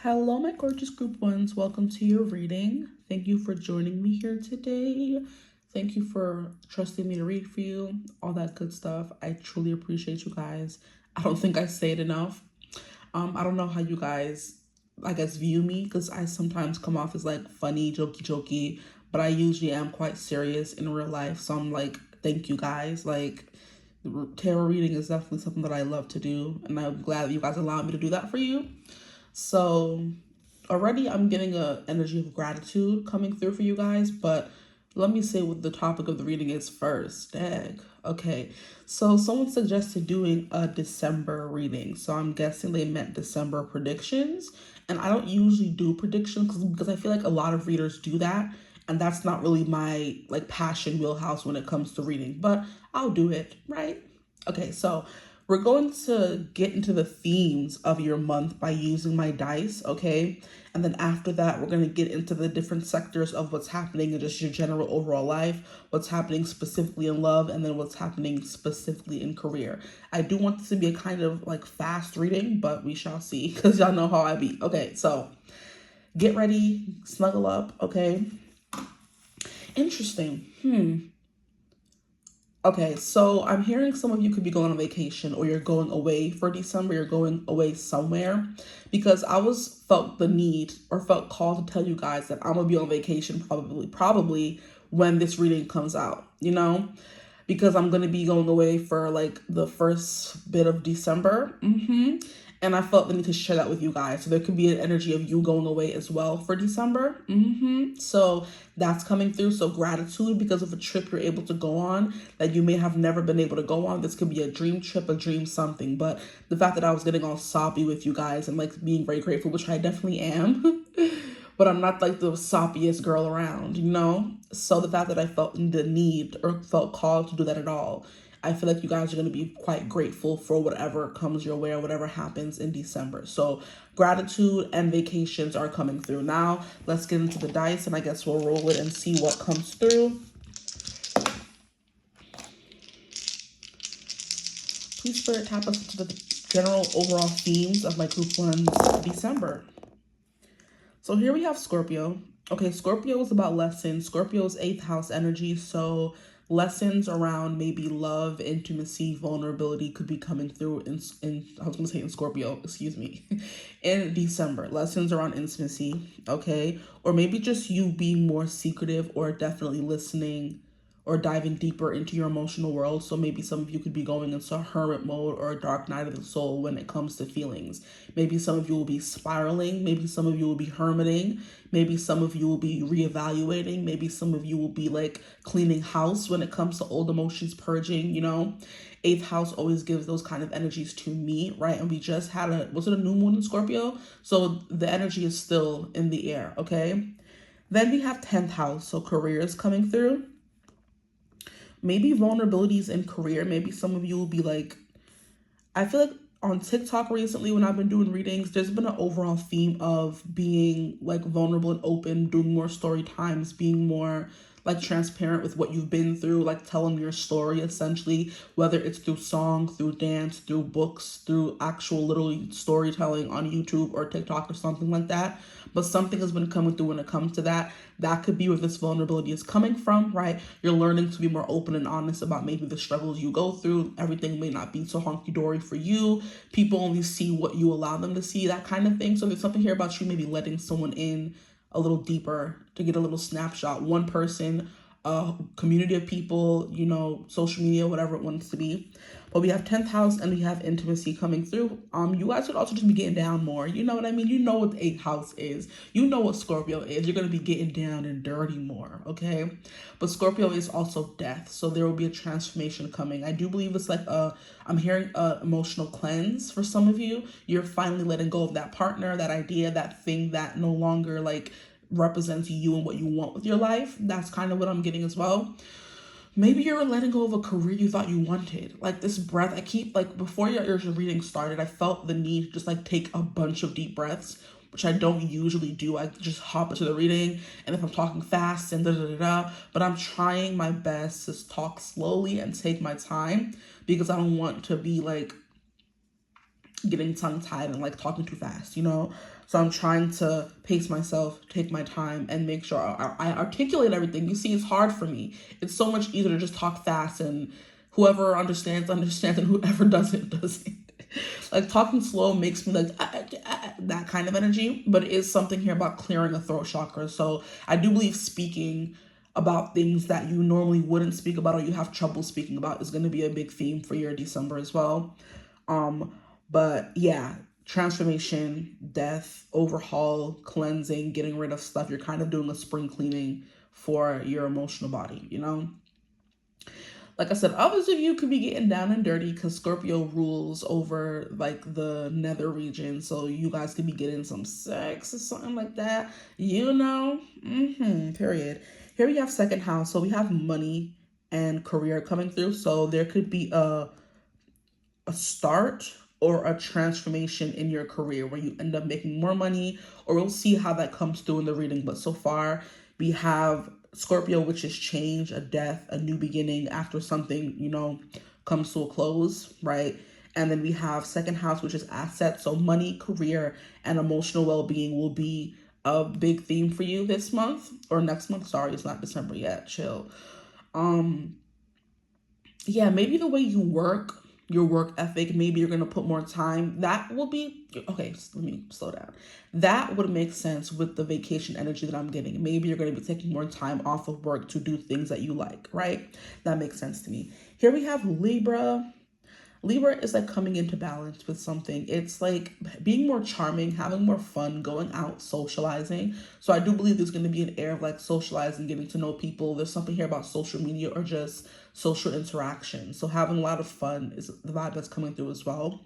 Hello, my gorgeous group ones. Welcome to your reading. Thank you for joining me here today. Thank you for trusting me to read for you, all that good stuff. I truly appreciate you guys. I don't think I say it enough. I don't know how you guys, I guess, view me, because I sometimes come off as like funny, jokey, but I usually am quite serious in real life. So I'm like, thank you guys. Like, tarot reading is definitely something that I love to do, and I'm glad that you guys allow me to do that for you. So already I'm getting a energy of gratitude coming through for you guys, but let me say what the topic of the reading is first. Dang. Okay, so someone suggested doing a December reading. So I'm guessing they meant December predictions. And I don't usually do predictions because I feel like a lot of readers do that. And that's not really my like passion wheelhouse when it comes to reading, but I'll do it, right? Okay, so we're going to get into the themes of your month by using my dice, okay? And then after that, we're going to get into the different sectors of what's happening in just your general overall life, what's happening specifically in love, and then what's happening specifically in career. I do want this to be a kind of like fast reading, but we shall see, because y'all know how I be. Okay, so get ready, snuggle up, okay? Interesting. Okay, so I'm hearing some of you could be going on vacation, or you're going away for December, you're going away somewhere, because I felt the need or felt called to tell you guys that I'm gonna be on vacation probably when this reading comes out, because I'm gonna be going away for like the first bit of December. And I felt the need to share that with you guys. So there could be an energy of you going away as well for December. So that's coming through. So gratitude because of a trip you're able to go on that you may have never been able to go on. This could be a dream trip, a dream something. But the fact that I was getting all soppy with you guys and like being very grateful, which I definitely am. But I'm not like the soppiest girl around, So the fact that I felt the need or felt called to do that at all, I feel like you guys are going to be quite grateful for whatever comes your way or whatever happens in December. So gratitude and vacations are coming through. Now, let's get into the dice, and I guess we'll roll it and see what comes through. Please, Spirit, tap us into the general overall themes of my group one's December. So here we have Scorpio. Okay, Scorpio is about lessons. Scorpio's 8th house energy. So lessons around maybe love, intimacy, vulnerability could be coming through in Scorpio, in December. Lessons around intimacy, okay? Or maybe just you being more secretive or definitely listening or diving deeper into your emotional world. So maybe some of you could be going into a hermit mode or a dark night of the soul when it comes to feelings. Maybe some of you will be spiraling. Maybe some of you will be hermiting. Maybe some of you will be reevaluating. Maybe some of you will be like cleaning house when it comes to old emotions, purging, 8th house always gives those kind of energies to me, right? And we just had was it a new moon in Scorpio? So the energy is still in the air, okay? Then we have 10th house, so career is coming through. Maybe vulnerabilities in career. Maybe some of you will be like, I feel like on TikTok recently when I've been doing readings, there's been an overall theme of being like vulnerable and open, doing more story times, being more like transparent with what you've been through, like telling your story essentially, whether it's through song, through dance, through books, through actual literally storytelling on YouTube or TikTok or something like that. But something has been coming through when it comes to that. That could be where this vulnerability is coming from, right? You're learning to be more open and honest about maybe the struggles you go through. Everything may not be so honky-dory for you. People only see what you allow them to see, that kind of thing. So there's something here about you maybe letting someone in a little deeper to get a little snapshot. One person, a community of people, social media, whatever it wants to be. But we have 10th house and we have intimacy coming through. You guys would also just be getting down more. You know what I mean? You know what the 8th house is. You know what Scorpio is. You're going to be getting down and dirty more, okay? But Scorpio is also death. So there will be a transformation coming. I do believe it's like I'm hearing a emotional cleanse for some of you. You're finally letting go of that partner, that idea, that thing that no longer like represents you and what you want with your life. That's kind of what I'm getting as well. Maybe you're letting go of a career you thought you wanted. Like this breath, I keep like before your reading started, I felt the need to just like take a bunch of deep breaths, which I don't usually do. I just hop into the reading, and if I'm talking fast and but I'm trying my best to talk slowly and take my time because I don't want to be like getting tongue-tied and like talking too fast, So I'm trying to pace myself, take my time, and make sure I articulate everything. You see, it's hard for me. It's so much easier to just talk fast, and whoever understands, understands, and whoever doesn't, doesn't. Like, talking slow makes me like that kind of energy, but it is something here about clearing a throat chakra. So I do believe speaking about things that you normally wouldn't speak about or you have trouble speaking about is going to be a big theme for your December as well. But yeah, transformation, death, overhaul, cleansing, getting rid of stuff. You're kind of doing a spring cleaning for your emotional body, you know? Like I said, others of you could be getting down and dirty because Scorpio rules over like the nether region. So you guys could be getting some sex or something like that, you know? Period. Here we have second house. So we have money and career coming through. So there could be a start or a transformation in your career where you end up making more money, or we'll see how that comes through in the reading. But so far we have Scorpio, which is change, a death, a new beginning after something, you know, comes to a close, right? And then we have second house, which is assets. So money, career, and emotional well-being will be a big theme for you this month or next month. Sorry, it's not December yet. Chill. Yeah, maybe the way you work, your work ethic, maybe you're going to put more time. That will be, okay, let me slow down. That would make sense with the vacation energy that I'm getting. Maybe you're going to be taking more time off of work to do things that you like, right? That makes sense to me. Here we have Libra. Libra is like coming into balance with something. It's like being more charming, having more fun, going out, socializing. So I do believe there's going to be an air of like socializing, getting to know people. There's something here about social media or just social interaction. So having a lot of fun is the vibe that's coming through as well.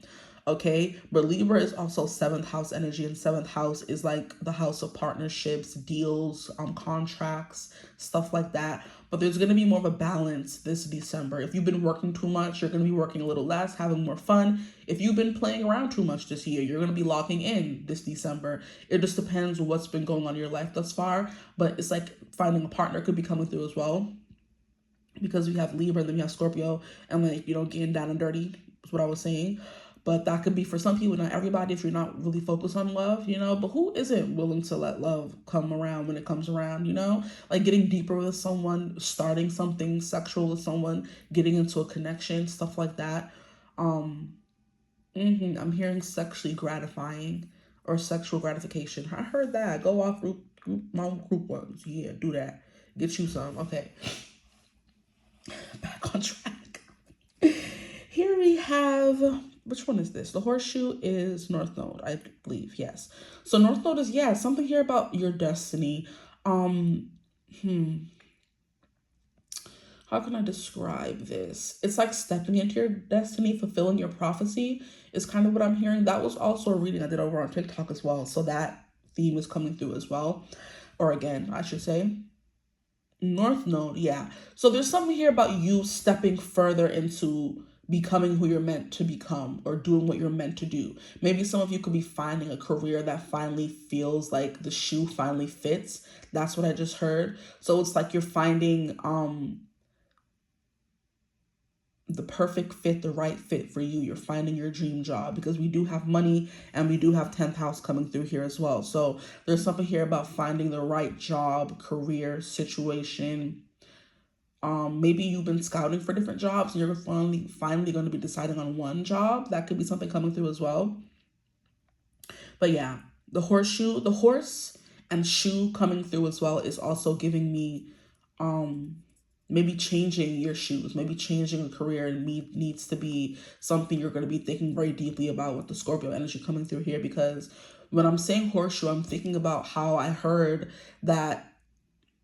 Okay, but Libra is also seventh house energy, and seventh house is like the house of partnerships, deals, contracts, stuff like that. But there's going to be more of a balance this December. If you've been working too much, you're going to be working a little less, having more fun. If you've been playing around too much this year, you're going to be locking in this December. It just depends what's been going on in your life thus far. But it's like finding a partner could be coming through as well, because we have Libra and then we have Scorpio, and like, you know, getting down and dirty is what I was saying. But that could be for some people, not everybody, if you're not really focused on love, you know. But who isn't willing to let love come around when it comes around, you know? Like getting deeper with someone, starting something sexual with someone, getting into a connection, stuff like that. I'm hearing sexually gratifying or sexual gratification. I heard that. Go off my group ones. Yeah, do that. Get you some. Okay. Back on track. Here we have, which one is this? The horseshoe is North Node, I believe. Yes. So North Node is, yeah, something here about your destiny. How can I describe this? It's like stepping into your destiny, fulfilling your prophecy is kind of what I'm hearing. That was also a reading I did over on TikTok as well. So that theme is coming through as well. Or again, I should say. North Node, yeah. So there's something here about you stepping further into becoming who you're meant to become or doing what you're meant to do. Maybe some of you could be finding a career that finally feels like the shoe finally fits. That's what I just heard. So it's like you're finding the perfect fit, the right fit for you. You're finding your dream job, because we do have money and we do have 10th house coming through here as well. So there's something here about finding the right job, career, situation. Maybe you've been scouting for different jobs and you're finally going to be deciding on one job. That could be something coming through as well. But yeah, the horseshoe, the horse and shoe coming through as well is also giving me maybe changing your shoes, maybe changing a career, and needs to be something you're going to be thinking very deeply about with the Scorpio energy coming through here. Because when I'm saying horseshoe, I'm thinking about how I heard that,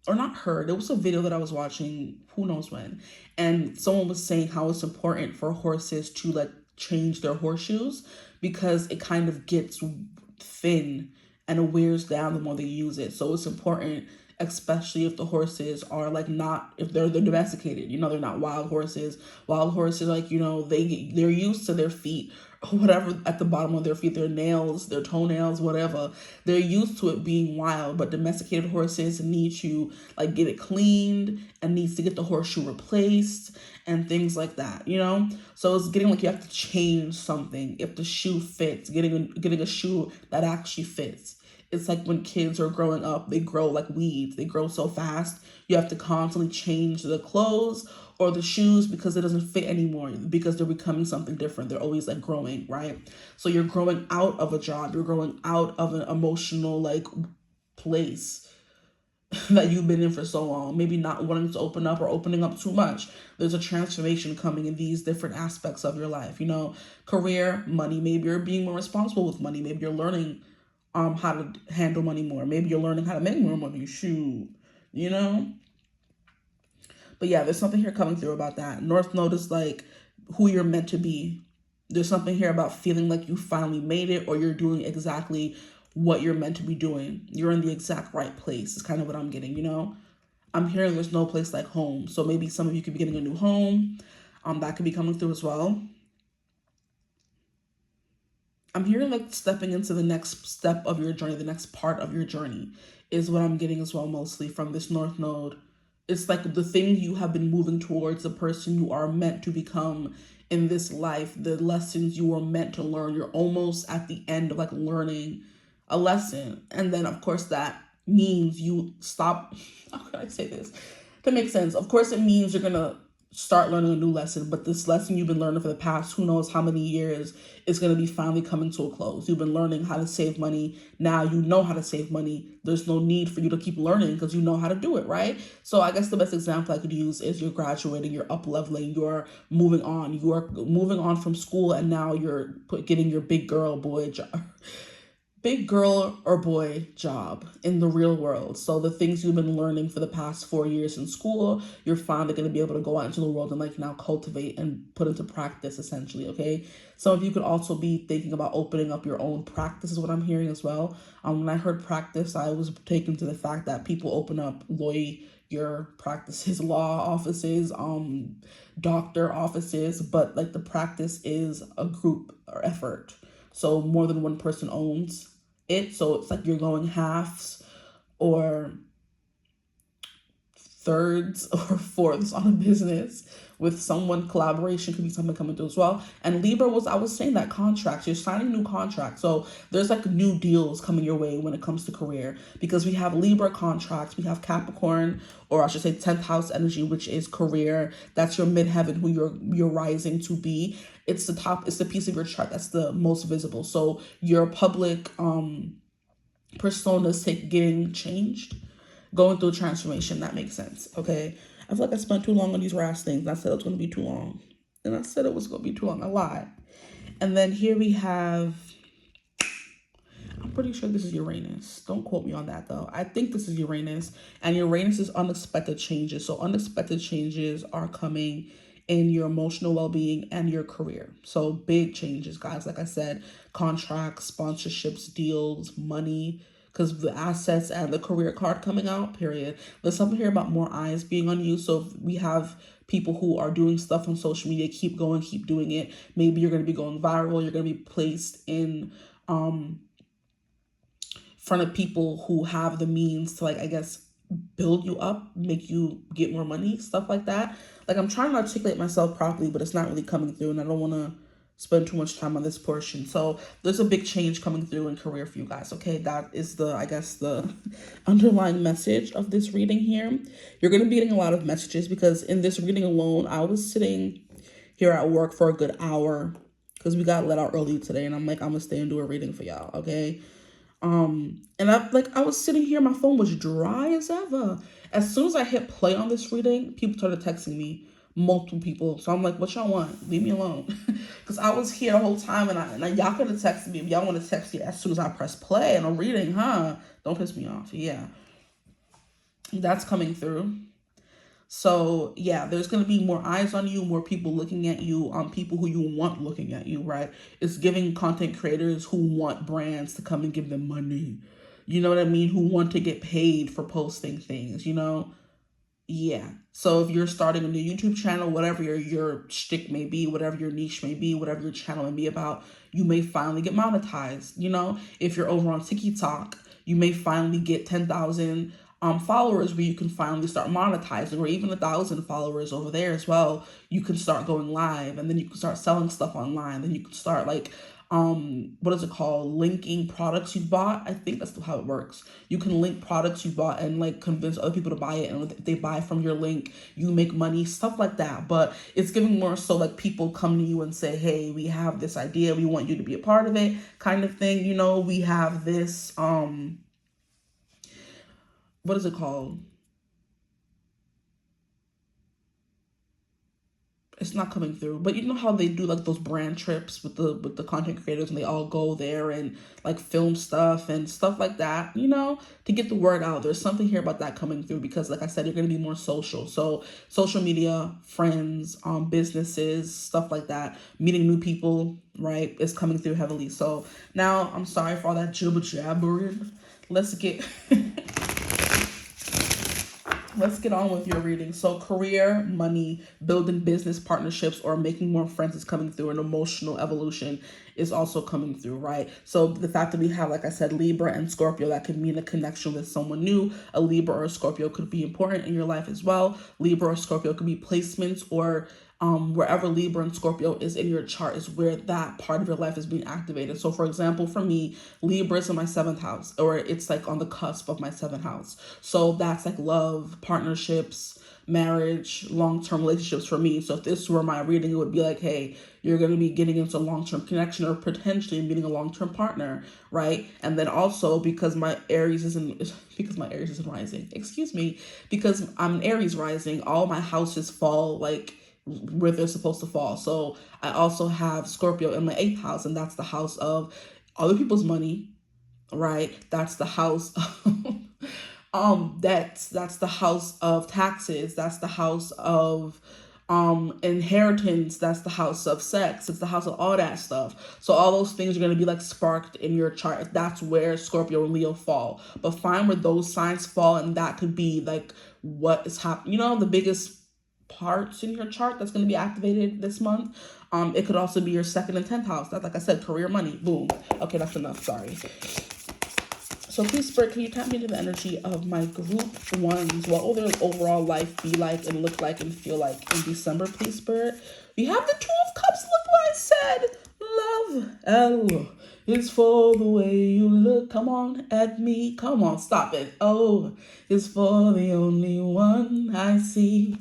or not heard, it was a video that I was watching, who knows when, and someone was saying how it's important for horses to like change their horseshoes, because it kind of gets thin and it wears down the more they use it. So it's important, especially if the horses are like not, if they're domesticated, you know, they're not wild horses. Wild horses, like, you know, they're used to their feet whatever at the bottom of their feet, their nails, their toenails, whatever. They're used to it being wild, but domesticated horses need to like get it cleaned and needs to get the horseshoe replaced and things like that, you know? So it's getting like you have to change something. If the shoe fits, getting a shoe that actually fits. It's like when kids are growing up, they grow like weeds. They grow so fast. You have to constantly change the clothes or the shoes because it doesn't fit anymore, because they're becoming something different. They're always like growing, right? So you're growing out of a job. You're growing out of an emotional like place that you've been in for so long. Maybe not wanting to open up or opening up too much. There's a transformation coming in these different aspects of your life. You know, career, money. Maybe you're being more responsible with money. Maybe you're learning how to handle money more. Maybe you're learning how to make more money. Shoot, you know? But yeah, there's something here coming through about that. North Node is like who you're meant to be. There's something here about feeling like you finally made it, or you're doing exactly what you're meant to be doing. You're in the exact right place is kind of what I'm getting, you know? I'm hearing there's no place like home. So maybe some of you could be getting a new home. That could be coming through as well. I'm hearing like stepping into the next step of your journey, the next part of your journey is what I'm getting as well, mostly from this North Node. It's like the thing you have been moving towards, the person you are meant to become in this life, the lessons you were meant to learn. You're almost at the end of like learning a lesson. And then of course that means you stop, how can I say this to make sense? Of course it means you're gonna start learning a new lesson, but this lesson you've been learning for the past who knows how many years is going to be finally coming to a close. You've been learning how to save money. Now you know how to save money. There's no need for you to keep learning because you know how to do it, right? So I guess the best example I could use is you're graduating, you're up leveling, you're moving on from school, and now you're getting your big girl or boy job in the real world. So the things you've been learning for the past 4 years in school, you're finally going to be able to go out into the world and like now cultivate and put into practice, essentially. Okay. Some of you could also be thinking about opening up your own practice is what I'm hearing as well. When I heard practice, I was taken to the fact that people open up lawyer practices, law offices, doctor offices, but like the practice is a group or effort. So more than one person owns it. So it's like you're going halves or thirds or fourths on a business with someone. Collaboration could be something coming through as well. And Libra I was saying that contracts, you're signing new contracts. So there's like new deals coming your way when it comes to career, because we have Libra contracts, we have Capricorn, or I should say 10th house energy, which is career. That's your midheaven, who you're rising to be. It's the piece of your chart that's the most visible. So your public personas getting changed, going through a transformation. That makes sense. Okay. I feel like I spent too long on these last things. I said it was going to be too long. And I said it was going to be too long. I lied. And then here we have, I'm pretty sure this is Uranus. Don't quote me on that though. I think this is Uranus. And Uranus is unexpected changes. So unexpected changes are coming in your emotional well-being and your career. So big changes, guys. Like I said, contracts, sponsorships, deals, money, because the assets and the career card coming out, period. There's something here about more eyes being on you. So if we have people who are doing stuff on social media, keep going, keep doing it. Maybe you're going to be going viral. You're going to be placed in front of people who have the means to, like, I guess, build you up, make you get more money, stuff like that. Like, I'm trying to articulate myself properly, but it's not really coming through, and I don't want to spend too much time on this portion. So there's a big change coming through in career for you guys. Okay, that is I guess the underlying message of this reading here. You're going to be getting a lot of messages, because in this reading alone, I was sitting here at work for a good hour because we got let out early today, and I'm like, I'm gonna stay and do a reading for y'all. Okay. And I was sitting here, my phone was dry as ever. As soon as I hit play on this reading, people started texting me, multiple people. So I'm like, what y'all want? Leave me alone. Because I was here the whole time, and y'all could have texted me if y'all want to text me as soon as I press play on a reading, huh? Don't piss me off. Yeah. That's coming through. So yeah, there's going to be more eyes on you, more people looking at you, people who you want looking at you, right? It's giving content creators who want brands to come and give them money. You know what I mean? Who want to get paid for posting things, you know? Yeah. So if you're starting a new YouTube channel, whatever your shtick may be, whatever your niche may be, whatever your channel may be about, you may finally get monetized. You know, if you're over on TikTok, you may finally get 10,000 followers where you can finally start monetizing, or even 1,000 followers over there as well. You can start going live, and then you can start selling stuff online. Then you can start like what is it called, linking products you bought. I think that's how it works. You can link products you bought and like convince other people to buy it, and if they buy from your link, you make money, stuff like that. But it's giving more so like people come to you and say, hey, we have this idea, we want you to be a part of it, kind of thing. You know, we have this what is it called, it's not coming through, but you know how they do like those brand trips with the content creators, and they all go there and like film stuff and stuff like that, you know, to get the word out. There's something here about that coming through, because like I said, you're going to be more social. So social media, friends, businesses, stuff like that, meeting new people, right, is coming through heavily. So now, I'm sorry for all that jibber jabbering. Let's get Let's get on with your reading. So career, money, building business partnerships, or making more friends is coming through. An emotional evolution is also coming through, right? So the fact that we have, like I said, Libra and Scorpio, that could mean a connection with someone new. A Libra or a Scorpio could be important in your life as well. Libra or Scorpio could be placements, or wherever Libra and Scorpio is in your chart is where that part of your life is being activated. So for example, for me, Libra is in my 7th house, or it's like on the cusp of my 7th house. So that's like love, partnerships, marriage, long-term relationships for me. So if this were my reading, it would be like, hey, you're going to be getting into a long-term connection, or potentially meeting a long-term partner, right? And then also because my Aries is in rising, excuse me, because I'm an Aries rising, all my houses fall like where they're supposed to fall. So I also have Scorpio in my 8th house, and that's the house of other people's money, right? That's the house of that's the house of taxes, that's the house of inheritance, that's the house of sex, it's the house of all that stuff. So all those things are going to be like sparked in your chart. That's where Scorpio and Leo fall. But find where those signs fall, and that could be like what is happening, you know, the biggest parts in your chart that's going to be activated this month. It could also be your 2nd and 10th house. That's, like I said, career, money, boom. Okay, that's enough, sorry. So please, Spirit, can you tap me into the energy of my group ones? What will their overall life be like and look like and feel like in December, please, Spirit? We have the Two of Cups. Look what I said. Love, L is for the way you look. Come on at me. Come on, stop it. O is for the only one I see.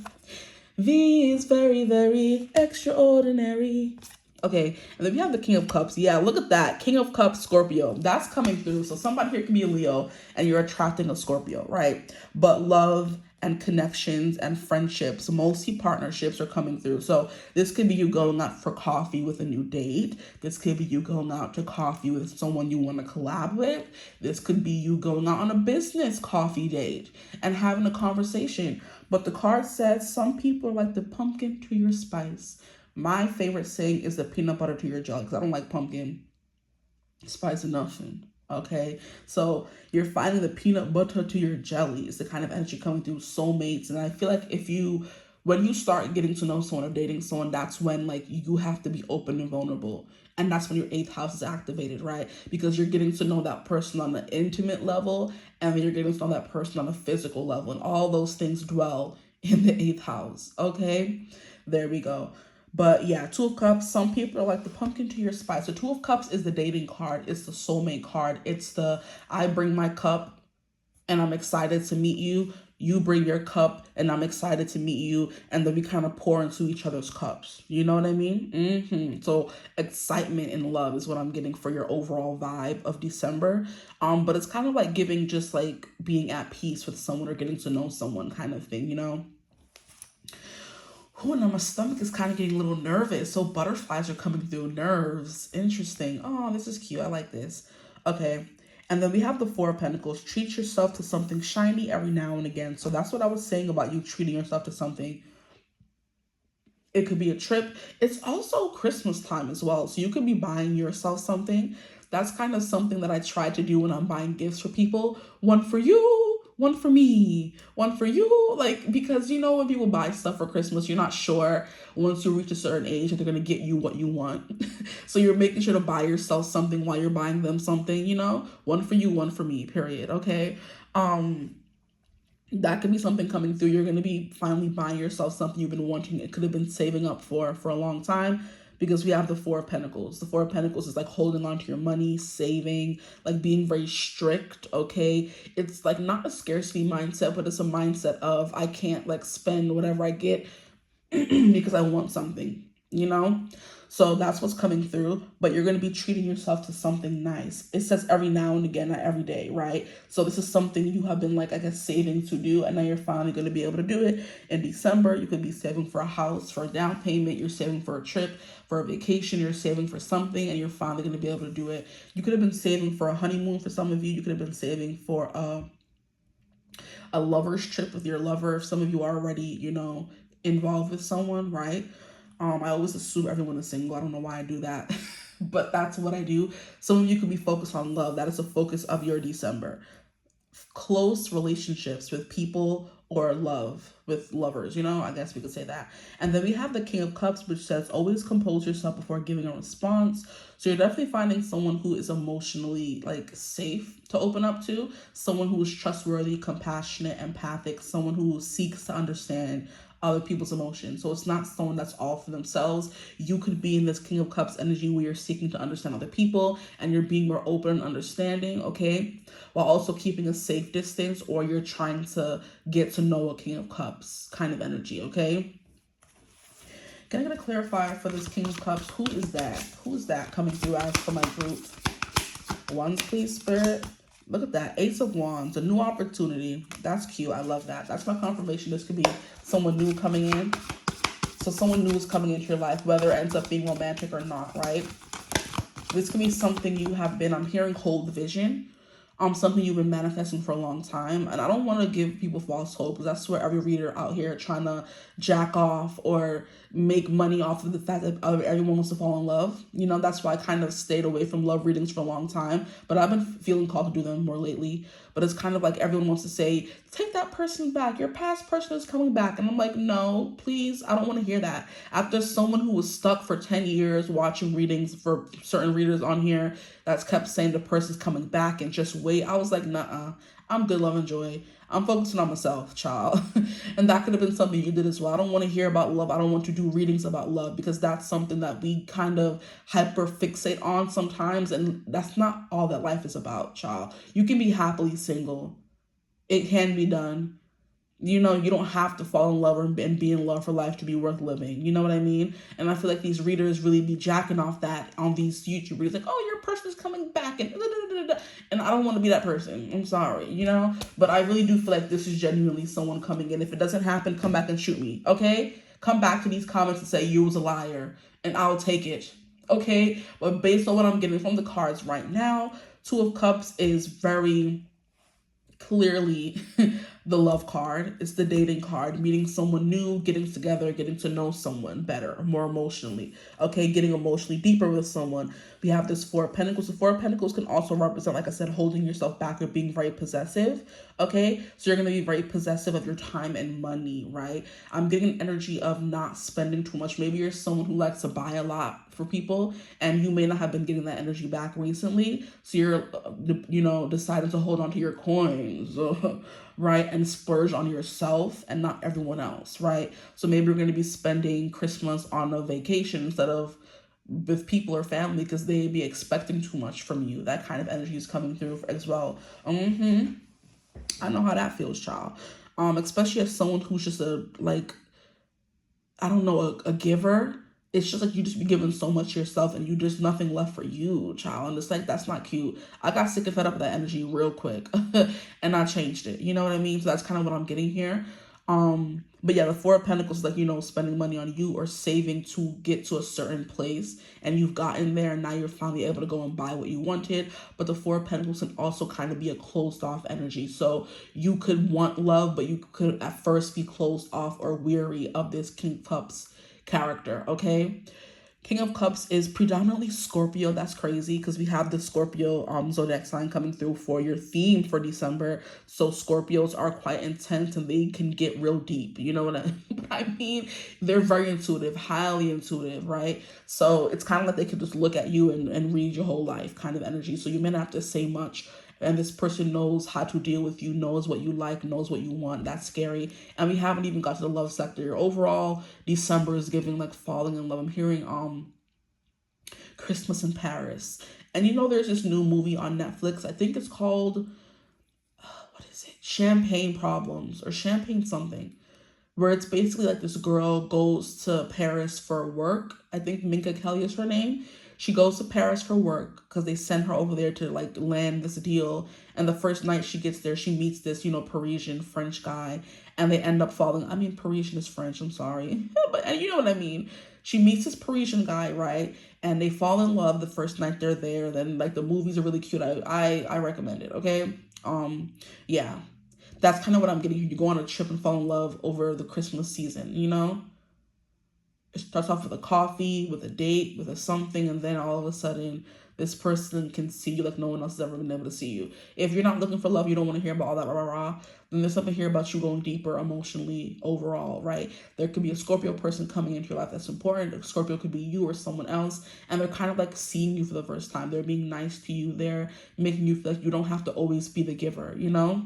V is very, very extraordinary. Okay, and then we have the King of Cups. Yeah, look at that. King of Cups, Scorpio. That's coming through. So somebody here can be a Leo, and you're attracting a Scorpio, right? But love and connections and friendships, mostly partnerships, are coming through. So this could be you going out for coffee with a new date. This could be you going out to coffee with someone you want to collab with. This could be you going out on a business coffee date and having a conversation. But the card says some people are like the pumpkin to your spice. My favorite saying is the peanut butter to your jelly, because I don't like pumpkin spice or nothing. Okay, so you're finding the peanut butter to your jelly is the kind of energy coming through soulmates. And I feel like when you start getting to know someone or dating someone, that's when like you have to be open and vulnerable. And that's when your 8th house is activated, right? Because you're getting to know that person on the intimate level, and then you're getting to know that person on a physical level. And all those things dwell in the 8th house, okay? There we go. But yeah, Two of Cups, some people are like the pumpkin to your spice. So Two of Cups is the dating card. It's the soulmate card. It's the I bring my cup and I'm excited to meet you. You bring your cup and I'm excited to meet you. And then we kind of pour into each other's cups. You know what I mean? So excitement and love is what I'm getting for your overall vibe of December. But it's kind of like giving just like being at peace with someone or getting to know someone kind of thing, you know? Oh, now my stomach is kind of getting a little nervous. So butterflies are coming through. Nerves. Interesting. Oh, this is cute. I like this. Okay. And then we have the Four of Pentacles. Treat yourself to something shiny every now and again. So that's what I was saying about you treating yourself to something. It could be a trip. It's also Christmas time as well. So you could be buying yourself something. That's kind of something that I try to do when I'm buying gifts for people. One for you, one for me, one for you. Like, because you know, when people buy stuff for Christmas, you're not sure once you reach a certain age that they're going to get you what you want. So you're making sure to buy yourself something while you're buying them something, you know, one for you, one for me, period. Okay. That could be something coming through. You're going to be finally buying yourself something you've been wanting. It could have been saving up for a long time, because we have the Four of Pentacles. The Four of Pentacles is like holding on to your money, saving, like being very strict, okay? It's like not a scarcity mindset, but it's a mindset of I can't like spend whatever I get because I want something, you know? So that's what's coming through, but you're going to be treating yourself to something nice. It says every now and again, not every day, right? So this is something you have been like, I guess, saving to do, and now you're finally going to be able to do it in December. You could be saving for a house, for a down payment. You're saving for a trip, for a vacation. You're saving for something, and you're finally going to be able to do it. You could have been saving for a honeymoon for some of you. You could have been saving for a lover's trip with your lover. If some of you are already, you know, involved with someone, right? I always assume everyone is single. I don't know why I do that, but that's what I do. Some of you could be focused on love. That is the focus of your December. Close relationships with people, or love with lovers, you know, I guess we could say that. And then we have the King of Cups, which says always compose yourself before giving a response. So you're definitely finding someone who is emotionally like safe to open up to, someone who is trustworthy, compassionate, empathic, someone who seeks to understand other people's emotions. So it's not someone that's all for themselves. You could be in this King of Cups energy where you're seeking to understand other people and you're being more open and understanding, okay? While also keeping a safe distance, or you're trying to get to know a King of Cups kind of energy, okay? Can I get a clarifier for this King of Cups? Who is that? Who is that coming through as for my group? Wands, please, Spirit. Look at that. Ace of Wands, a new opportunity. That's cute. I love that. That's my confirmation. This could be someone new coming in. So someone new is coming into your life, whether it ends up being romantic or not, right? This could be something you have been, I'm hearing, hold vision. Something you've been manifesting for a long time. And I don't want to give people false hope, because that's where every reader out here trying to jack off or make money off of the fact that everyone wants to fall in love. You know, that's why I kind of stayed away from love readings for a long time. But I've been feeling called to do them more lately. But it's kind of like everyone wants to say, take that person back. Your past person is coming back. And I'm like, no, please. I don't want to hear that. After someone who was stuck for 10 years watching readings for certain readers on here that's kept saying the person's coming back and just wait, I was like, nuh-uh. I'm good, love, and joy. I'm focusing on myself, child. And that could have been something you did as well. I don't want to hear about love. I don't want to do readings about love, because that's something that we kind of hyper fixate on sometimes. And that's not all that life is about, child. You can be happily single. It can be done. You know, you don't have to fall in love and be in love for life to be worth living. You know what I mean? And I feel like these readers really be jacking off that on these YouTube readers. Like, oh, your person is coming back. And I don't want to be that person. I'm sorry, you know? But I really do feel like this is genuinely someone coming in. If it doesn't happen, come back and shoot me, okay? Come back to these comments and say you was a liar, and I'll take it, okay? But based on what I'm getting from the cards right now, Two of Cups is very clearly the love card. It's the dating card, meeting someone new, getting together, getting to know someone better, more emotionally, okay, getting emotionally deeper with someone. We have this Four of Pentacles. The Four of Pentacles can also represent, like I said, holding yourself back or being very possessive, okay? So you're going to be very possessive of your time and money, right? I'm getting an energy of not spending too much. Maybe you're someone who likes to buy a lot for people, and you may not have been getting that energy back recently. So you're, you know, deciding to hold on to your coins, right? And splurge on yourself and not everyone else, right? So maybe you're going to be spending Christmas on a vacation instead of with people or family, because they be expecting too much from you. That kind of energy is coming through as well. I know how that feels, child. Especially as someone who's just a, like, I don't know, a giver. It's just like you just be giving so much yourself and you just nothing left for you, child. And it's like, that's not cute. I got sick and fed up with that energy real quick and I changed it. You know what I mean? So that's kind of what I'm getting here. But yeah, the Four of Pentacles is like, you know, spending money on you or saving to get to a certain place, and you've gotten there and now you're finally able to go and buy what you wanted. But the Four of Pentacles can also kind of be a closed off energy. So you could want love, but you could at first be closed off or weary of this King of Cups character, okay? King of Cups is predominantly Scorpio. That's crazy because we have the Scorpio zodiac sign coming through for your theme for December. So Scorpios are quite intense and they can get real deep. You know what I mean? They're very intuitive, highly intuitive, right? So it's kind of like they can just look at you and read your whole life kind of energy. So you may not have to say much. And this person knows how to deal with you, knows what you like, knows what you want. That's scary. And we haven't even got to the love sector. Overall, December is giving like falling in love. I'm hearing Christmas in Paris. And you know, there's this new movie on Netflix. I think it's called, what is it? Champagne Problems or Champagne something. Where it's basically like this girl goes to Paris for work. I think Minka Kelly is her name. She goes to Paris for work because they send her over there to like land this deal. And the first night she gets there, she meets this, you know, Parisian French guy. And they end up falling. I mean, Parisian is French, I'm sorry. But you know what I mean. She meets this Parisian guy, right? And they fall in love the first night they're there. Then like the movies are really cute. I recommend it, okay? Yeah. That's kind of what I'm getting here. You go on a trip and fall in love over the Christmas season, you know? It starts off with a coffee, with a date, with a something, and then all of a sudden, this person can see you like no one else has ever been able to see you. If you're not looking for love, you don't want to hear about all that rah-rah, then there's something here about you going deeper emotionally overall, right? There could be a Scorpio person coming into your life that's important. A Scorpio could be you or someone else, and they're kind of like seeing you for the first time. They're being nice to you. They're making you feel like you don't have to always be the giver, you know?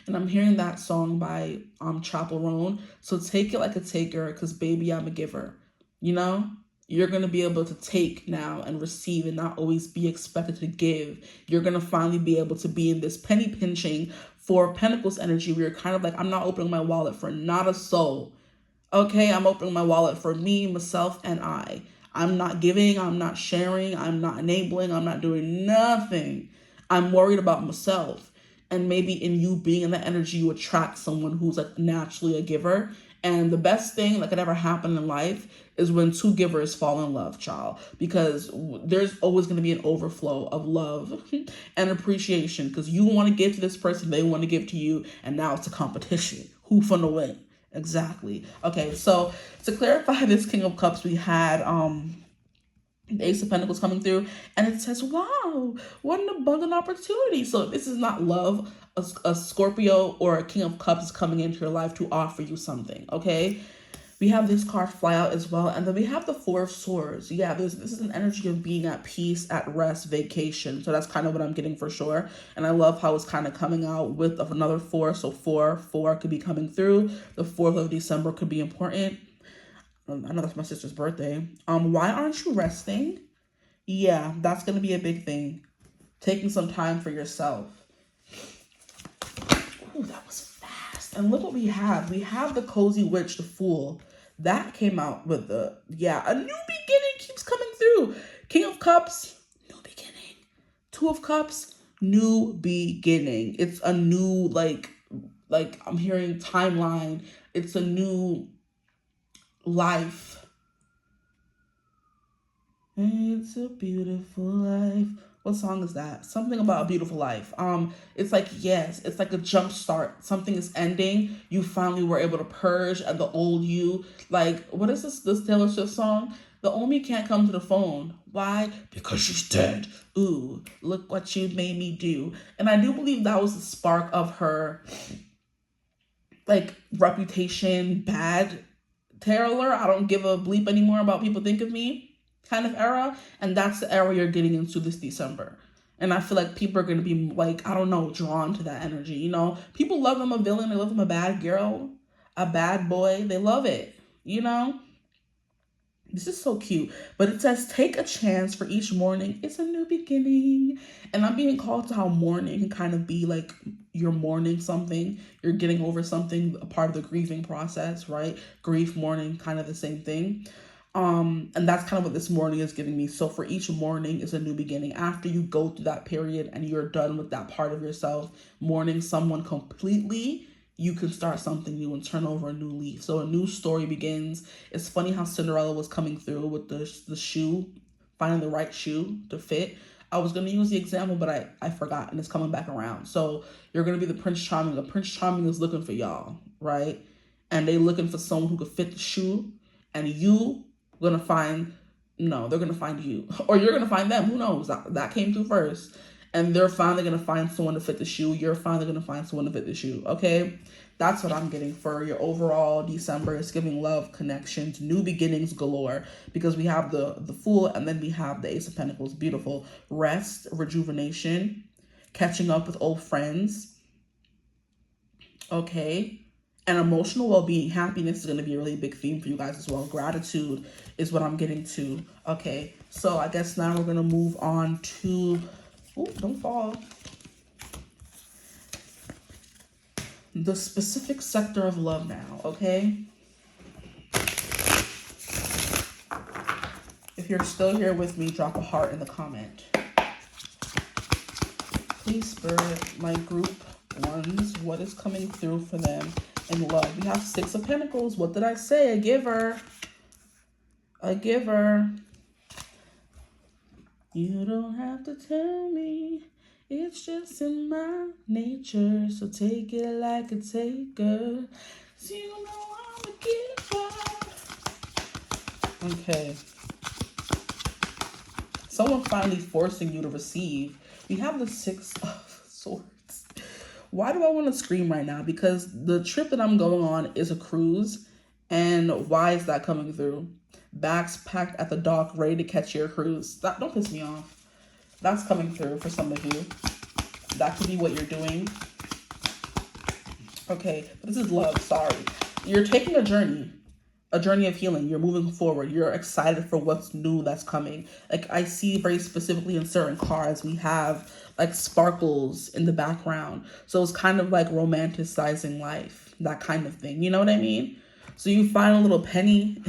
And I'm hearing that song by Chaperone. So take it like a taker, because baby, I'm a giver. You know? You're going to be able to take now and receive and not always be expected to give. You're going to finally be able to be in this penny pinching Four of Pentacles energy where you're kind of like, I'm not opening my wallet for not a soul. Okay? I'm opening my wallet for me, myself, and I. I'm not giving. I'm not sharing. I'm not enabling. I'm not doing nothing. I'm worried about myself. And maybe in you being in that energy, you attract someone who's like naturally a giver. And the best thing that could ever happen in life is when two givers fall in love, child. Because there's always going to be an overflow of love and appreciation. Because you want to give to this person, they want to give to you. And now it's a competition. Who finna win? Exactly. Okay, so to clarify this King of Cups, we had the Ace of Pentacles coming through, and it says, wow, what an abundant opportunity. So if this is not love, a Scorpio or a King of Cups is coming into your life to offer you something, okay? We have this card fly out as well, and then we have the Four of Swords. Yeah, this is an energy of being at peace, at rest, vacation. So that's kind of what I'm getting for sure. And I love how it's kind of coming out with another four. So four could be coming through. The 4th of December could be important. I know that's my sister's birthday. Why aren't you resting? Yeah, that's going to be a big thing. Taking some time for yourself. Ooh, that was fast. And look what we have. We have the Cozy Witch, the Fool. That came out with a new beginning keeps coming through. King of Cups, new beginning. Two of Cups, new beginning. It's a new, like I'm hearing timeline. It's a new life. It's a beautiful life. What song is that? Something about a beautiful life. It's like, yes, it's like a jump start. Something is ending. You finally were able to purge and the old you. Like, what is this Taylor Swift song? The old me can't come to the phone. Why? Because she's dead. Ooh, look what you made me do. And I do believe that was the spark of her, like, reputation, bad Taylor, I don't give a bleep anymore about people think of me kind of era. And that's the era you're getting into this December. And I feel like people are going to be like, I don't know, drawn to that energy. You know, people love them a villain. They love them a bad girl, a bad boy. They love it. You know, this is so cute. But it says, take a chance for each morning. It's a new beginning. And I'm being called to how mourning can kind of be like you're mourning something. You're getting over something, a part of the grieving process, right? Grief, mourning, kind of the same thing. And that's kind of what this morning is giving me. So for each morning is a new beginning. After you go through that period and you're done with that part of yourself, mourning someone completely, you can start something new and turn over a new leaf. So a new story begins. It's funny how Cinderella was coming through with the shoe, finding the right shoe to fit. I was going to use the example, but I forgot, and it's coming back around. So you're going to be the Prince Charming. The Prince Charming is looking for y'all, right? And they looking for someone who could fit the shoe. And you gonna find, no, they're gonna find you, or you're gonna find them. Who knows? That came through first, and they're finally gonna find someone to fit the shoe. You're finally gonna find someone to fit the shoe. Okay, that's what I'm getting for your overall December. It's giving love, connections, new beginnings galore, because we have the Fool, and then we have the Ace of Pentacles. Beautiful. Rest, rejuvenation, catching up with old friends. Okay. And emotional well-being, happiness is going to be a really big theme for you guys as well. Gratitude is what I'm getting to. Okay, so I guess now we're going to move on to, oh, don't fall, the specific sector of love now, okay? If you're still here with me, drop a heart in the comment. Please, Spirit, my group ones, what is coming through for them in love? We have Six of Pentacles. What did I say? A giver. A giver. You don't have to tell me. It's just in my nature. So take it like a taker. So you know I'm a giver. Okay. Someone finally forcing you to receive. We have the Six of Swords. Why do I want to scream right now? Because the trip that I'm going on is a cruise. And why is that coming through? Bags packed at the dock, ready to catch your cruise. Don't piss me off. That's coming through for some of you. That could be what you're doing. Okay, but this is love. Sorry. You're taking a journey of healing. You're moving forward. You're excited for what's new that's coming. Like, I see very specifically in certain cards, we have like sparkles in the background. So it's kind of like romanticizing life, that kind of thing. You know what I mean? So you find a little penny.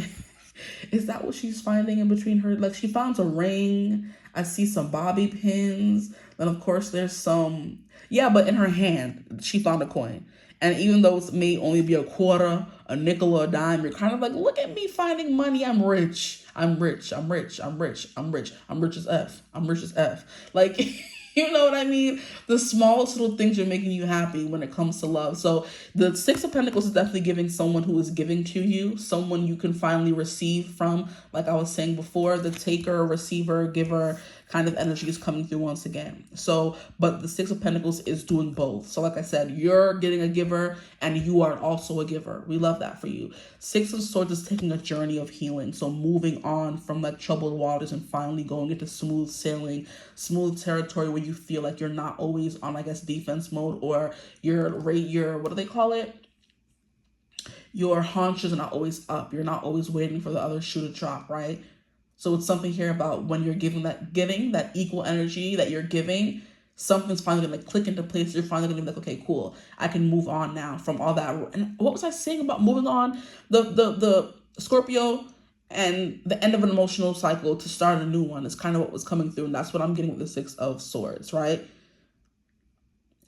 Is that what she's finding in between her? Like, she found a ring. I see some bobby pins. Then of course there's some, yeah, but in her hand, she found a coin. And even though it may only be a quarter, a nickel, or a dime, you're kind of like, look at me finding money. I'm rich. I'm rich. I'm rich. I'm rich. I'm rich. I'm rich as F. I'm rich as F. Like, you know what I mean? The smallest little things are making you happy when it comes to love. So the Six of Pentacles is definitely giving someone who is giving to you, someone you can finally receive from. Like I was saying before, the taker, receiver, giver kind of energy is coming through once again. So, but the Six of Pentacles is doing both. So like I said, you're getting a giver and you are also a giver. We love that for you. Six of Swords is taking a journey of healing. So moving on from like troubled waters and finally going into smooth sailing, smooth territory where you feel like you're not always on, I guess, defense mode, or your what do they call it? Your haunches are not always up. You're not always waiting for the other shoe to drop, right? So it's something here about when you're giving that equal energy that you're giving, something's finally going to click into place. You're finally going to be like, okay, cool. I can move on now from all that. And what was I saying about moving on? The Scorpio and the end of an emotional cycle to start a new one is kind of what was coming through. And that's what I'm getting with the Six of Swords, right?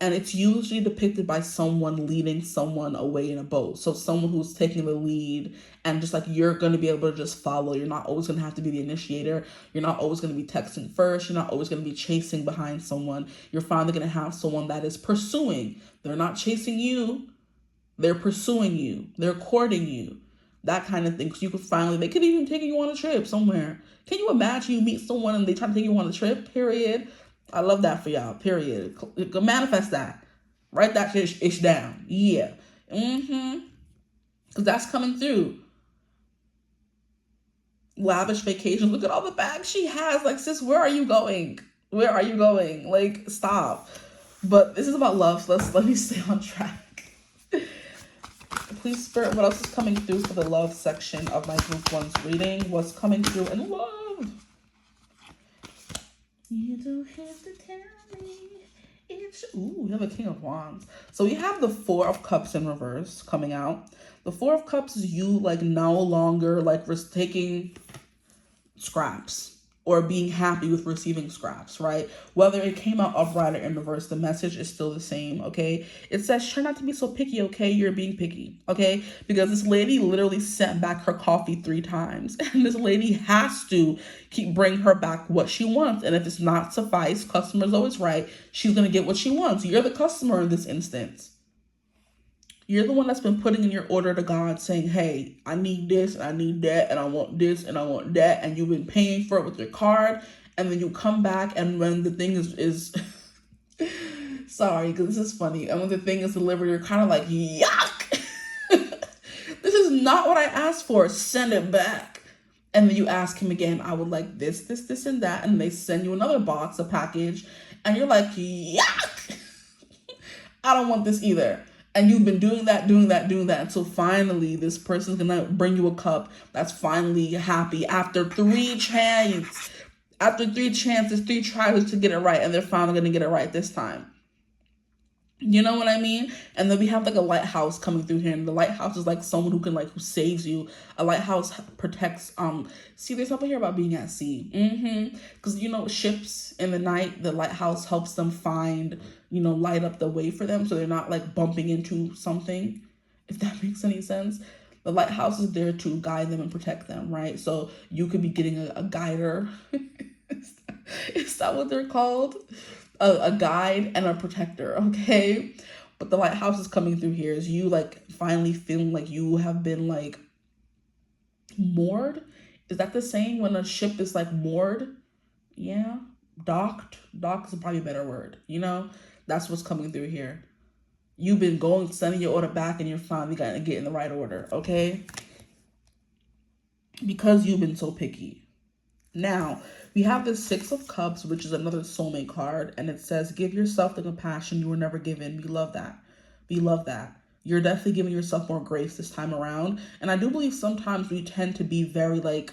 And it's usually depicted by someone leading someone away in a boat. So someone who's taking the lead, and just like you're going to be able to just follow. You're not always going to have to be the initiator. You're not always going to be texting first. You're not always going to be chasing behind someone. You're finally going to have someone that is pursuing. They're not chasing you. They're pursuing you. They're courting you. That kind of thing. So you could finally, they could even take you on a trip somewhere. Can you imagine you meet someone and they try to take you on a trip? Period. I love that for y'all, period. Manifest that. Write that ish down. Yeah. Because that's coming through. Lavish vacations. Look at all the bags she has. Like, sis, where are you going? Where are you going? Like, stop. But this is about love, so let me stay on track. Please, Spirit, what else is coming through for the love section of my group one's reading? What's coming through in love? You don't have to tell me. Ooh, we have a King of Wands. So we have the Four of Cups in reverse coming out. The Four of Cups is you like no longer like taking scraps or being happy with receiving scraps, right? Whether it came out upright or in reverse, the message is still the same, okay? It says, try not to be so picky, okay? You're being picky, okay? Because this lady literally sent back her coffee 3 times. And this lady has to bring her back what she wants. And if it's not suffice, customer's always right. She's going to get what she wants. You're the customer in this instance. You're the one that's been putting in your order to God saying, hey, I need this and I need that and I want this and I want that. And you've been paying for it with your card. And then you come back and when the thing is sorry, because this is funny. And when the thing is delivered, you're kind of like, yuck. This is not what I asked for. Send it back. And then you ask him again, I would like this, this, this, and that. And they send you another box, a package. And you're like, yuck. I don't want this either. And you've been doing that until finally this person's gonna bring you a cup that's finally happy after 3 chances. After 3 chances, 3 tries to get it right, and they're finally gonna get it right this time. You know what I mean? And then we have like a lighthouse coming through here, and the lighthouse is like someone who can like who saves you. A lighthouse protects. See, there's something here about being at sea. Because you know, ships in the night, the lighthouse helps them find, you know, light up the way for them, so they're not like bumping into something. If that makes any sense. The lighthouse is there to guide them and protect them, right? So you could be getting a guider. Is that what they're called? A guide and a protector, okay? But the lighthouse is coming through here is you like finally feeling like you have been like moored. Is that the saying when a ship is like moored? Yeah, docked. Docked is probably a better word, you know? That's what's coming through here. You've been sending your order back and you're finally gonna get in the right order, okay? Because you've been so picky. Now, we have the 6 of Cups, which is another soulmate card, and it says, give yourself the compassion you were never given. We love that. We love that. You're definitely giving yourself more grace this time around. And I do believe sometimes we tend to be very like,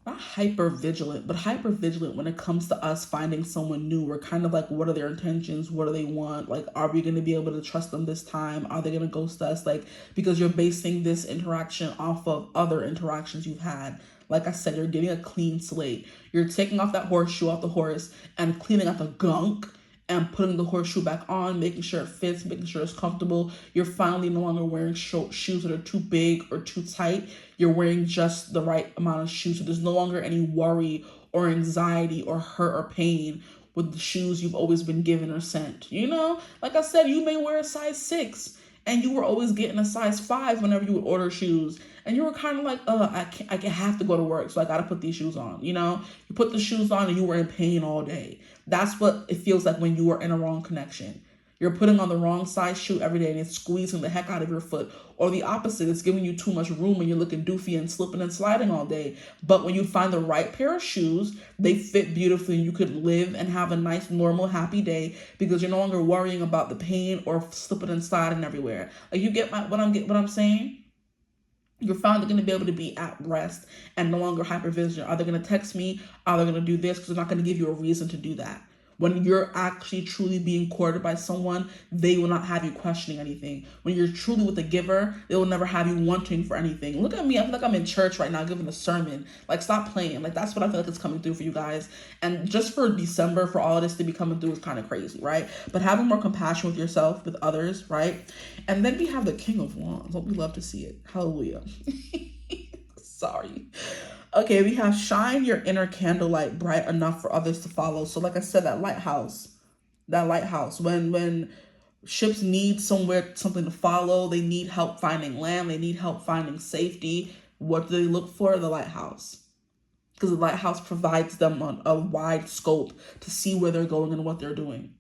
not hyper vigilant, but hyper vigilant when it comes to us finding someone new. We're kind of like, what are their intentions? What do they want? Like, are we going to be able to trust them this time? Are they going to ghost us? Like, because you're basing this interaction off of other interactions you've had. Like I said, you're getting a clean slate. You're taking off that horseshoe off the horse and cleaning out the gunk and putting the horseshoe back on, making sure it fits, making sure it's comfortable. You're finally no longer wearing shoes that are too big or too tight. You're wearing just the right amount of shoes. So there's no longer any worry or anxiety or hurt or pain with the shoes you've always been given or sent. You know, like I said, you may wear a size 6 and you were always getting a size 5 whenever you would order shoes. And you were kind of like, I have to go to work, so I got to put these shoes on, you know? You put the shoes on and you were in pain all day. That's what it feels like when you are in a wrong connection. You're putting on the wrong size shoe every day and it's squeezing the heck out of your foot. Or the opposite, it's giving you too much room and you're looking doofy and slipping and sliding all day. But when you find the right pair of shoes, they fit beautifully and you could live and have a nice, normal, happy day because you're no longer worrying about the pain or slipping and sliding everywhere. Like, you get what I'm saying? You're finally going to be able to be at rest and no longer hypervigilant. Are they going to text me? Are they going to do this? Because they're not going to give you a reason to do that. When you're actually truly being courted by someone, they will not have you questioning anything. When you're truly with a giver, they will never have you wanting for anything. Look at me. I feel like I'm in church right now giving a sermon. Like, stop playing. Like, that's what I feel like is coming through for you guys. And just for December, for all of this to be coming through is kind of crazy, right? But having more compassion with yourself, with others, right? And then we have the King of Wands. Don't we love to see it? Hallelujah. Sorry. Okay, we have shine your inner candlelight bright enough for others to follow. So like I said, that lighthouse, when ships need something to follow, they need help finding land, they need help finding safety. What do they look for? The lighthouse. Because the lighthouse provides them a wide scope to see where they're going and what they're doing.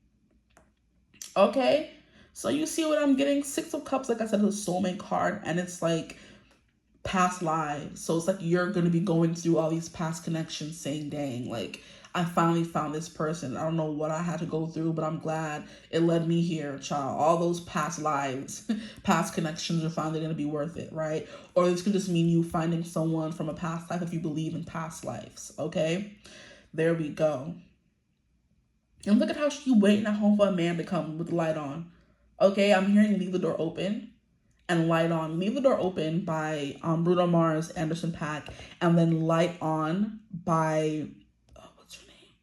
Okay, so you see what I'm getting? 6 of Cups, like I said, is a soulmate card, and it's like past lives. So it's like you're going to be going through all these past connections saying, dang, like, I finally found this person. I don't know what I had to go through, but I'm glad it led me here, child. All those past lives, past connections are finally going to be worth it, right? Or this could just mean you finding someone from a past life if you believe in past lives, okay? There we go. And look at how she's waiting at home for a man to come with the light on. Okay, I'm hearing leave the door open and light on. Leave the Door Open by Bruno Mars, Anderson .Paak, and then Light On by, what's her name?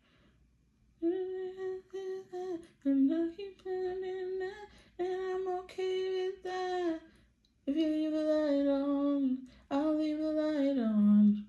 And I'm okay with that. If you leave the light on, I'll leave the light on.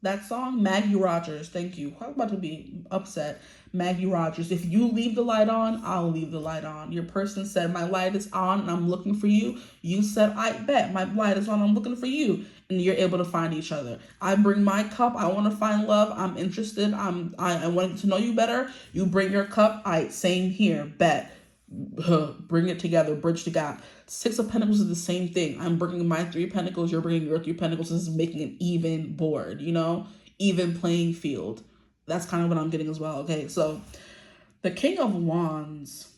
That song, Maggie Rogers, thank you. I'm about to be upset. Maggie Rogers, if you leave the light on, I'll leave the light on. Your person said, my light is on and I'm looking for you. You said, I bet my light is on, I'm looking for you. And you're able to find each other. I bring my cup, I want to find love, I'm interested, I want to know you better. You bring your cup, same here, bet. Bring it together, bridge the gap. Six of Pentacles is the same thing. I'm bringing my 3 Pentacles, you're bringing your 3 Pentacles. This is making an even board, you know, even playing field. That's kind of what I'm getting as well. Okay, so the King of Wands,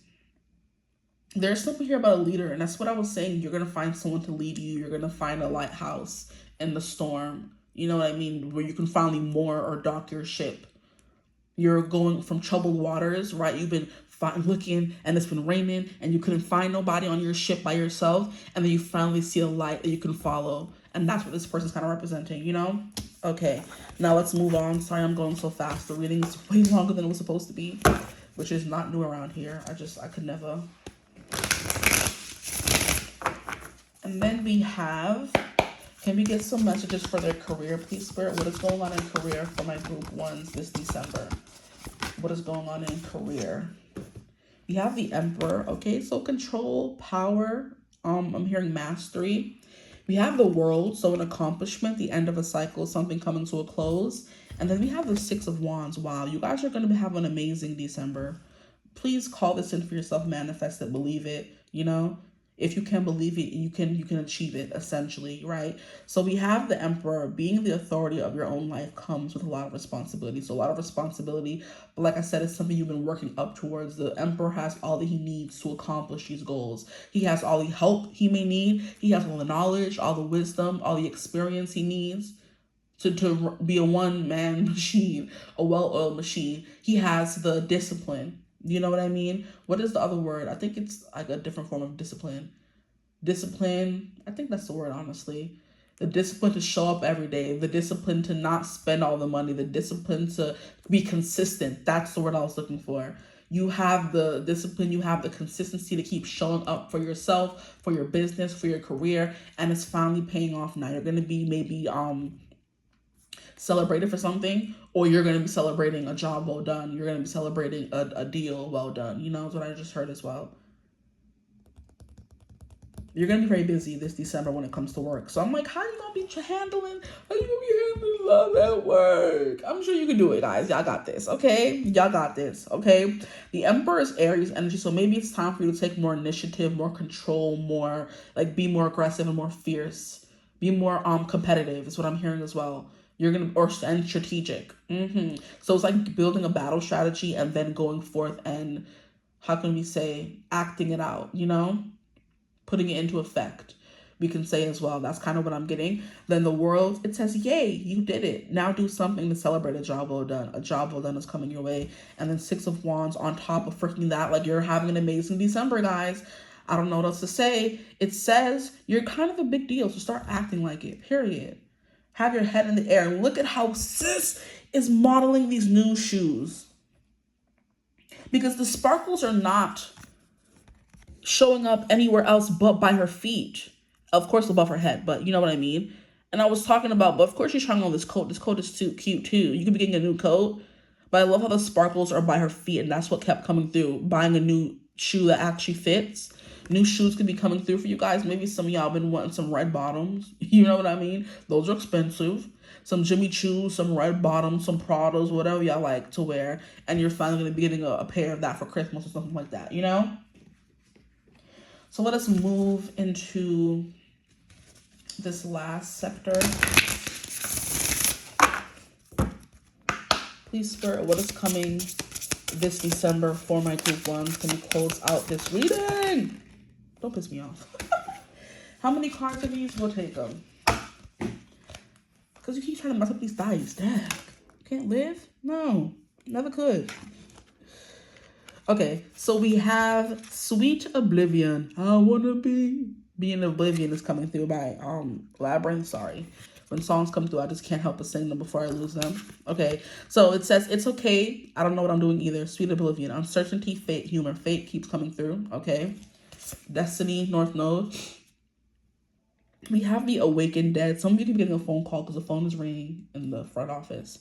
there's something here about a leader, and that's what I was saying. You're gonna find someone to lead you. You're gonna find a lighthouse in the storm, you know what I mean, where you can finally moor or dock your ship. You're going from troubled waters, right? You've been looking and it's been raining and you couldn't find nobody on your ship by yourself, and then you finally see a light that you can follow, and that's what this person's kind of representing, you know? Okay, now let's move on. Sorry I'm going so fast. The reading is way longer than it was supposed to be, which is not new around here. I could never. And then we have, can we get some messages for their career, please, Spirit? What is going on in career for my group ones this December? What is going on in career? We have the Emperor, okay? So control, power, I'm hearing mastery. We have the World, so an accomplishment, the end of a cycle, something coming to a close. And then we have the Six of Wands. Wow, you guys are going to have an amazing December. Please call this in for yourself, manifest it, believe it, you know? If you can believe it, you can achieve it, essentially, right? So we have the Emperor. Being the authority of your own life comes with a lot of responsibility. So a lot of responsibility, but like I said, it's something you've been working up towards. The Emperor has all that he needs to accomplish these goals. He has all the help he may need. He has all the knowledge, all the wisdom, all the experience he needs to be a one-man machine, a well-oiled machine. He has the discipline. You know what I mean? What is the other word? I think it's like a different form of discipline. Discipline, I think that's the word, honestly. The discipline to show up every day. The discipline to not spend all the money. The discipline to be consistent. That's the word I was looking for. You have the discipline, you have the consistency to keep showing up for yourself, for your business, for your career, and it's finally paying off now. You're going to be maybe celebrated for something, or you're going to be celebrating a job well done. You're going to be celebrating a deal well done. You know, that's what I just heard as well. You're going to be very busy this December when it comes to work. So I'm like, how are you going to be handling love at work? I'm sure you can do it, guys. Y'all got this, okay? Y'all got this, okay? The Emperor is Aries energy, so maybe it's time for you to take more initiative, more control, more, like, be more aggressive and more fierce. Be more competitive is what I'm hearing as well. You're going to, and strategic. So it's like building a battle strategy and then going forth and, how can we say, acting it out, you know? Putting it into effect, we can say as well. That's kind of what I'm getting. Then the World, it says, yay, you did it. Now do something to celebrate a job well done. A job well done is coming your way. And then Six of Wands on top of freaking that, like you're having an amazing December, guys. I don't know what else to say. It says you're kind of a big deal, so start acting like it, period. Have your head in the air. And look at how sis is modeling these new shoes. Because the sparkles are not showing up anywhere else but by her feet. Of course, above her head, but you know what I mean? And I was talking about, but of course she's trying on this coat. This coat is too cute too. You could be getting a new coat, but I love how the sparkles are by her feet, and that's what kept coming through. Buying a new shoe that actually fits. New shoes could be coming through for you guys. Maybe some of y'all been wanting some red bottoms. You know what I mean? Those are expensive. Some Jimmy Choos, some red bottoms, some Prados, whatever y'all like to wear. And you're finally going to be getting a pair of that for Christmas or something like that, you know? So let us move into this last sector. Please, Spirit, what is coming this December for my group ones? Can you close out this reading? Don't piss me off. How many cards of these? We'll take them. Because you keep trying to mess up these dice. Dang. Can't live? No. Never could. Okay, so we have Sweet Oblivion. I wanna be. Being Oblivion is coming through by Labyrinth. Sorry. When songs come through, I just can't help but sing them before I lose them. Okay, so it says, it's okay. I don't know what I'm doing either. Sweet Oblivion. Uncertainty, fate, humor. Fate keeps coming through. Okay. Destiny, North Node. We have the awakened dead. Some of you can be getting a phone call because the phone is ringing in the front office.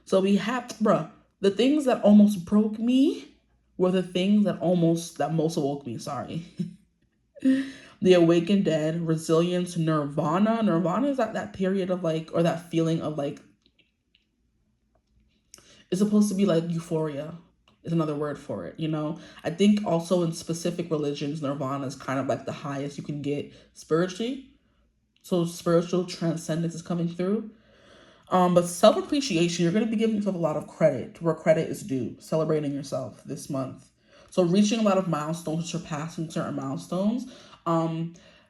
So we have, bruh, the things that almost broke me were the things that most awoke me, sorry. The awakened dead, resilience, nirvana. Nirvana is that period of like, or that feeling of like, it's supposed to be like euphoria is another word for it, you know? I think also in specific religions, nirvana is kind of like the highest you can get spiritually. So spiritual transcendence is coming through. But self-appreciation, you're going to be giving yourself a lot of credit where credit is due, celebrating yourself this month. So reaching a lot of milestones, surpassing certain milestones.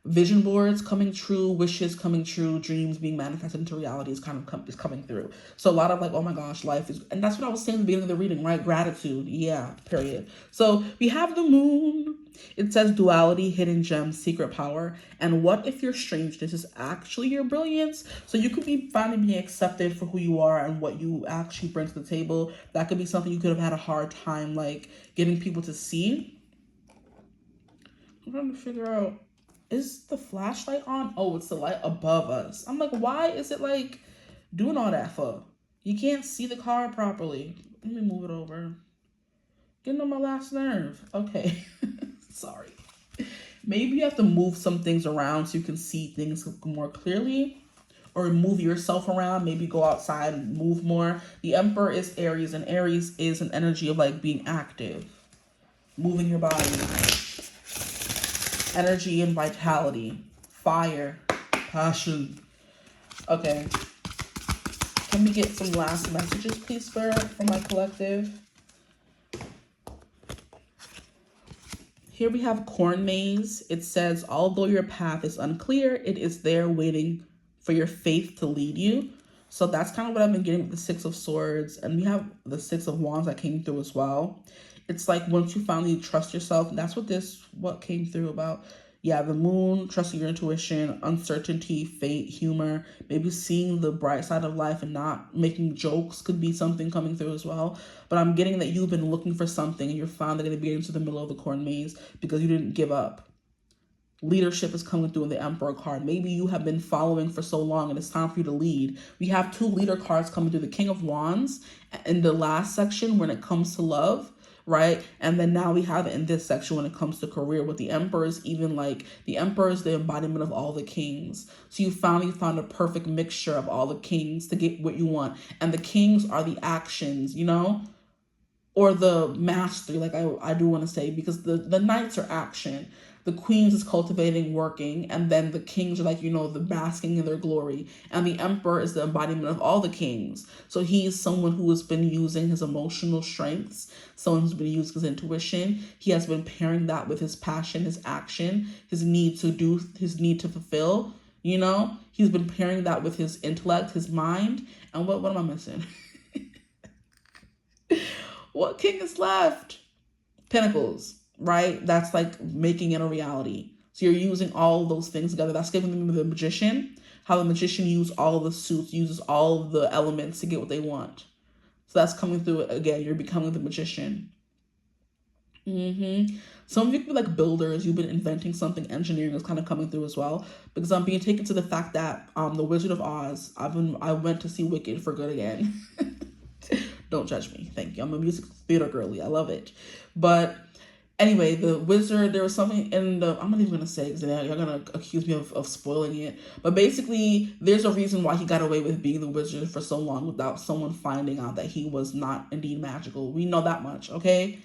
Vision boards coming true, wishes coming true, dreams being manifested into reality is coming through. So a lot of like, oh my gosh, life is, and that's what I was saying at the beginning of the reading, right? Gratitude, yeah, period. So we have the moon. It says duality, hidden gems, secret power. And what if your strangeness is actually your brilliance? So you could be finally being accepted for who you are and what you actually bring to the table. That could be something you could have had a hard time like getting people to see. I'm trying to figure out, is the flashlight on? Oh, it's the light above us. I'm like, why is it like doing all that for? You can't see the car properly. Let me move it over. Getting on my last nerve. Okay. Sorry. Maybe you have to move some things around so you can see things more clearly, or move yourself around. Maybe go outside and move more. The Emperor is Aries, and Aries is an energy of like being active, moving your body. Energy and vitality, fire, passion. Okay. Can we get some last messages, please, Spirit, from my collective? Here we have corn maze. It says, although your path is unclear, it is there waiting for your faith to lead you. So that's kind of what I've been getting with the Six of Swords. And we have the Six of Wands that came through as well. It's like once you finally trust yourself, and that's what came through about. Yeah, the moon, trusting your intuition, uncertainty, fate, humor, maybe seeing the bright side of life and not making jokes could be something coming through as well. But I'm getting that you've been looking for something and you're finally going to be getting to the middle of the corn maze because you didn't give up. Leadership is coming through in the Emperor card. Maybe you have been following for so long and it's time for you to lead. We have two leader cards coming through, the King of Wands in the last section when it comes to love, right? And then now we have it in this section when it comes to career with the Emperor is even like, the Emperor is the embodiment of all the kings. So you finally found a perfect mixture of all the kings to get what you want. And the kings are the actions, you know? Or the mastery, like I do want to say, because the knights are action. The queens is cultivating, working, and then the kings are like, you know, the basking in their glory. And the Emperor is the embodiment of all the kings. So he's someone who has been using his emotional strengths, someone who's been using his intuition. He has been pairing that with his passion, his action, his need to do, his need to fulfill, you know? He's been pairing that with his intellect, his mind. And what am I missing? What king is left? Pentacles. Right? That's like making it a reality. So you're using all of those things together. That's giving them the magician, how the magician uses all of the suits, uses all of the elements to get what they want. So that's coming through again. You're becoming the magician. Some of you could be like builders. You've been inventing something. Engineering is kind of coming through as well. Because I'm being taken to the fact that the Wizard of Oz, I went to see Wicked for good again. Don't judge me. Thank you. I'm a music theater girly. I love it. But anyway, the wizard, there was something in the, I'm not even going to say because you're going to accuse me of spoiling it. But basically, there's a reason why he got away with being the wizard for so long without someone finding out that he was not indeed magical. We know that much, okay?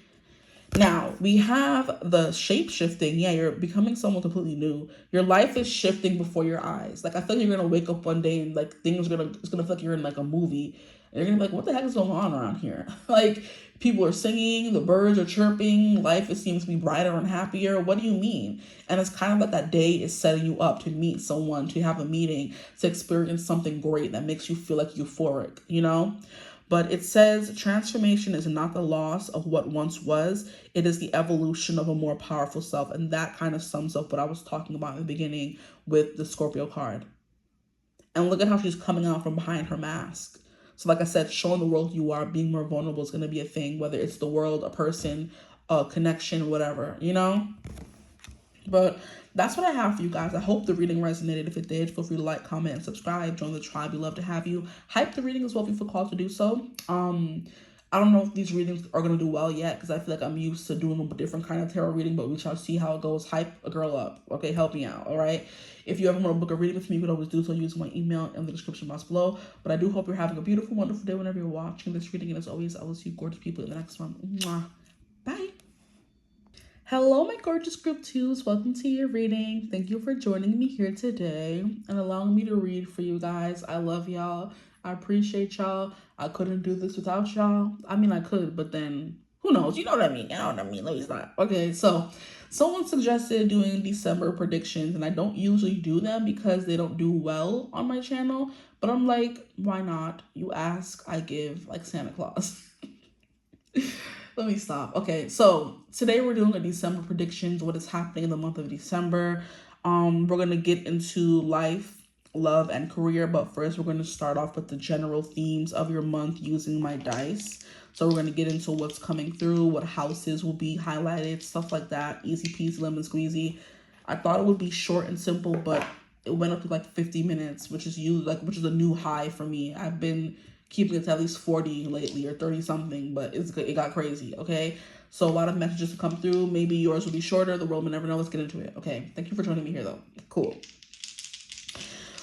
Now, we have the shape-shifting. Yeah, you're becoming someone completely new. Your life is shifting before your eyes. Like, I feel like you're going to wake up one day and, like, it's going to feel like you're in, like, a movie. And you're going to be like, what the heck is going on around here? Like, people are singing, the birds are chirping, life it seems to be brighter and happier. What do you mean? And it's kind of like that day is setting you up to meet someone, to have a meeting, to experience something great that makes you feel like euphoric, you know? But it says transformation is not the loss of what once was. It is the evolution of a more powerful self. And that kind of sums up what I was talking about in the beginning with the Scorpio card. And look at how she's coming out from behind her mask. So like I said, showing the world who you are, being more vulnerable is going to be a thing, whether it's the world, a person, a connection, whatever, you know? But that's what I have for you guys. I hope the reading resonated. If it did, feel free to like, comment, and subscribe. Join the tribe. We love to have you. Hype the reading as well if you feel called to do so. I don't know if these readings are going to do well yet because I feel like I'm used to doing a different kind of tarot reading, but we shall see how it goes. Hype a girl up. Okay, help me out, all right? If you ever want to book a reading with me, you can always do so using my email in the description box below. But I do hope you're having a beautiful, wonderful day whenever you're watching this reading. And as always, I will see you gorgeous people in the next one. Mwah. Bye. Hello, my gorgeous group 2s. Welcome to your reading. Thank you for joining me here today and allowing me to read for you guys. I love y'all. I appreciate y'all. I couldn't do this without y'all. I mean, I could, but then who knows? You know what I mean? Let me stop. Okay, so someone suggested doing December predictions, and I don't usually do them because they don't do well on my channel. But I'm like, why not? You ask, I give, like Santa Claus. Let me stop. Okay, so today we're doing a December predictions, what is happening in the month of December. We're going to get into life, love, and career, but first we're going to start off with the general themes of your month using my dice. So we're going to get into what's coming through, what houses will be highlighted, stuff like that. Easy peasy lemon squeezy. I thought it would be short and simple, but it went up to like 50 minutes, which is which is a new high for me. I've been keeping it to at least 40 lately or 30 something, but it got crazy. Okay, so a lot of messages to come through. Maybe yours will be shorter. The world will never know. Let's get into it. Okay, thank you for joining me here though. Cool.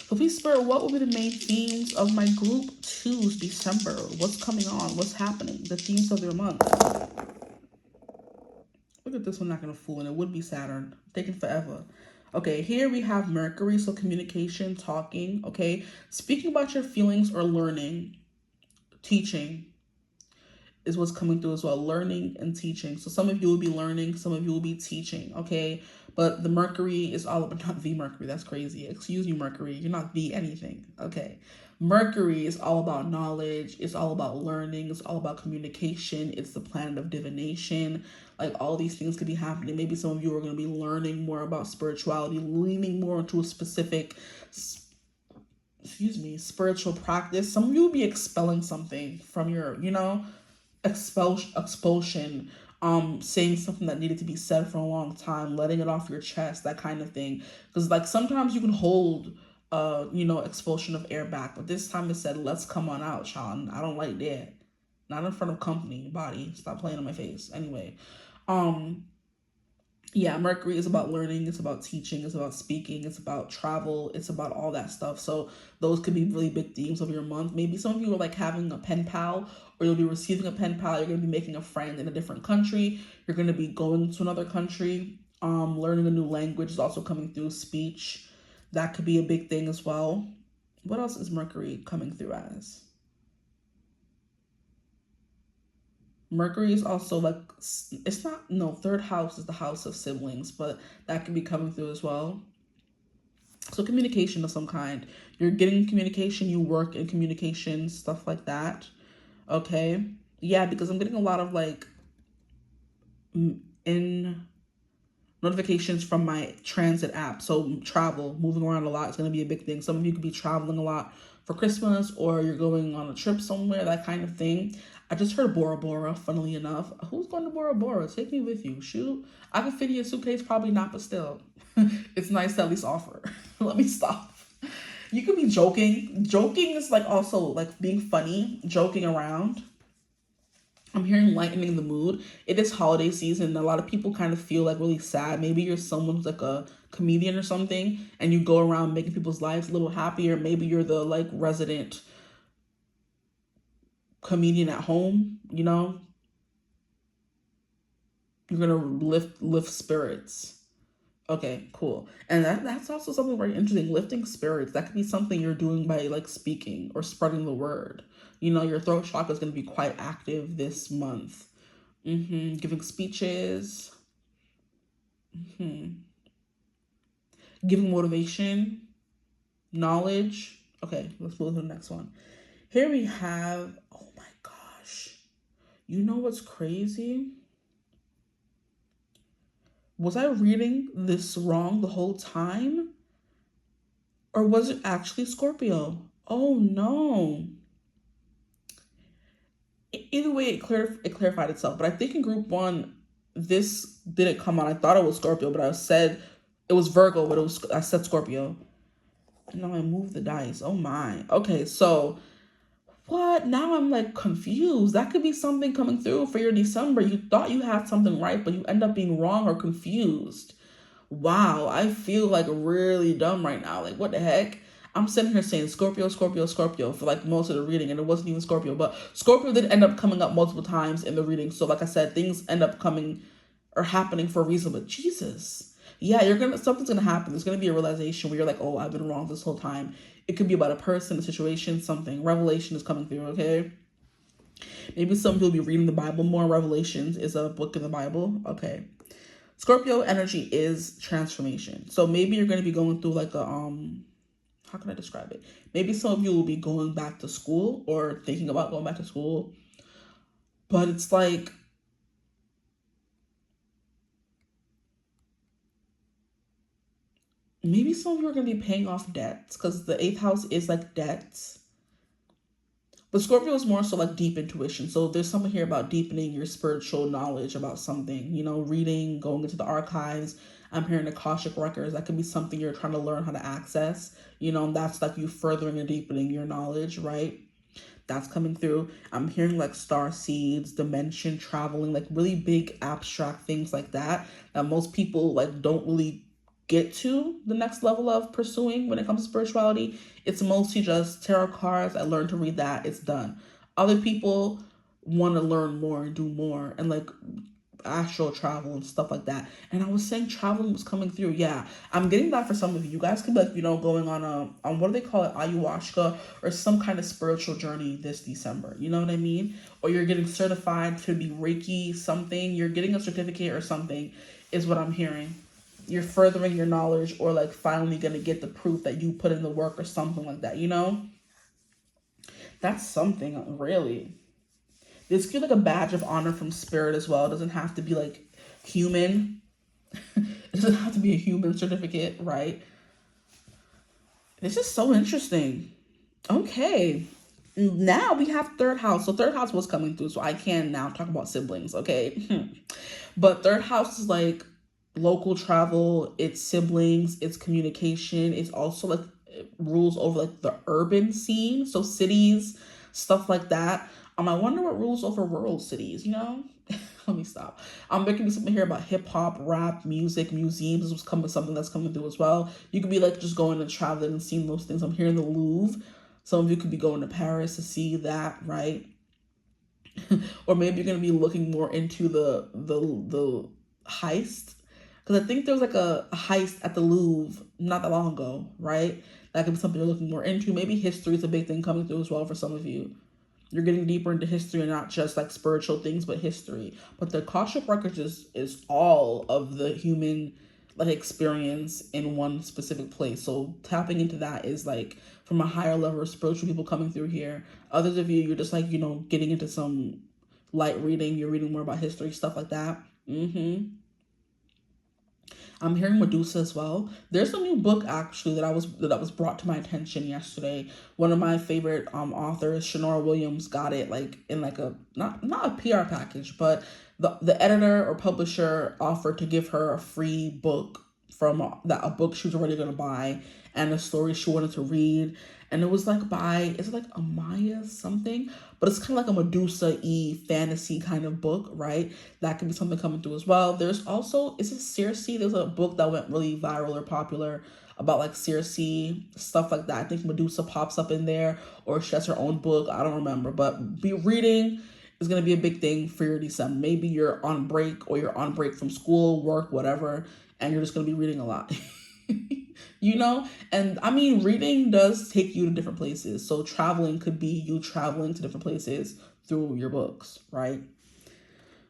So please, Spirit, what will be the main themes of my group 2's December? What's coming on? What's happening? The themes of their month. Look at this one, not gonna fool, and it would be Saturn. Taking forever. Okay, here we have Mercury, so communication, talking, okay? Speaking about your feelings or learning, teaching is what's coming through as well. Learning and teaching. So some of you will be learning, some of you will be teaching, okay? But the Mercury is all about, not the Mercury, that's crazy. Excuse me, Mercury, you're not the anything, okay? Mercury is all about knowledge, it's all about learning, it's all about communication, it's the planet of divination. Like all these things could be happening. Maybe some of you are going to be learning more about spirituality, leaning more into a specific spiritual practice. Some of you will be expelling something from your, expulsion, saying something that needed to be said for a long time, letting it off your chest, that kind of thing. Because like sometimes you can hold, expulsion of air back, but this time it said, let's come on out, Sean. I don't like that. Not in front of company, body. Stop playing on my face. Anyway, yeah, Mercury is about learning, it's about teaching, it's about speaking, it's about travel, it's about all that stuff. So those could be really big themes of your month. Maybe some of you are like having a pen pal, or you'll be receiving a pen pal. You're going to be making a friend in a different country. You're going to be going to another country. Learning a new language is also coming through. Speech, that could be a big thing as well. What else is Mercury coming through as? Mercury is also like, it's not, no, third house is the house of siblings, but that can be coming through as well. So communication of some kind. You're getting communication, you work in communication, stuff like that. Okay. Yeah, because I'm getting a lot of like in notifications from my transit app. So travel, moving around a lot is going to be a big thing. Some of you could be traveling a lot for Christmas, or you're going on a trip somewhere, that kind of thing. I just heard Bora Bora, funnily enough. Who's going to Bora Bora? Take me with you. Shoot. I can fit in your suitcase, probably not, but still. It's nice to at least offer. Let me stop. You could be joking. Joking is like also like being funny, joking around. I'm hearing lightening the mood. It is holiday season, and a lot of people kind of feel like really sad. Maybe you're someone who's like a comedian or something, and you go around making people's lives a little happier. Maybe you're the like resident comedian at home, you're gonna lift spirits. Okay, cool. And that's also something very interesting. Lifting spirits, that could be something you're doing by like speaking or spreading the word. Your throat chakra is going to be quite active this month. Giving speeches, giving motivation, knowledge. Okay, let's move to the next one. Here we have, oh my gosh, you know what's crazy? Was I reading this wrong the whole time? Or was it actually Scorpio? Oh no. Either way, it clarified itself. But I think in group 1, this didn't come on. I thought it was Scorpio, but I said It was Virgo, but I said Scorpio. And now I moved the dice. Oh my. Okay, so what? Now I'm like confused. That could be something coming through for your December. You thought you had something right, but you end up being wrong or confused. Wow, I feel like really dumb right now. Like, what the heck? I'm sitting here saying Scorpio, Scorpio, Scorpio for like most of the reading, and it wasn't even Scorpio, but Scorpio did end up coming up multiple times in the reading. So, like I said, things end up coming or happening for a reason. But Jesus, yeah, something's gonna happen. There's gonna be a realization where you're like, oh, I've been wrong this whole time. It could be about a person, a situation, something. Revelation is coming through. Okay. Maybe some people will be reading the Bible more. Revelations is a book in the Bible. Okay. Scorpio energy is transformation. So maybe you're going to be going through like a, how can I describe it? Maybe some of you will be going back to school or thinking about going back to school. But it's like, maybe some of you are going to be paying off debts because the 8th house is like debts. But Scorpio is more so like deep intuition. So there's something here about deepening your spiritual knowledge about something, you know, reading, going into the archives. I'm hearing the Akashic records. That could be something you're trying to learn how to access. You know, that's like you furthering and deepening your knowledge, right? That's coming through. I'm hearing like star seeds, dimension traveling, like really big abstract things like that most people like don't really get to the next level of pursuing when it comes to spirituality. It's mostly just tarot cards. I learned to read that. It's done. Other people want to learn more and do more and like astral travel and stuff like that. And I was saying traveling was coming through. Yeah, I'm getting that for some of you. You guys could be like, you know, going on what do they call it, ayahuasca or some kind of spiritual journey this December. You know what I mean? Or you're getting certified to be Reiki something. You're getting a certificate or something is what I'm hearing. You're furthering your knowledge or like finally gonna get the proof that you put in the work or something like that, you know? That's something, really. This could be like a badge of honor from spirit as well. It doesn't have to be like human. It doesn't have to be a human certificate, right? This is so interesting. Okay. Now we have 3rd house. So 3rd house was coming through. So I can now talk about siblings, okay? But 3rd house is like local travel, it's siblings, it's communication, it's also like rules over like the urban scene, so cities, stuff like that. I wonder what rules over rural cities, you know? Let me stop. There can be something here about hip hop, rap, music, museums. This was something that's coming through as well. You could be like just going and traveling and seeing those things. I'm hearing the Louvre. Some of you could be going to Paris to see that, right? Or maybe you're gonna be looking more into the heist. Because I think there was like a heist at the Louvre not that long ago, right? That could be something you're looking more into. Maybe history is a big thing coming through as well for some of you. You're getting deeper into history and not just like spiritual things, but history. But the Cashapp records is all of the human like experience in one specific place. So tapping into that is like from a higher level of spiritual people coming through here. Others of you, you're just like, you know, getting into some light reading. You're reading more about history, stuff like that. I'm hearing Medusa as well. There's a new book actually that was brought to my attention yesterday. One of my favorite authors, Shanora Williams, got it like in like a not a PR package, but the editor or publisher offered to give her a free book from a book she was already gonna buy and a story she wanted to read. And it was like is it like Amaya something? But it's kind of like a Medusa-y fantasy kind of book, right? That could be something coming through as well. There's also, is it Circe? There's a book that went really viral or popular about like Circe, stuff like that. I think Medusa pops up in there, or she has her own book. I don't remember. But reading is going to be a big thing for your December. Maybe you're on break or you're on break from school, work, whatever, and you're just going to be reading a lot. You know, and I mean, reading does take you to different places. So traveling could be you traveling to different places through your books, right?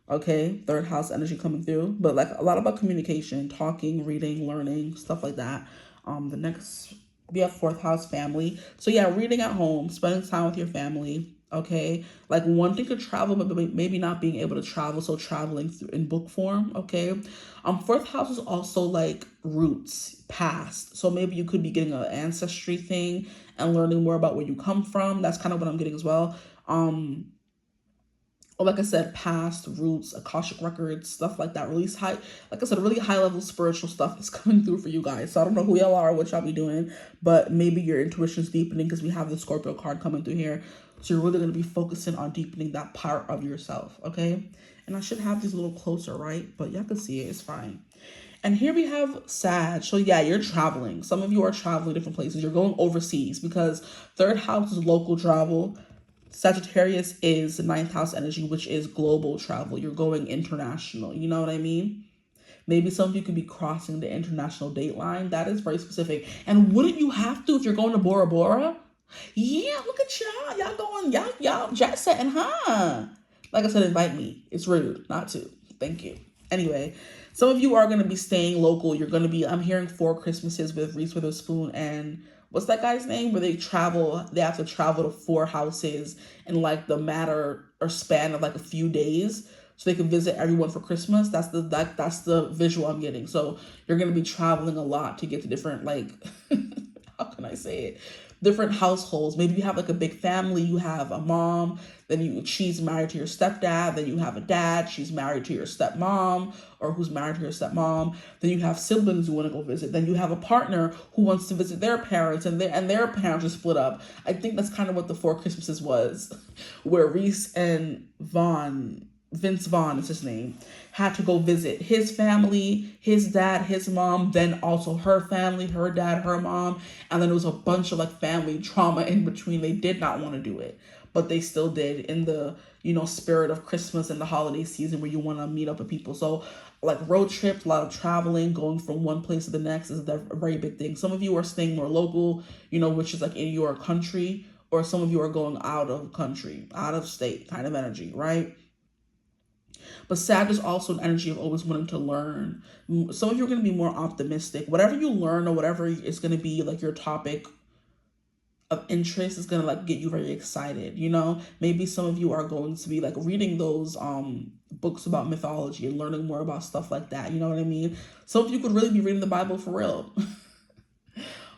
Okay, 3rd house energy coming through, but like a lot about communication, talking, reading, learning, stuff like that. The next, we have 4th house family. So yeah, reading at home, spending time with your family. Okay, like wanting to travel, but maybe not being able to travel, so traveling in book form. Okay, 4th house is also like roots, past. So maybe you could be getting an ancestry thing and learning more about where you come from. That's kind of what I'm getting as well. or like I said, past roots, Akashic records, stuff like that. Release high, like I said, really high level spiritual stuff is coming through for you guys. So I don't know who y'all are or what y'all be doing, but maybe your intuition's deepening because we have the Scorpio card coming through here. So you're really going to be focusing on deepening that part of yourself, okay? And I should have these a little closer, right? But y'all can see it, it's fine. And here we have Sag. So yeah, you're traveling. Some of you are traveling different places. You're going overseas because third house is local travel. Sagittarius is the ninth house energy, which is global travel. You're going international. You know what I mean? Maybe some of you could be crossing the international date line. That is very specific. And wouldn't you have to if you're going to Bora Bora? Yeah, look at y'all. Y'all going, y'all jet setting, huh? Like I said, invite me. It's rude not to. Thank you. Anyway, some of you are going to be staying local. You're going to be, I'm hearing 4 Christmases with Reese Witherspoon and what's that guy's name? Where they have to travel to 4 houses in like the matter or span of like a few days so they can visit everyone for Christmas. That's the visual I'm getting. So you're going to be traveling a lot to get to different, like, how can I say it? Different households. Maybe you have like a big family. You have a mom, then she's married to your stepdad, then you have a dad, she's married to your stepmom, or who's married to your stepmom. Then you have siblings who want to go visit. Then you have a partner who wants to visit their parents, and their parents are split up. I think that's kind of what the 4 Christmases was, where Reese and Vince Vaughn is his name, had to go visit his family, his dad, his mom, then also her family, her dad, her mom, and then there was a bunch of like family trauma in between. They did not want to do it, but they still did in the, spirit of Christmas and the holiday season where you want to meet up with people. So like road trips, a lot of traveling, going from one place to the next is a very big thing. Some of you are staying more local, which is like in your country, or some of you are going out of country, out of state kind of energy, right? But Sag is also an energy of always wanting to learn. Some of you are going to be more optimistic. Whatever you learn or whatever is going to be like your topic of interest is going to like get you very excited. Maybe some of you are going to be like reading those books about mythology and learning more about stuff like that. You know what I mean? Some of you could really be reading the Bible for real.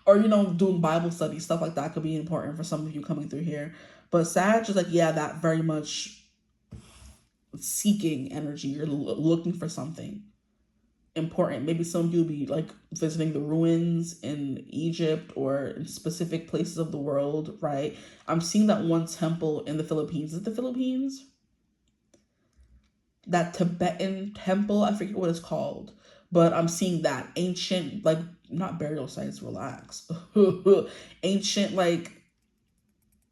Or, doing Bible study, stuff like that could be important for some of you coming through here. But Sag is like, yeah, that very much seeking energy. You're looking for something important. Maybe some of you will be like visiting the ruins in Egypt or in specific places of the world, right? I'm seeing that one temple in the Philippines. Is it the Philippines? That Tibetan temple, I forget what it's called, but I'm seeing that ancient, like, not burial sites, relax. Ancient, like,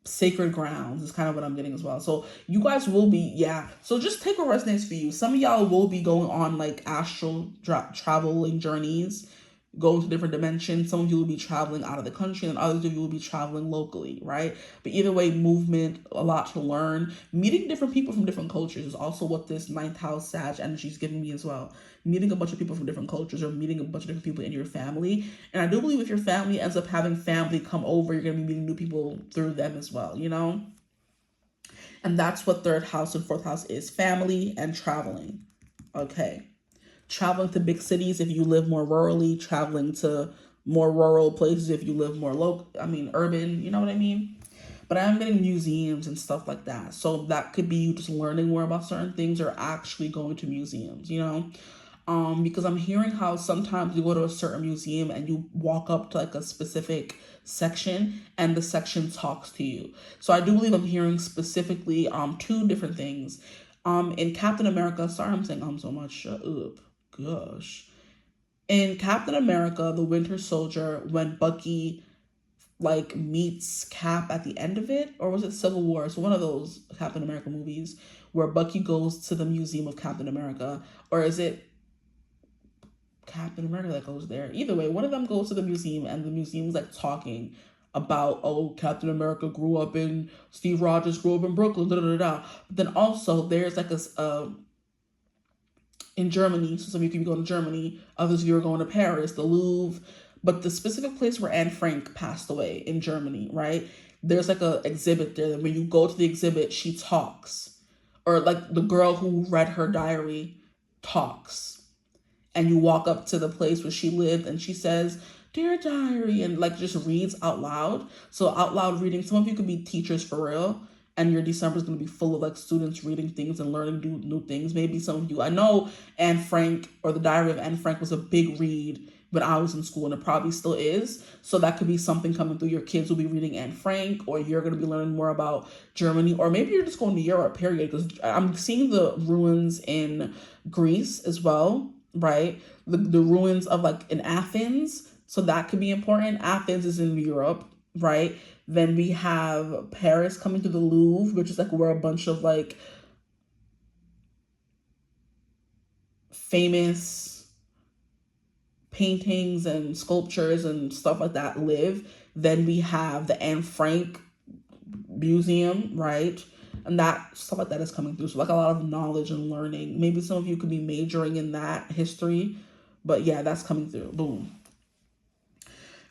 sacred grounds is kind of what I'm getting as well. So you guys will be, so just take what resonates for you. Some of y'all will be going on like astral traveling journeys, going to different dimensions. Some of you will be traveling out of the country, and others of you will be traveling locally, right? But either way, movement, a lot to learn. Meeting different people from different cultures is also what this 9th house Sag energy is giving me as well. Meeting a bunch of people from different cultures, or meeting a bunch of different people in your family. And I do believe if your family ends up having family come over, you're going to be meeting new people through them as well, And that's what 3rd house and 4th house is: family and traveling. Okay. Traveling to big cities if you live more rurally, traveling to more rural places if you live more urban, you know what I mean? But I'm getting museums and stuff like that. So that could be you just learning more about certain things or actually going to museums, because I'm hearing how sometimes you go to a certain museum and you walk up to like a specific section and the section talks to you. So I do believe I'm hearing specifically 2 different things. In Captain America, sorry I'm saying so much, shut up. Gosh. In Captain America, the Winter Soldier, when Bucky like meets Cap at the end of it, or was it Civil War? So one of those Captain America movies where Bucky goes to the Museum of Captain America, or is it Captain America that goes there? Either way, one of them goes to the museum and the museum's like talking about, Captain America grew up in, Steve Rogers grew up in Brooklyn, da da da da. But then also there's like in Germany, so some of you can go to Germany, others of you are going to Paris, the Louvre, but the specific place where Anne Frank passed away in Germany, right? There's like a exhibit there, and when you go to the exhibit, she talks, or like the girl who read her diary talks, and you walk up to the place where she lived, and she says, "Dear diary," and like just reads out loud. So out loud reading, some of you could be teachers for real, And your December is going to be full of like students reading things and learning new things. Maybe some of you, I know Anne Frank or the Diary of Anne Frank was a big read when I was in school, and it probably still is. So that could be something coming through. Your kids will be reading Anne Frank, or you're going to be learning more about Germany, or maybe you're just going to Europe, period. Because I'm seeing the ruins in Greece as well, right? The ruins of like in Athens. So that could be important. Athens is in Europe, right? Then we have Paris coming to the Louvre, which is like where a bunch of like famous paintings and sculptures and stuff like that live. Then we have the Anne Frank Museum, right? And that stuff like that is coming through. So like a lot of knowledge and learning. Maybe some of you could be majoring in that history. But yeah, that's coming through. Boom.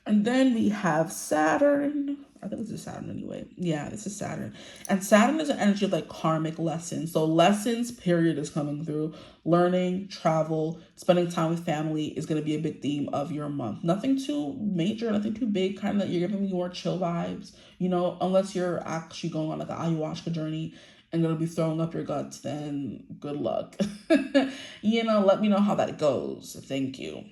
And then we have Saturn. I think this is Saturn anyway. Yeah, this is Saturn. And Saturn is an energy of like karmic lessons. So lessons, period, is coming through. Learning, travel, spending time with family is going to be a big theme of your month. Nothing too major, nothing too big. Kind of you're giving me more chill vibes, you know, unless you're actually going on like an ayahuasca journey and going to be throwing up your guts, then good luck. You know, let me know how that goes. Thank you.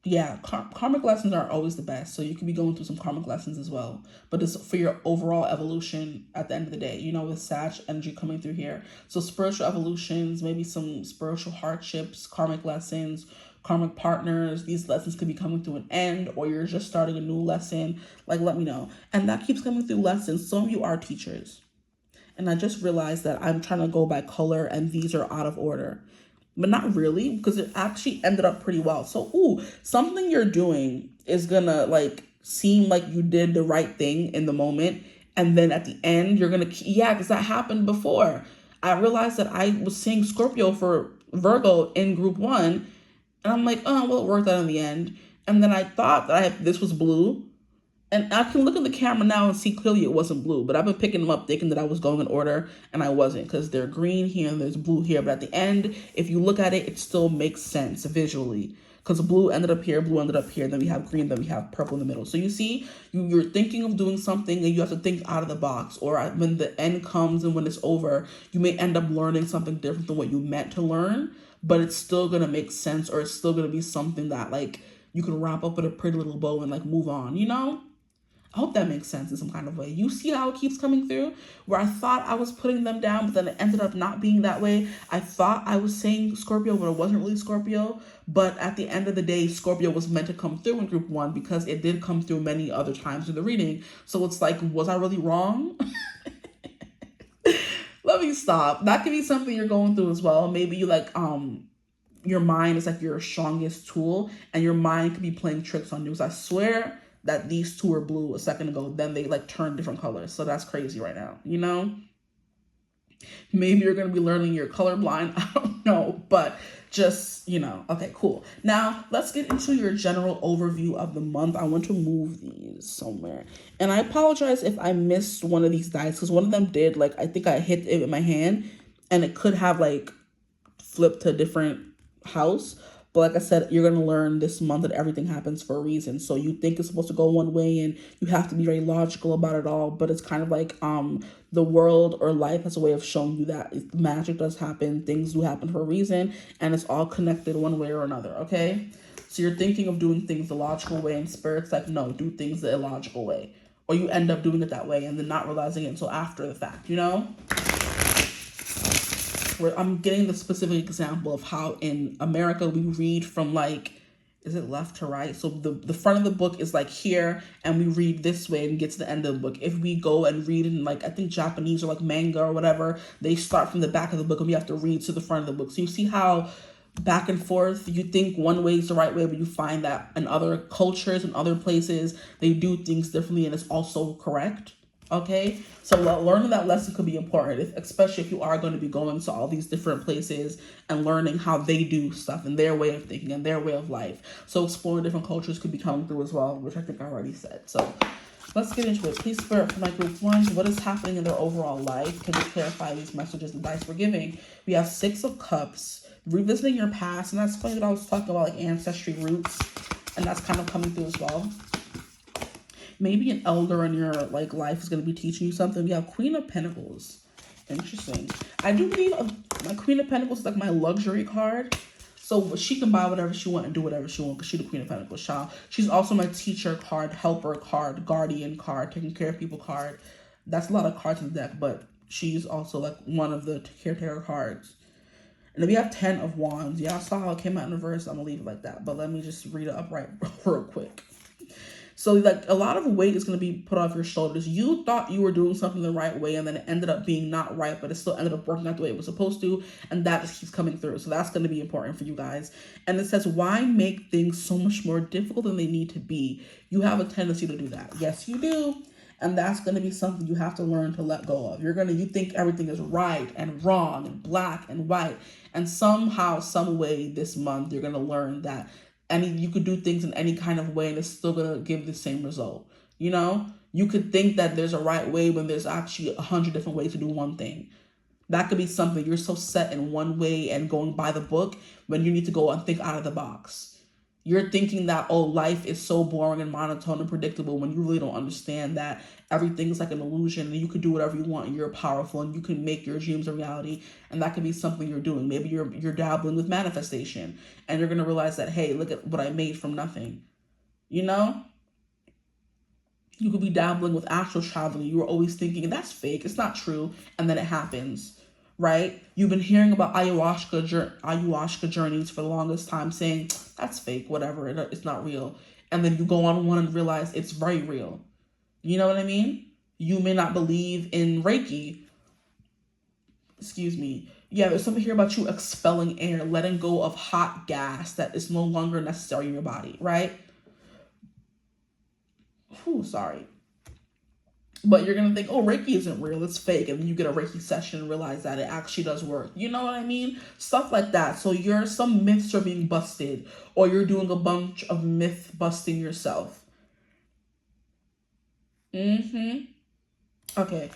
Yeah, karmic lessons are always the best. So you could be going through some karmic lessons as well. But it's for your overall evolution at the end of the day, you know, with Sag energy coming through here. So spiritual evolutions, maybe some spiritual hardships, karmic lessons, karmic partners. These lessons could be coming to an end, or you're just starting a new lesson. Like, let me know. And that keeps coming through lessons. Some of you are teachers. And I just realized that I'm trying to go by color and these are out of order. But not really, because it actually ended up pretty well. So, something you're doing is gonna like seem like you did the right thing in the moment. And then at the end, you're gonna, yeah, because that happened before. I realized that I was seeing Scorpio for Virgo in group 1. And I'm like, oh, well, it worked out in the end. And then I thought that this was blue. And I can look at the camera now and see clearly it wasn't blue, but I've been picking them up thinking that I was going in order, and I wasn't, because they're green here and there's blue here. But at the end, if you look at it, it still makes sense visually, because blue ended up here, then we have green, then we have purple in the middle. So you see, you're thinking of doing something and you have to think out of the box, or when the end comes and when it's over, you may end up learning something different than what you meant to learn, but it's still going to make sense, or it's still going to be something that like you can wrap up with a pretty little bow and like move on, you know? I hope that makes sense in some kind of way. You see how it keeps coming through? Where I thought I was putting them down, but then it ended up not being that way. I thought I was saying Scorpio, but it wasn't really Scorpio. But at the end of the day, Scorpio was meant to come through in group 1 because it did come through many other times in the reading. So it's like, was I really wrong? Let me stop. That could be something you're going through as well. Maybe you like, your mind is like your strongest tool, and your mind could be playing tricks on you. So I swear that these two were blue a second ago, then they like turn different colors. So that's crazy right now, you know? Maybe you're going to be learning you're colorblind. I don't know, but just, you know, okay, cool. Now let's get into your general overview of the month. I want to move these somewhere. And I apologize if I missed one of these dice, because one of them did, like, I think I hit it in my hand and it could have like flipped to a different house. But like I said, you're going to learn this month that everything happens for a reason. So you think it's supposed to go one way and you have to be very logical about it all. But it's kind of like the world or life has a way of showing you that magic does happen. Things do happen for a reason. And it's all connected one way or another. Okay? So you're thinking of doing things the logical way, and Spirit's like, no, do things the illogical way. Or you end up doing it that way and then not realizing it until after the fact, you know? Where I'm getting the specific example of how in America we read from like, is it left to right? So the front of the book is like here, and we read this way and get to the end of the book. If we go and read in like, I think Japanese or like manga or whatever, they start from the back of the book and we have to read to the front of the book. So you see how back and forth, you think one way is the right way, but you find that in other cultures and other places, they do things differently and it's also correct. Okay, so learning that lesson could be important, especially if you are going to be going to all these different places and learning how they do stuff and their way of thinking and their way of life. So exploring different cultures could be coming through as well, which I think I already said. So let's get into it. Please, Spirit, for my group 1, what is happening in their overall life? Can you clarify these messages the dice were giving? We have 6 of Cups, revisiting your past, and that's funny that I was talking about like ancestry roots, and that's kind of coming through as well. Maybe an elder in your like life is going to be teaching you something. We have Queen of Pentacles. Interesting. I do believe my Queen of Pentacles is like my luxury card. So she can buy whatever she wants and do whatever she wants because she's the Queen of Pentacles, child. She's also my teacher card, helper card, guardian card, taking care of people card. That's a lot of cards in the deck, but she's also like one of the caretaker cards. And then we have 10 of Wands. Y'all saw how it came out in reverse. I'm going to leave it like that. But let me just read it upright real quick. So like a lot of weight is going to be put off your shoulders. You thought you were doing something the right way and then it ended up being not right, but it still ended up working out the way it was supposed to. And that just keeps coming through. So that's going to be important for you guys. And it says, why make things so much more difficult than they need to be? You have a tendency to do that. Yes, you do. And that's going to be something you have to learn to let go of. You think everything is right and wrong and black and white. And somehow, some way this month, you're going to learn that you could do things in any kind of way and it's still going to give the same result. You know, you could think that there's a right way when there's actually 100 different ways to do one thing. That could be something you're so set in one way and going by the book when you need to go and think out of the box. You're thinking that, oh, life is so boring and monotone and predictable when you really don't understand that everything's like an illusion and you could do whatever you want and you're powerful and you can make your dreams a reality. And that could be something you're doing. Maybe you're dabbling with manifestation and you're going to realize that, hey, look at what I made from nothing. You know? You could be dabbling with astral traveling. You were always thinking, that's fake. It's not true. And then it happens. Right? You've been hearing about ayahuasca journeys for the longest time saying, that's fake, whatever, it's not real. And then you go on one and realize it's very real. You know what I mean? You may not believe in Reiki. Excuse me. Yeah, there's something here about you expelling air, letting go of hot gas that is no longer necessary in your body, right? Whew, sorry. But you're going to think, oh, Reiki isn't real, it's fake. And then you get a Reiki session and realize that it actually does work. You know what I mean? Stuff like that. So some myths are being busted or you're doing a bunch of myth busting yourself. Okay. Can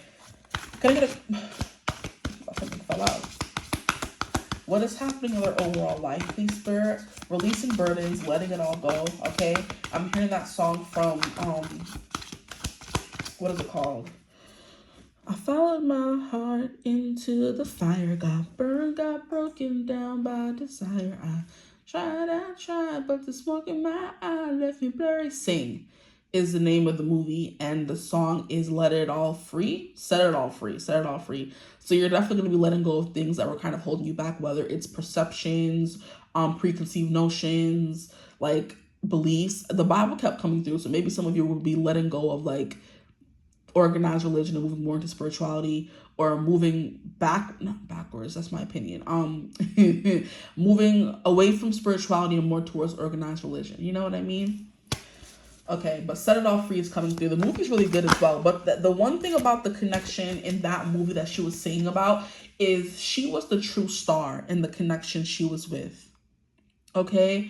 I get something fell out. What is happening in their overall life, please, Spirit? Releasing burdens, letting it all go, okay? I'm hearing that song from, what is it called? I followed my heart into the fire, got burned, got broken down by desire. I tried, but the smoke in my eye left me blurry. Sing is the name of the movie, and the song is Let It All Free. Set it all free. Set it all free. So you're definitely going to be letting go of things that were kind of holding you back, whether it's perceptions, preconceived notions, like beliefs. The Bible kept coming through, so maybe some of you will be letting go of like organized religion and moving more into spirituality, or moving not backwards, that's my opinion, moving away from spirituality and more towards organized religion. You know what I mean? Okay, but Set It All Free is coming through. The movie's really good as well, but the one thing about the connection in that movie that she was singing about is she was the true star in the connection she was with. Okay?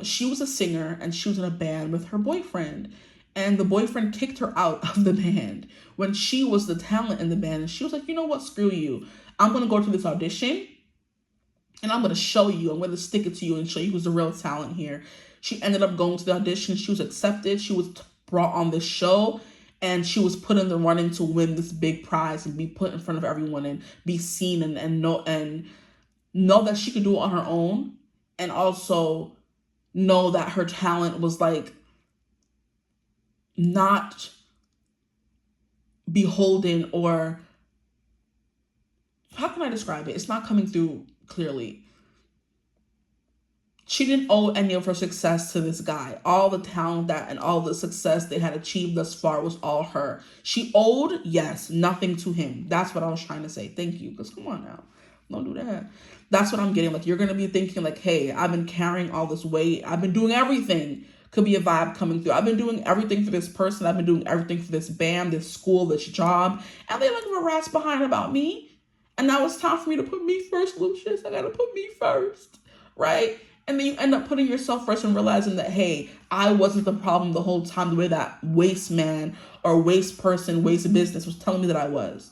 She was a singer and she was in a band with her boyfriend. And the boyfriend kicked her out of the band when she was the talent in the band. And she was like, you know what? Screw you. I'm going to go to this audition and I'm going to show you. I'm going to stick it to you and show you who's the real talent here. She ended up going to the audition. She was accepted. She was brought on this show and she was put in the running to win this big prize and be put in front of everyone and be seen and know that she could do it on her own. And also know that her talent was like, not beholden, or how can I describe it? It's not coming through clearly. She didn't owe any of her success to this guy. All the talent and all the success they had achieved thus far was all her. She owed, yes, nothing to him. That's what I was trying to say. Thank you. Because come on now. Don't do that. That's what I'm getting. Like, you're going to be thinking like, hey, I've been carrying all this weight. I've been doing everything. Could be a vibe coming through. I've been doing everything for this person. I've been doing everything for this band, this school, this job. And they look a rat's behind about me. And now it's time for me to put me first, Lucius. I got to put me first. Right? And then you end up putting yourself first and realizing that, hey, I wasn't the problem the whole time, the way that waste man or waste person, waste business was telling me that I was.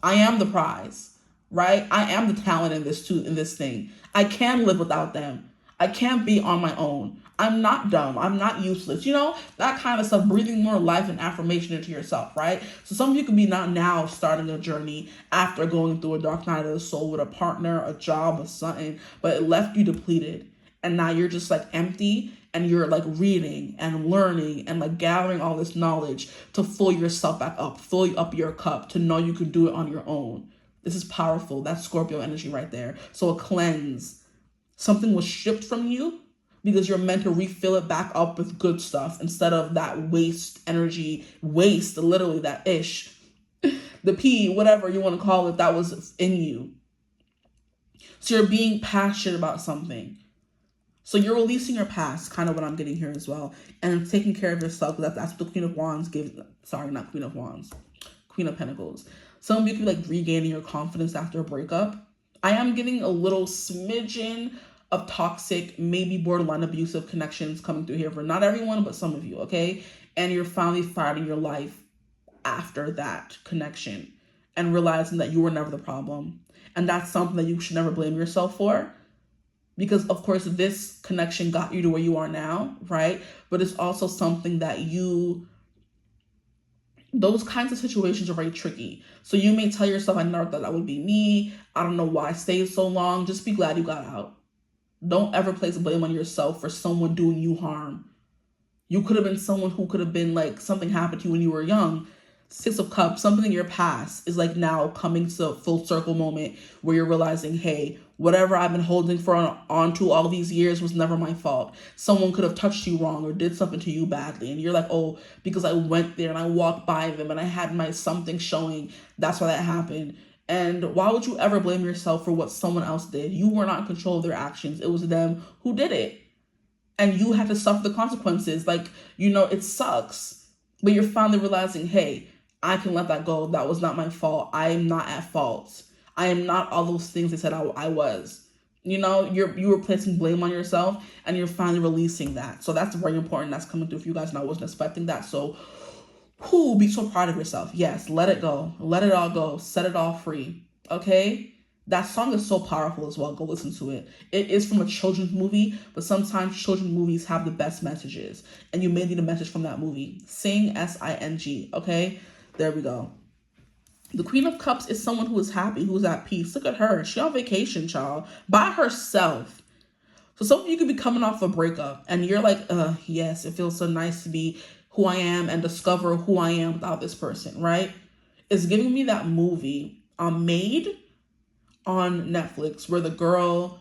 I am the prize. Right? I am the talent in this thing. I can live without them. I can't be on my own. I'm not dumb. I'm not useless. You know, that kind of stuff, breathing more life and affirmation into yourself, right? So some of you could be not now starting a journey after going through a dark night of the soul with a partner, a job, or something, but it left you depleted. And now you're just like empty, and you're like reading and learning and like gathering all this knowledge to fill yourself back up, fill up your cup to know you can do it on your own. This is powerful. That's Scorpio energy right there. So a cleanse. Something was stripped from you because you're meant to refill it back up with good stuff instead of that waste energy, waste, literally that ish, the pee, whatever you want to call it, that was in you. So you're being passionate about something. So you're releasing your past, kind of what I'm getting here as well, and taking care of yourself. That's what the Queen of Wands gives. Sorry, not Queen of Wands. Queen of Pentacles. Some of you could like regaining your confidence after a breakup. I am getting a little smidgen of toxic, maybe borderline abusive connections coming through here for not everyone, but some of you, okay? And you're finally fighting your life after that connection and realizing that you were never the problem. And that's something that you should never blame yourself for. Because, of course, this connection got you to where you are now, right? But it's also something that those kinds of situations are very tricky. So you may tell yourself, I never thought that would be me. I don't know why I stayed so long. Just be glad you got out. Don't ever place blame on yourself for someone doing you harm. You could have been someone who could have been like, something happened to you when you were young. Six of Cups, something in your past is like now coming to a full circle moment where you're realizing, hey, whatever I've been holding on to all these years was never my fault. Someone could have touched you wrong or did something to you badly. And you're like, oh, because I went there and I walked by them and I had my something showing, that's why that happened. And why would you ever blame yourself for what someone else did? You were not in control of their actions. It was them who did it. And you had to suffer the consequences. Like, you know, it sucks. But you're finally realizing, hey, I can let that go. That was not my fault. I am not at fault. I am not all those things they said I was. You know, you were placing blame on yourself and you're finally releasing that. So that's very important. That's coming through for you guys, and I wasn't expecting that. So, be so proud of yourself. Yes, let it go. Let it all go. Set it all free. Okay? That song is so powerful as well. Go listen to it. It is from a children's movie, but sometimes children's movies have the best messages. And you may need a message from that movie. Sing, S-I-N-G. Okay? There we go. The Queen of Cups is someone who is happy, who is at peace. Look at her. She's on vacation, child. By herself. So some of you could be coming off a breakup. And you're like, yes, it feels so nice to be who I am and discover who I am without this person, right? It's giving me that movie, Made, on Netflix, where the girl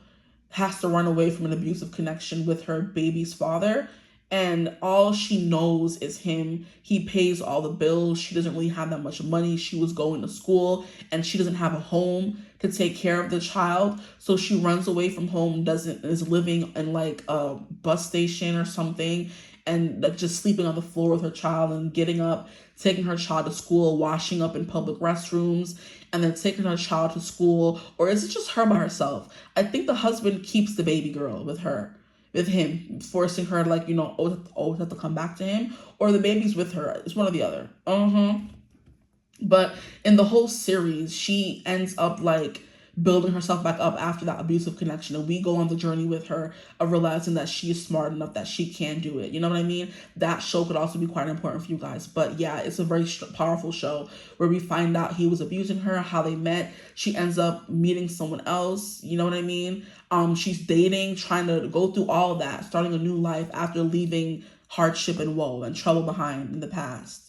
has to run away from an abusive connection with her baby's father. And all she knows is him. He pays all the bills. She doesn't really have that much money. She was going to school and she doesn't have a home to take care of the child. So she runs away from home, is living in like a bus station or something, and like just sleeping on the floor with her child and getting up, taking her child to school, washing up in public restrooms, and then taking her child to school. Or is it just her by herself? I think the husband keeps the baby girl with him, forcing her like, you know, always have to come back to him, or the baby's with her. It's one or the other. But in the whole series, she ends up like building herself back up after that abusive connection, and we go on the journey with her of realizing that she is smart enough that she can do it. You know what I mean? That show could also be quite important for you guys. But yeah, it's a very powerful show where we find out he was abusing her, how they met. She ends up meeting someone else. You know what I mean? She's dating, trying to go through all of that, starting a new life after leaving hardship and woe and trouble behind in the past.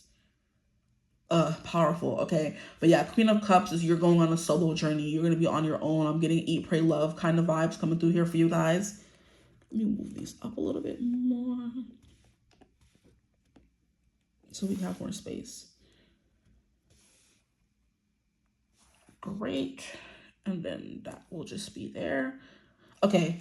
Powerful. Okay, but yeah, Queen of Cups is you're going on a solo journey. You're going to be on your own. I'm getting eat, pray, love kind of vibes coming through here for you guys. Let me move these up a little bit more so we have more space. Great. And then that will just be there. Okay,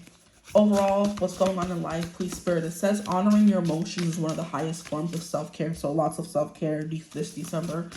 overall, what's going on in life, please, Spirit. It says honoring your emotions is one of the highest forms of self-care. So lots of self-care this December.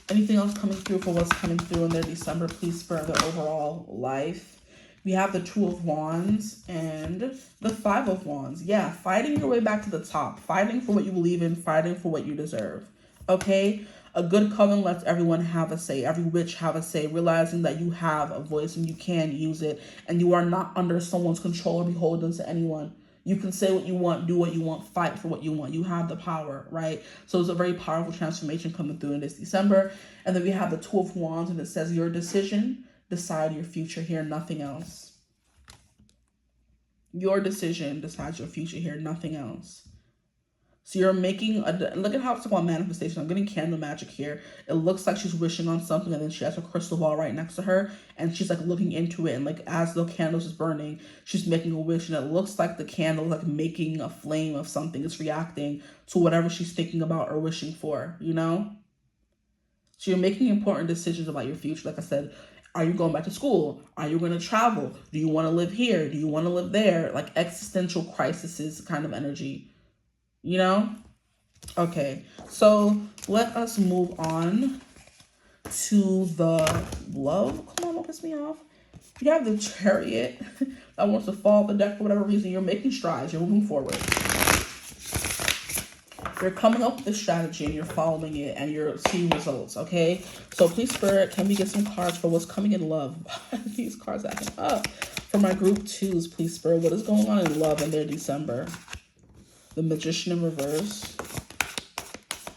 Anything else coming through for what's coming through in their December, please, Spirit, their overall life. We have the Two of Wands and the Five of Wands. Yeah, fighting your way back to the top. Fighting for what you believe in. Fighting for what you deserve. Okay? A good coven lets everyone have a say, every witch have a say, realizing that you have a voice and you can use it, and you are not under someone's control or beholden to anyone. You can say what you want, do what you want, fight for what you want. You have the power, right? So it's a very powerful transformation coming through in this December. And then we have the Two of Wands, and it says, your decision, decide your future here, nothing else. Your decision decides your future here, nothing else. So you're making look at how it's about manifestation. I'm getting candle magic here. It looks like she's wishing on something, and then she has a crystal ball right next to her, and she's like looking into it, and like as the candles is burning, she's making a wish, and it looks like the candle is like making a flame of something. It's reacting to whatever she's thinking about or wishing for, you know? So you're making important decisions about your future. Like I said, are you going back to school? Are you going to travel? Do you want to live here? Do you want to live there? Like existential crises kind of energy. You know? Okay, so let us move on to the love. Come on, don't piss me off. You have the Chariot that wants to fall off the deck for whatever reason. You're making strides. You're moving forward. You're coming up with a strategy and you're following it and you're seeing results, okay? So please, Spirit, can we get some cards for what's coming in love? These cards acting up. For my group 2s, please, Spirit, what is going on in love in their December? The Magician in reverse.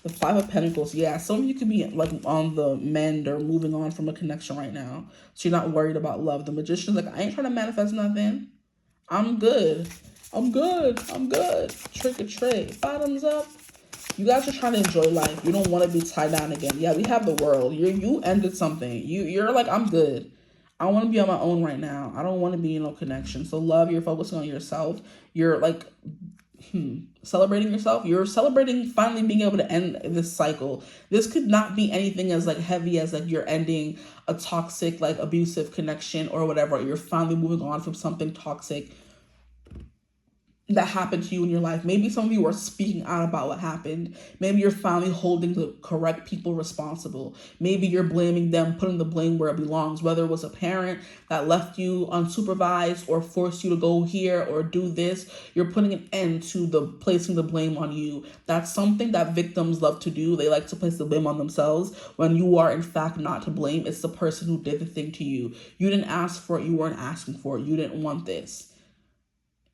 The Five of Pentacles. Yeah, some of you could be like on the mend or moving on from a connection right now. So you're not worried about love. The Magician's like, I ain't trying to manifest nothing. I'm good. I'm good. I'm good. Trick or treat. Bottoms up. You guys are trying to enjoy life. You don't want to be tied down again. Yeah, we have the World. You ended something. You're like, I'm good. I want to be on my own right now. I don't want to be in no connection. So love, you're focusing on yourself. You're like... celebrating yourself. You're celebrating finally being able to end this cycle. This could not be anything as like heavy as like you're ending a toxic, like abusive connection or whatever. You're finally moving on from something toxic that happened to you in your life. Maybe some of you are speaking out about what happened. Maybe you're finally holding the correct people responsible. Maybe you're blaming them, putting the blame where it belongs, whether it was a parent that left you unsupervised or forced you to go here or do this. You're putting an end to the placing the blame on you. That's something that victims love to do. They like to place the blame on themselves when you are in fact not to blame. It's the person who did the thing to you. You didn't ask for it. You weren't asking for it. You didn't want this.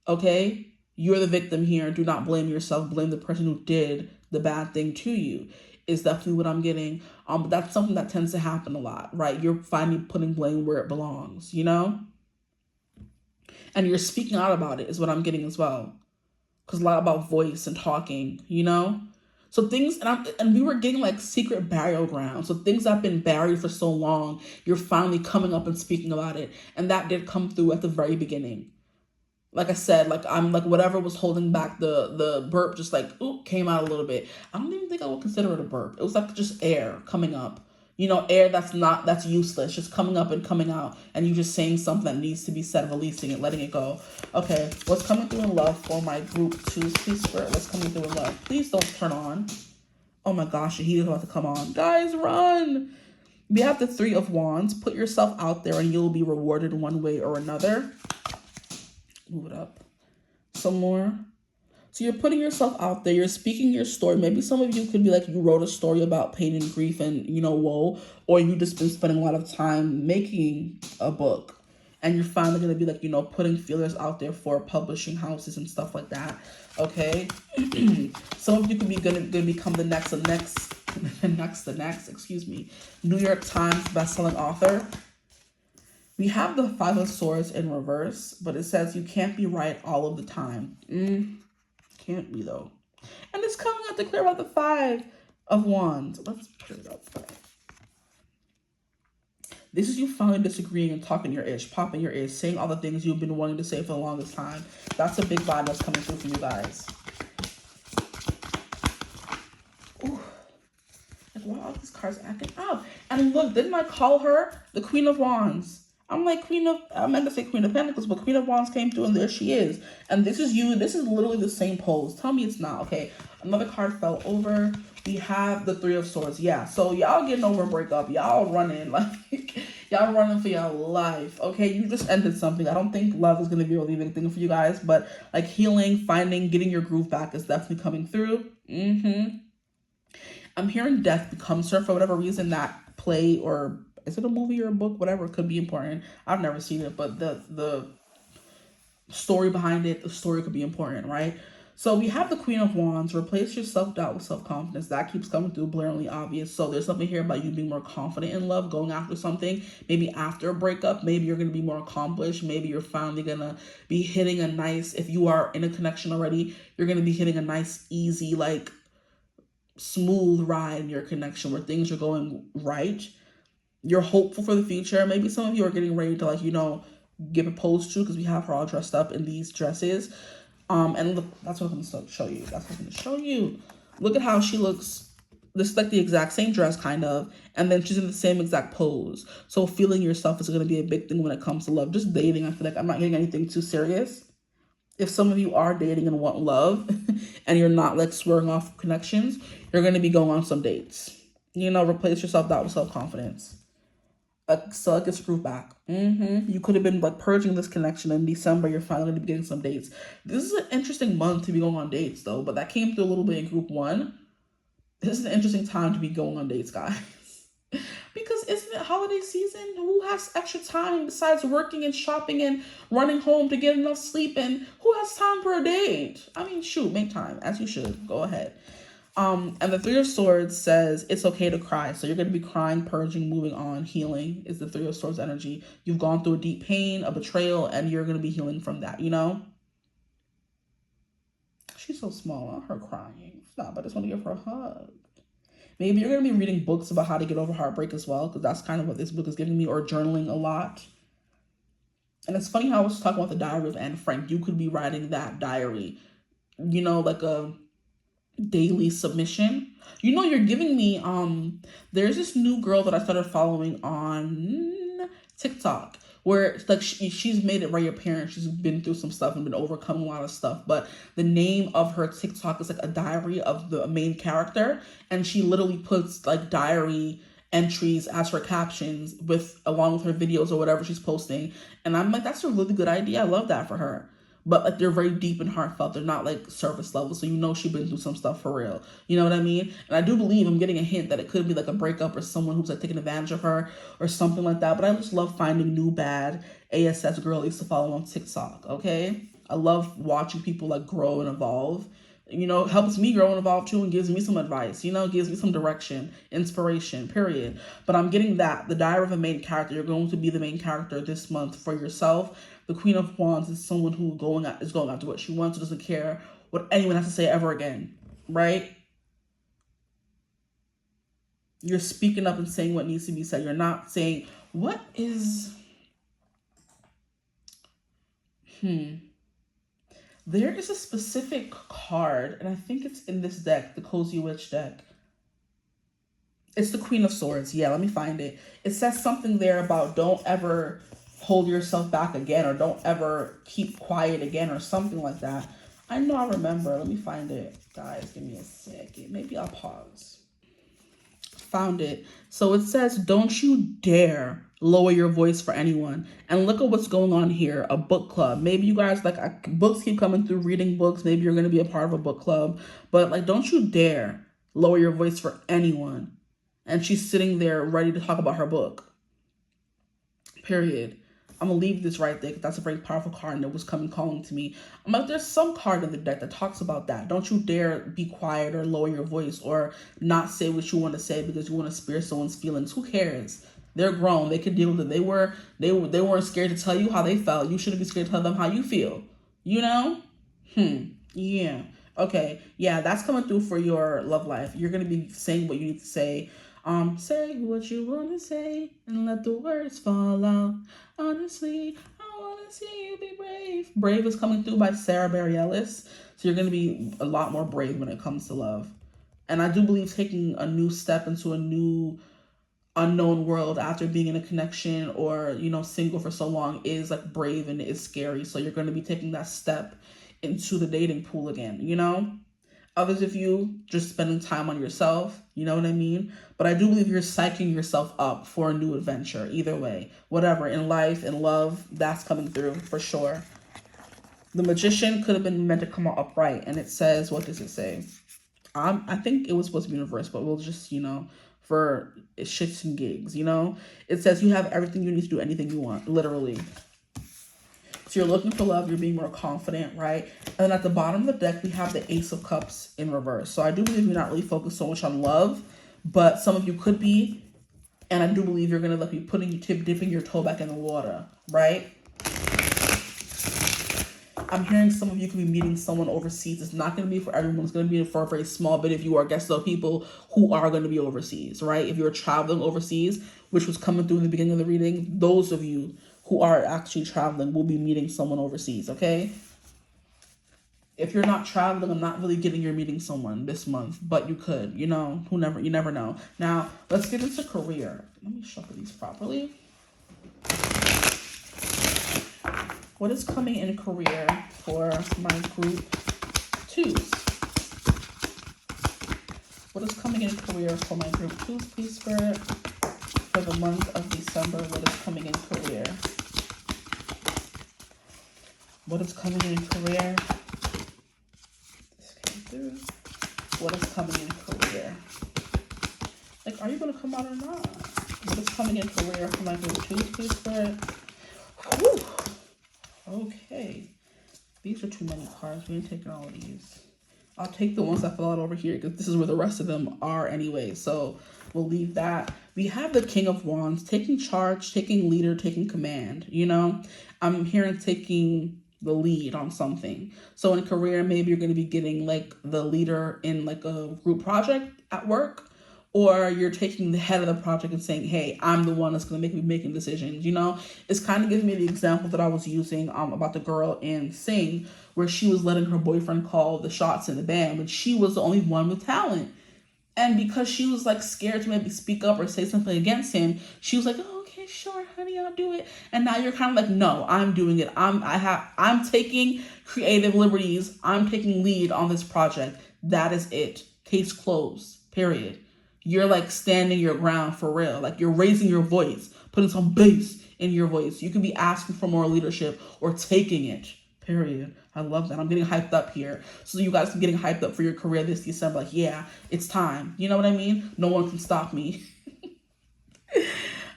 Okay? You're the victim here. Do not blame yourself. Blame the person who did the bad thing to you. Is definitely what I'm getting. But that's something that tends to happen a lot, right? You're finally putting blame where it belongs, you know? And you're speaking out about it is what I'm getting as well. Because a lot about voice and talking, you know? So things, and we were getting like secret burial ground. So things that have been buried for so long, you're finally coming up and speaking about it. And that did come through at the very beginning. Like I said, like I'm like whatever was holding back the burp just like came out a little bit. I don't even think I would consider it a burp. It was like just air coming up. You know, air that's useless, just coming up and coming out, and you just saying something that needs to be said, releasing it, letting it go. Okay, what's coming through in love for my group 2s, please, Spirit? What's coming through in love? Please don't turn on. Oh my gosh, the heat is about to come on. Guys, run! We have the Three of Wands. Put yourself out there and you'll be rewarded one way or another. Move it up some more. So you're putting yourself out there. You're speaking your story. Maybe some of you could be like you wrote a story about pain and grief and, you know, woe. Or you just been spending a lot of time making a book. And you're finally going to be like, you know, putting feelers out there for publishing houses and stuff like that. Okay? Some of you could be going to become the next, New York Times bestselling author. We have the Five of Swords in reverse, but it says you can't be right all of the time. Can't be, though. And it's coming out to clear about the Five of Wands. Let's put it up. This is you finally disagreeing and talking your ish, popping your ish, saying all the things you've been wanting to say for the longest time. That's a big vibe that's coming through for you guys. Ooh. Like, why are all these cards acting up? And look, didn't I call her the Queen of Wands? I'm like I meant to say Queen of Pentacles, but Queen of Wands came through and there she is. And this is you. This is literally the same pose. Tell me it's not. Okay, another card fell over. We have the Three of Swords. Yeah, so y'all getting over a breakup. Y'all running. Like, y'all running for your life. Okay, you just ended something. I don't think love is going to be a really big thing for you guys. But like healing, finding, getting your groove back is definitely coming through. I'm hearing death becomes her for whatever reason. That play, or is it a movie or a book, whatever, could be important. I've never seen it, but the story behind it, the story could be important, right? So we have the Queen of Wands. Replace your self-doubt with self-confidence. That keeps coming through, blaringly obvious. So there's something here about you being more confident in love, going after something. Maybe after a breakup, maybe you're going to be more accomplished. Maybe you're finally going to be hitting a nice, if you are in a connection already, you're going to be hitting a nice, easy, like smooth ride in your connection where things are going right. You're hopeful for the future. Maybe some of you are getting ready to, like, you know, get proposed to, because we have her all dressed up in these dresses. And look, that's what I'm going to show you. That's what I'm going to show you. Look at how she looks. This is like the exact same dress, kind of. And then she's in the same exact pose. So feeling yourself is going to be a big thing when it comes to love. Just dating, I feel like I'm not getting anything too serious. If some of you are dating and want love and you're not like swearing off connections, you're going to be going on some dates. You know, replace yourself doubt with self-confidence. So it gets screwed back. You could have been like purging this connection in December. You're finally going to be getting some dates. This is an interesting month to be going on dates, though, but that came through a little bit in group 1. This is an interesting time to be going on dates, guys. Because isn't it holiday season? Who has extra time besides working and shopping and running home to get enough sleep? And who has time for a date? I mean, shoot, make time, as you should. Go ahead. And the Three of Swords says it's okay to cry. So you're going to be crying, purging, moving on. Healing is the Three of Swords energy. You've gone through a deep pain, a betrayal, and you're going to be healing from that, you know? She's so small, not her crying. Stop, I just want to give her a hug. Maybe you're going to be reading books about how to get over heartbreak as well, because that's kind of what this book is giving me, or journaling a lot. And it's funny how I was talking about the diary of Anne Frank. You could be writing that diary, you know, like a daily submission. You know, you're giving me there's this new girl that I started following on TikTok where it's like she's made it right your parents. She's been through some stuff and been overcoming a lot of stuff, but the name of her TikTok is like a diary of the main character, and she literally puts like diary entries as her captions with along with her videos or whatever she's posting. And I'm like, that's a really good idea. I love that for her. But like they're very deep and heartfelt. They're not like surface level. So you know she's been through some stuff for real. You know what I mean? And I do believe I'm getting a hint that it could be like a breakup or someone who's like taking advantage of her or something like that. But I just love finding new bad ASS girlies to follow on TikTok. Okay? I love watching people like grow and evolve. You know, helps me grow and evolve too, and gives me some advice, you know, gives me some direction, inspiration, period. But I'm getting that. The diary of a main character. You're going to be the main character this month for yourself. The Queen of Wands is someone who is going after what she wants, who doesn't care what anyone has to say ever again, right? You're speaking up and saying what needs to be said. You're not saying, what is... There is a specific card, and I think it's in this deck, the Cozy Witch deck. It's the Queen of Swords. Yeah, let me find it. It says something there about don't ever hold yourself back again, or don't ever keep quiet again, or something like that. I know I remember. Let me find it. Guys, give me a second. Maybe I'll pause. Found it. So it says, don't you dare lower your voice for anyone. And look at what's going on here. A book club. Maybe you guys, like, books keep coming through, reading books. Maybe you're going to be a part of a book club. But, like, don't you dare lower your voice for anyone. And she's sitting there ready to talk about her book. Period. I'm going to leave this right there because that's a very powerful card and it was coming calling to me. I'm like, there's some card in the deck that talks about that. Don't you dare be quiet or lower your voice or not say what you want to say because you want to spare someone's feelings. Who cares? They're grown. They could deal with it. They weren't scared to tell you how they felt. You shouldn't be scared to tell them how you feel. You know? Yeah. Okay. Yeah, that's coming through for your love life. You're going to be saying what you need to say. Say what you want to say and let the words fall out. Honestly, I want to see you be brave. Brave is coming through by Sarah Bareilles. So you're going to be a lot more brave when it comes to love. And I do believe taking a new step into a new unknown world after being in a connection or, you know, single for so long is like brave and it is scary. So you're going to be taking that step into the dating pool again, you know? Others of you just spending time on yourself, you know what I mean? But I do believe you're psyching yourself up for a new adventure, either way. Whatever, in life, in love, that's coming through for sure. The Magician could have been meant to come out upright, and it says, what does it say? I think it was supposed to be in reverse, but we'll just, for shits and gigs, It says you have everything you need to do anything you want, literally. So you're looking for love, you're being more confident, right? And then at the bottom of the deck, we have the Ace of Cups in reverse. So I do believe you're not really focused so much on love, but some of you could be. And I do believe you're going to be dipping your toe back in the water, right? I'm hearing some of you could be meeting someone overseas. It's not going to be for everyone. It's going to be for a very small bit if you are, I guess, the people who are going to be overseas, right? If you're traveling overseas, which was coming through in the beginning of the reading, those of you who are actually traveling will be meeting someone overseas, okay? If you're not traveling, I'm not really getting you're meeting someone this month, but you could, you never know. Now, let's get into career. Let me shuffle these properly. What is coming in career for my group 2s? What is coming in career for my group 2s, please, Spirit? For the month of December, what is coming in career? What is coming in career? This came through. What is coming in career? Like, are you going to come out or not? What is coming in career for my group 2s, please, Spirit? Whew. Okay. These are too many cards. We ain't taking all of these. I'll take the ones that fell out over here because this is where the rest of them are anyway. So we'll leave that. We have the King of Wands, taking charge, taking leader, taking command. I'm hearing taking the lead on something. So in career, maybe you're going to be getting like the leader in like a group project at work, or you're taking the head of the project and saying, hey, I'm the one that's going to be making decisions. It's kind of giving me the example that I was using about the girl in Sing, where she was letting her boyfriend call the shots in the band, but she was the only one with talent. And because she was like scared to maybe speak up or say something against him, she was like, oh, okay, sure, honey, I'll do it. And now you're kind of like, no, I'm doing it. I'm taking creative liberties. I'm taking lead on this project. That is it. Case closed, period. You're like standing your ground for real. Like you're raising your voice, putting some bass in your voice. You can be asking for more leadership or taking it, period. I love that. I'm getting hyped up here. So you guys are getting hyped up for your career this December. Like, yeah, it's time. You know what I mean? No one can stop me.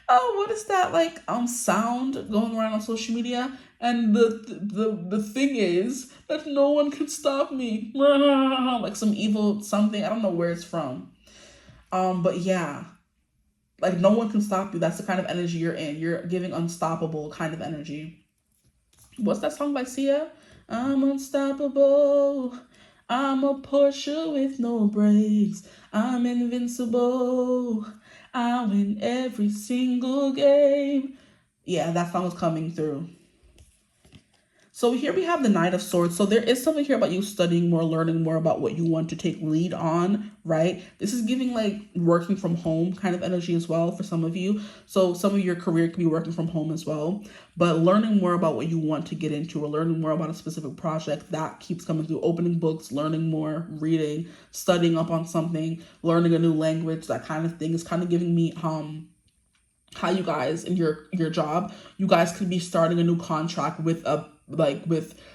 Oh, what is that like sound going around on social media? And the thing is that no one can stop me. Like some evil something. I don't know where it's from. But yeah, like no one can stop you. That's the kind of energy you're in. You're giving unstoppable kind of energy. What's that song by Sia? I'm unstoppable. I'm a Porsche with no brakes. I'm invincible. I win every single game. Yeah, that song was coming through. So here we have the Knight of Swords. So there is something here about you studying more, learning more about what you want to take lead on, right? This is giving like working from home kind of energy as well for some of you. So some of your career could be working from home as well, but learning more about what you want to get into or learning more about a specific project, that keeps coming through. Opening books, learning more, reading, studying up on something, learning a new language, that kind of thing is kind of giving me how you guys in your job, you guys could be starting a new contract with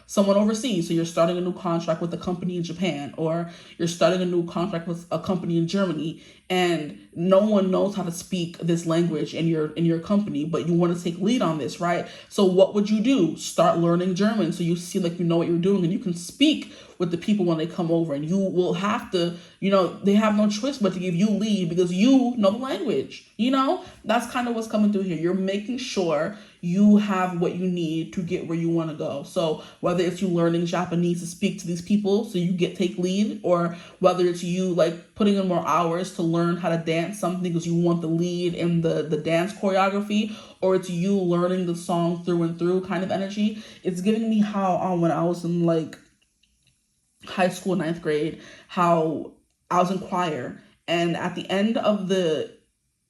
someone overseas. So you're starting a new contract with a company in Japan, or you're starting a new contract with a company in Germany, and no one knows how to speak this language in your company, but you want to take lead on this, right? So what would you do? Start learning German so you seem like you know what you're doing and you can speak with the people when they come over, and you will have to, they have no choice but to give you lead because you know the language. That's kind of what's coming through here. You're making sure you have what you need to get where you want to go. So whether it's you learning Japanese to speak to these people so you take lead, or whether it's you like putting in more hours to learn how to dance something because you want the lead in the dance choreography, or it's you learning the song through and through kind of energy. It's giving me how when I was in like high school, 9th grade, how I was in choir, and at the end of the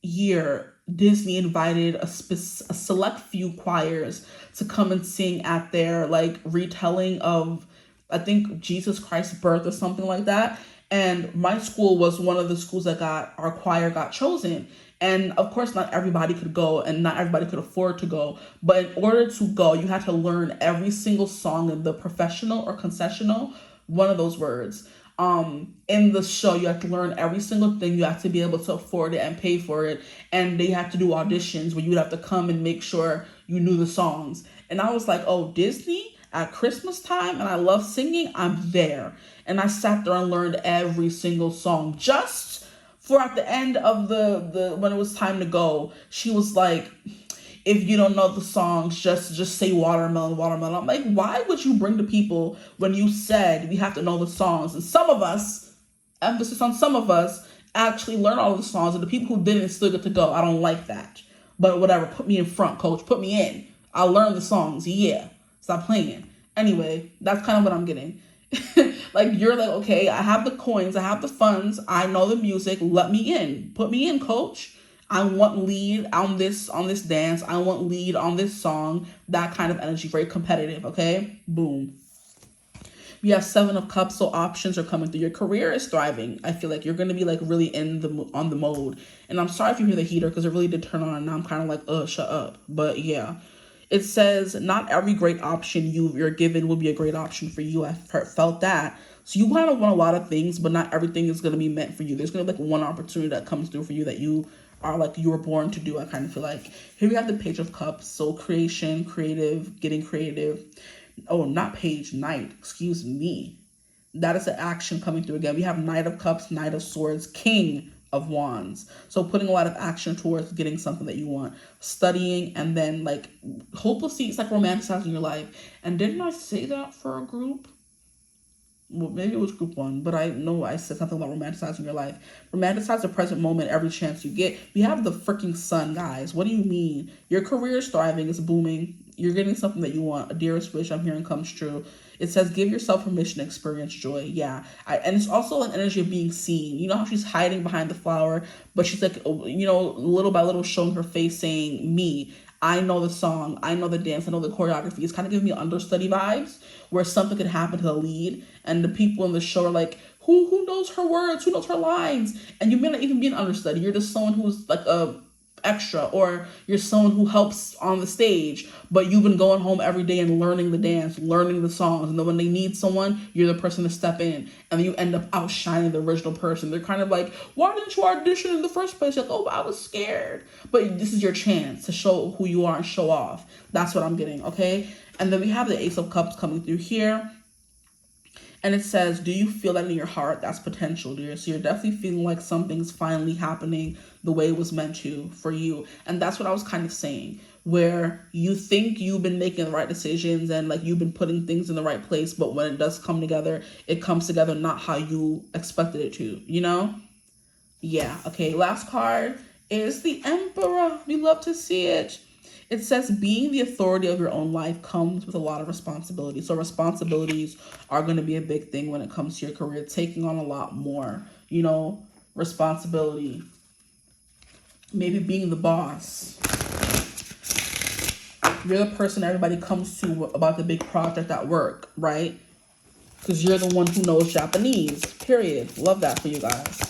year, Disney invited a select few choirs to come and sing at their like retelling of, I think, Jesus Christ's birth or something like that. And my school was one of the schools that our choir got chosen. And of course, not everybody could go and not everybody could afford to go. But in order to go, you had to learn every single song in the professional or concessional, one of those words, in the show, you have to learn every single thing. You have to be able to afford it and pay for it. And they have to do auditions where you would have to come and make sure you knew the songs. And I was like, oh, Disney at Christmas time, and I love singing, I'm there. And I sat there and learned every single song just for at the end of the when it was time to go, she was like, if you don't know the songs, just say watermelon, watermelon. I'm like, why would you bring the people when you said we have to know the songs? And some of us, emphasis on some of us, actually learn all of the songs, and the people who didn't still get to go. I don't like that. But whatever, put me in front, coach. Put me in. I'll learn the songs. Yeah. Stop playing. Anyway, that's kind of what I'm getting. Like, you're like, okay, I have the coins, I have the funds, I know the music, let me in. Put me in, coach. I want lead on this dance. I want lead on this song. That kind of energy, very competitive, okay? Boom. We have 7 of Cups, so options are coming through. Your career is thriving. I feel like you're going to be like really on the mode. And I'm sorry if you hear the heater because it really did turn on, and now I'm kind of like, shut up. But yeah. It says not every great option you're given will be a great option for you. I felt that. So you kind of want a lot of things, but not everything is going to be meant for you. There's going to be like one opportunity that comes through for you that you are like, you were born to do. I kind of feel like here we have the Page of Cups. So creation, creative, getting creative. Oh, not page, knight, excuse me. That is the action coming through again. We have Knight of Cups, Knight of Swords, King of Wands. So putting a lot of action towards getting something that you want. Studying, and then like hopelessly, it's like romanticizing your life. And didn't I say that for a group? Well, maybe it was group 1, but I know I said something about romanticizing your life. Romanticize the present moment every chance you get. We have the freaking sun, guys. What do you mean? Your career is thriving, it's booming. You're getting something that you want. A dearest wish I'm hearing comes true. It says, give yourself permission to experience joy. Yeah. And it's also an energy of being seen. You know how she's hiding behind the flower, but she's like, you know, little by little showing her face saying, me. I know the song, I know the dance, I know the choreography. It's kind of giving me understudy vibes where something could happen to the lead and the people in the show are like, who knows her words, who knows her lines? And you may not even be an understudy. You're just someone who's like a extra, or you're someone who helps on the stage, but you've been going home every day and learning the dance, learning the songs, and then when they need someone, you're the person to step in, and then you end up outshining the original person. They're kind of like, why didn't you audition in the first place? You're like, oh, I was scared. But this is your chance to show who you are and show off. That's what I'm getting, okay? And then we have the Ace of Cups coming through here. And it says, do you feel that in your heart? That's potential, dear. So you're definitely feeling like something's finally happening the way it was meant to for you. And that's what I was kind of saying, where you think you've been making the right decisions and like you've been putting things in the right place. But when it does come together, it comes together not how you expected it to, you know? Yeah. Okay. Last card is the Emperor. We love to see it. It says being the authority of your own life comes with a lot of responsibility. So responsibilities are going to be a big thing when it comes to your career, taking on a lot more, you know, responsibility. Maybe being the boss. You're the person everybody comes to about the big project at work, right? Because you're the one who knows Japanese, period. Love that for you guys.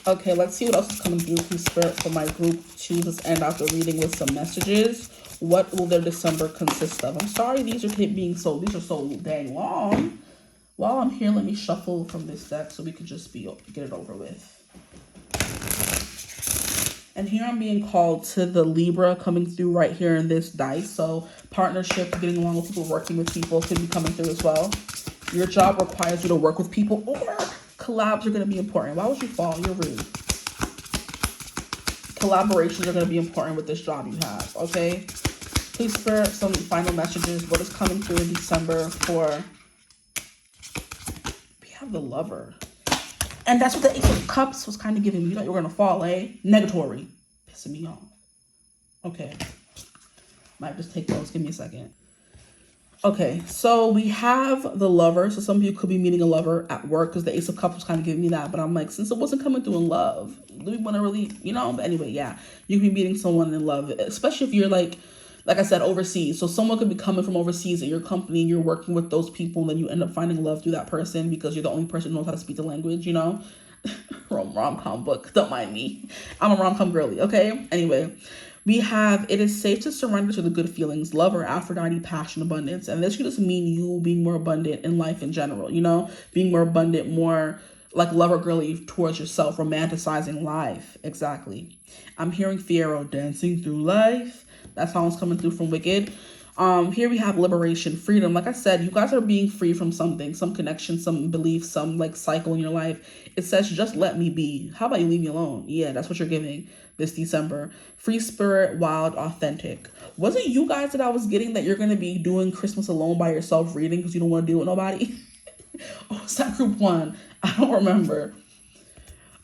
Okay, let's see what else is coming through. Please, Spirit, for my group 2. Let's end out the reading with some messages. What will their December consist of? I'm sorry these are so dang long. While I'm here, let me shuffle from this deck so we can just get it over with. And here I'm being called to the Libra coming through right here in this dice. So partnership, getting along with people, working with people could be coming through as well. Your job requires you to work with people, or collabs are going to be important. Why would you fall? You're rude. Collaborations are going to be important with this job you have, okay? Please, Spirit, some final messages. What is coming through in December for... We have the Lover. And that's what the Ace of Cups was kind of giving me. You thought you were going to fall, eh? Negatory. Pissing me off. Okay. Might just take those. Give me a second. Okay, so we have the Lover. So some of you could be meeting a lover at work because the Ace of Cups was kind of giving me that. But I'm like, since it wasn't coming through in love, do we want to really, you know? But anyway, yeah. You can be meeting someone in love, especially if you're like I said, overseas. So someone could be coming from overseas at your company and you're working with those people and then you end up finding love through that person because you're the only person who knows how to speak the language, you know? Rom-com book. Don't mind me. I'm a rom-com girly, okay? Anyway, We have, it is safe to surrender to the good feelings, love or Aphrodite, passion, abundance. And this could just mean you being more abundant in life in general, you know, being more abundant, more like lover girly towards yourself, romanticizing life. Exactly. I'm hearing Fierro, dancing through life. That song's coming through from Wicked. Here we have liberation, freedom. Like I said, you guys are being free from something, some connection, some belief, some like cycle in your life. It says, just let me be. How about you leave me alone? Yeah, that's what you're giving this December. Free spirit, wild, authentic. Was it you guys that I was getting that you're going to be doing Christmas alone by yourself reading because you don't want to deal with nobody? Oh, it's that group 1. I don't remember.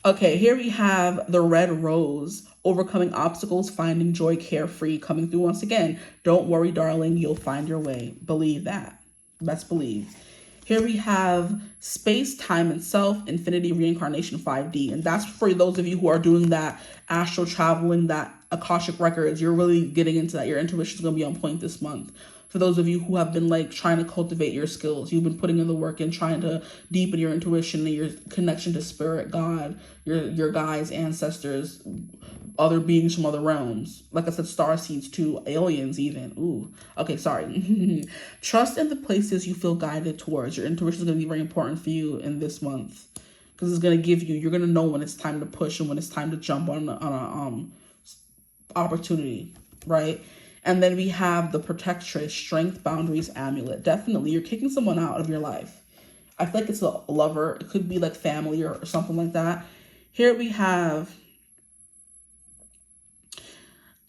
Okay, here we have the red rose, overcoming obstacles, finding joy, carefree, coming through once again. Don't worry, darling, you'll find your way. Believe that. Best believe. Here we have space, time, and self, infinity, reincarnation, 5D. And that's for those of you who are doing that astral traveling, that Akashic records. You're really getting into that. Your intuition is going to be on point this month. For those of you who have been like trying to cultivate your skills, you've been putting in the work and trying to deepen your intuition and your connection to spirit, God, your guides, ancestors, other beings from other realms. Like I said, star seeds too, aliens even. Ooh, okay, sorry. Trust in the places you feel guided towards. Your intuition is going to be very important for you in this month because it's going to give you, you're going to know when it's time to push and when it's time to jump on a opportunity, right? And then we have the protectress, strength, boundaries, amulet. Definitely, you're kicking someone out of your life. I feel like it's a lover. It could be like family or something like that. Here we have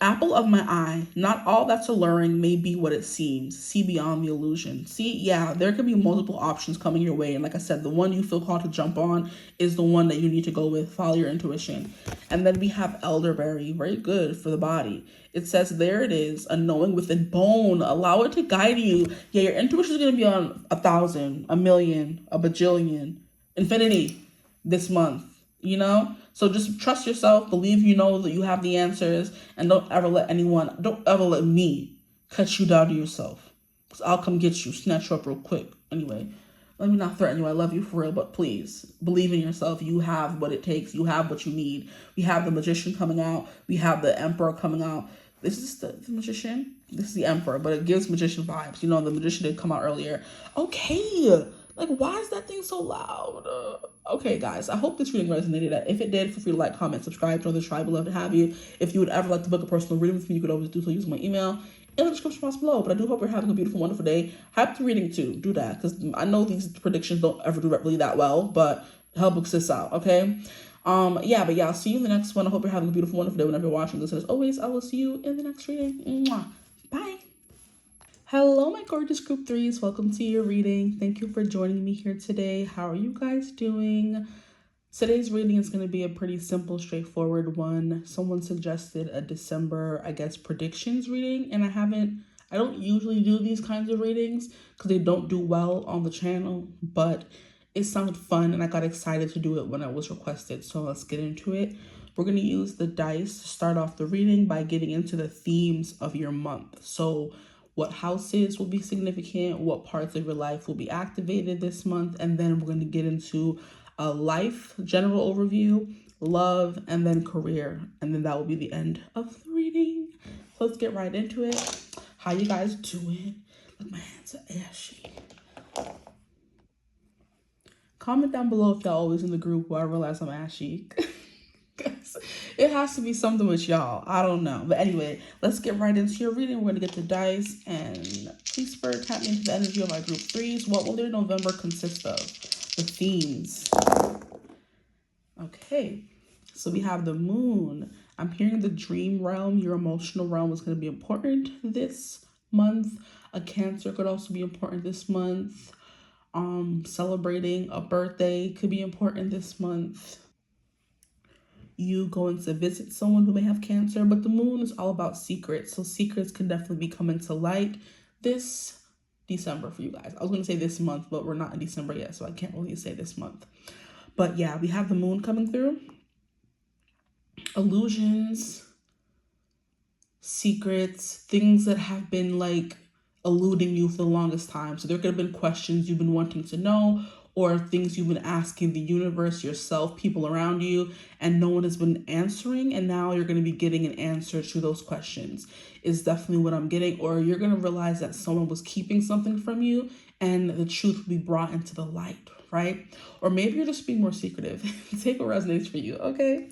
apple of my eye. Not all that's alluring may be what it seems. See beyond the illusion. See, yeah, there could be multiple options coming your way. And like I said, the one you feel called to jump on is the one that you need to go with. Follow your intuition. And then we have elderberry. Very good for the body. It says, there it is, a knowing within bone. Allow it to guide you. Yeah, your intuition is going to be on 1,000, 1,000,000, a bajillion, infinity this month, you know? So just trust yourself, believe you know that you have the answers, and don't ever let me cut you down to yourself. Because I'll come get you, snatch you up real quick. Anyway, let me not threaten you. I love you for real, but please believe in yourself. You have what it takes. You have what you need. We have the magician coming out. We have the emperor coming out. This is the magician. This is the emperor, but it gives magician vibes. You know, the magician did come out earlier. Okay. Like, why is that thing so loud? Okay, guys, I hope this reading resonated. If it did, feel free to like, comment, subscribe, join the tribe. We'd love to have you. If you would ever like to book a personal reading with me, you could always do so using my email in the description box below. But I do hope you're having a beautiful, wonderful day. Happy reading too. Do that, because I know these predictions don't ever do really that well, but help book this out, okay? Yeah, but yeah, I'll see you in the next one. I hope you're having a beautiful, wonderful day whenever you're watching this. And as always, I will see you in the next reading. Mwah. Bye. Hello, my gorgeous group 3s. Welcome to your reading. Thank you for joining me here today. How are you guys doing? Today's reading is going to be a pretty simple, straightforward one. Someone suggested a December, I guess, predictions reading, and I don't usually do these kinds of readings because they don't do well on the channel, but it sounded fun and I got excited to do it when it was requested. So let's get into it. We're going to use the dice to start off the reading by getting into the themes of your month. So what houses will be significant, what parts of your life will be activated this month, and then we're going to get into a life general overview, love, and then career, and then that will be the end of the reading. So let's get right into it. How you guys doing? Look, my hands are ashy. Comment down below if y'all always in the group where I realize I'm ashy. It has to be something with y'all. I don't know. But anyway, let's get right into your reading. We're going to get the dice. And please Spirit, tap me into the energy of my group 3s. What will their November consist of? The themes. Okay. So we have the moon. I'm hearing the dream realm. Your emotional realm is going to be important this month. A Cancer could also be important this month. Celebrating a birthday could be important this month. You going to visit someone who may have Cancer, but the moon is all about secrets. So secrets can definitely be coming to light this December for you guys. I was going to say this month, but we're not in December yet, so I can't really say this month. But yeah, we have the moon coming through. Illusions, secrets, things that have been like eluding you for the longest time. So there could have been questions you've been wanting to know, or things you've been asking the universe, yourself, people around you, and no one has been answering, and now you're going to be getting an answer to those questions is definitely what I'm getting. Or you're going to realize that someone was keeping something from you and the truth will be brought into the light, right? Or maybe you're just being more secretive. Take what resonates for you, okay?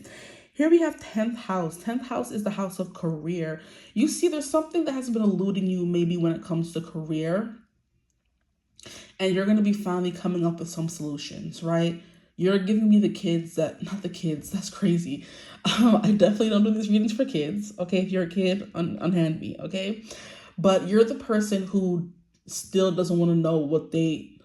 Here we have 10th house. 10th house is the house of career. You see there's something that has been eluding you maybe when it comes to career. And you're going to be finally coming up with some solutions, right? You're giving me the kids that, not the kids, that's crazy. I definitely don't do these readings for kids, okay? If you're a kid, unhand me, okay? But you're the person who still doesn't want to know what they,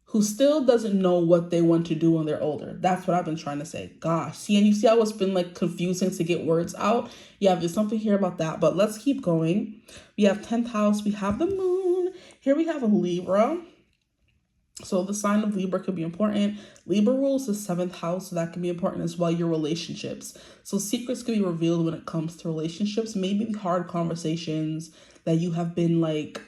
who still doesn't know what they want to do when they're older. That's what I've been trying to say. Gosh, see, and you see how it's been like confusing to get words out? Yeah, there's something here about that, but let's keep going. We have 10th house, we have the moon. Here we have a Libra. So the sign of Libra could be important. Libra rules the 7th house, so that can be important as well, your relationships. So secrets can be revealed when it comes to relationships, maybe hard conversations that you have been like,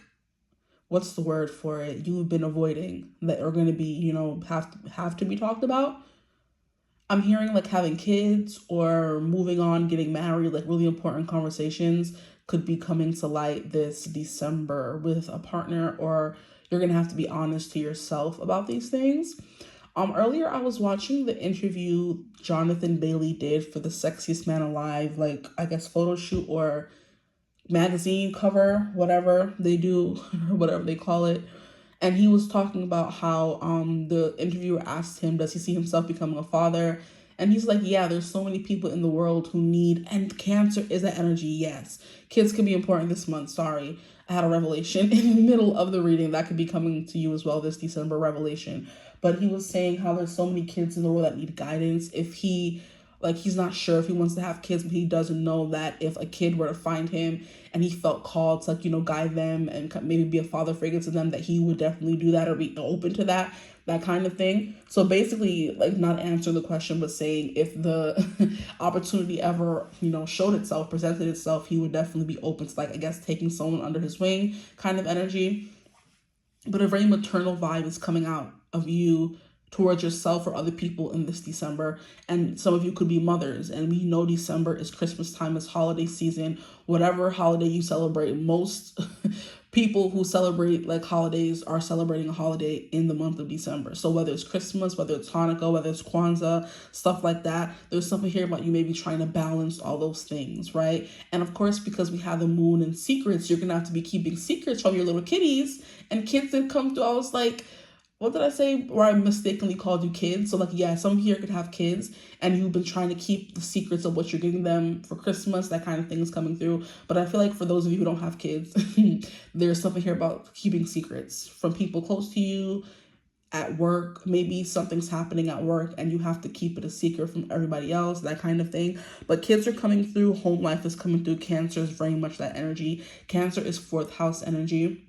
what's the word for it? You've been avoiding that are going to be, you know, have to be talked about. I'm hearing like having kids or moving on, getting married, like really important conversations could be coming to light this December with a partner, or you're going to have to be honest to yourself about these things. Earlier I was watching the interview Jonathan Bailey did for the Sexiest Man Alive, like I guess photo shoot or magazine cover, whatever they do, whatever they call it. And he was talking about how the interviewer asked him, does he see himself becoming a father? And he's like, yeah, there's so many people in the world who need, and Cancer is that energy, yes. Kids can be important this month, sorry. I had a revelation in the middle of the reading that could be coming to you as well this December, revelation. But he was saying how there's so many kids in the world that need guidance. If he, like, he's not sure if he wants to have kids, but he doesn't know that if a kid were to find him and he felt called to, like, you know, guide them and maybe be a father figure to them, that he would definitely do that or be open to that kind of thing. So basically, like, not answering the question, but saying if the opportunity ever, you know, showed itself, presented itself, he would definitely be open to, like, I guess, taking someone under his wing kind of energy. But a very maternal vibe is coming out of you towards yourself or other people in this December. And some of you could be mothers, and we know December is Christmas time, is holiday season, whatever holiday you celebrate. Most people who celebrate like holidays are celebrating a holiday in the month of December. So whether it's Christmas, whether it's Hanukkah, whether it's Kwanzaa, stuff like that, there's something here about you maybe trying to balance all those things, right? And of course, because we have the moon and secrets, you're gonna have to be keeping secrets from your little kitties, and kids didn't come through. I was like, what did I say where I mistakenly called you kids? So like, yeah, some here could have kids and you've been trying to keep the secrets of what you're giving them for Christmas, that kind of thing is coming through. But I feel like for those of you who don't have kids, there's something here about keeping secrets from people close to you, at work. Maybe something's happening at work and you have to keep it a secret from everybody else, that kind of thing. But kids are coming through, home life is coming through. Cancer is very much that energy. Cancer is 4th house energy.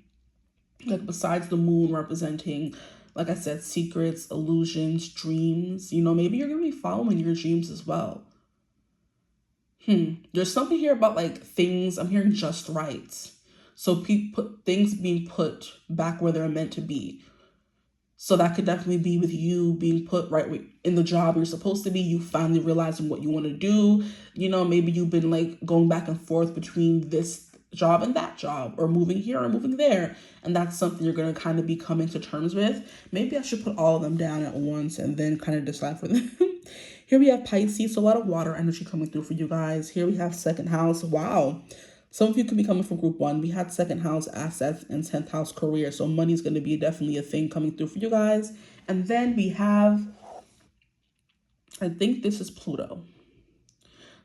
Like besides the moon representing, like I said, secrets, illusions, dreams, you know, maybe you're going to be following your dreams as well. There's something here about like things, I'm hearing just rights. So things being put back where they're meant to be. So that could definitely be with you being put right in the job you're supposed to be, you finally realizing what you want to do. You know, maybe you've been like going back and forth between this job and that job, or moving here or moving there, and that's something you're going to kind of be coming to terms with. Maybe I should put all of them down at once and then kind of decide for them. Here we have Pisces, so a lot of water energy coming through for you guys. Here we have 2nd house. Wow, some of you could be coming from group 1. We had 2nd house assets and 10th house career, so money is going to be definitely a thing coming through for you guys. And then we have, I think this is Pluto.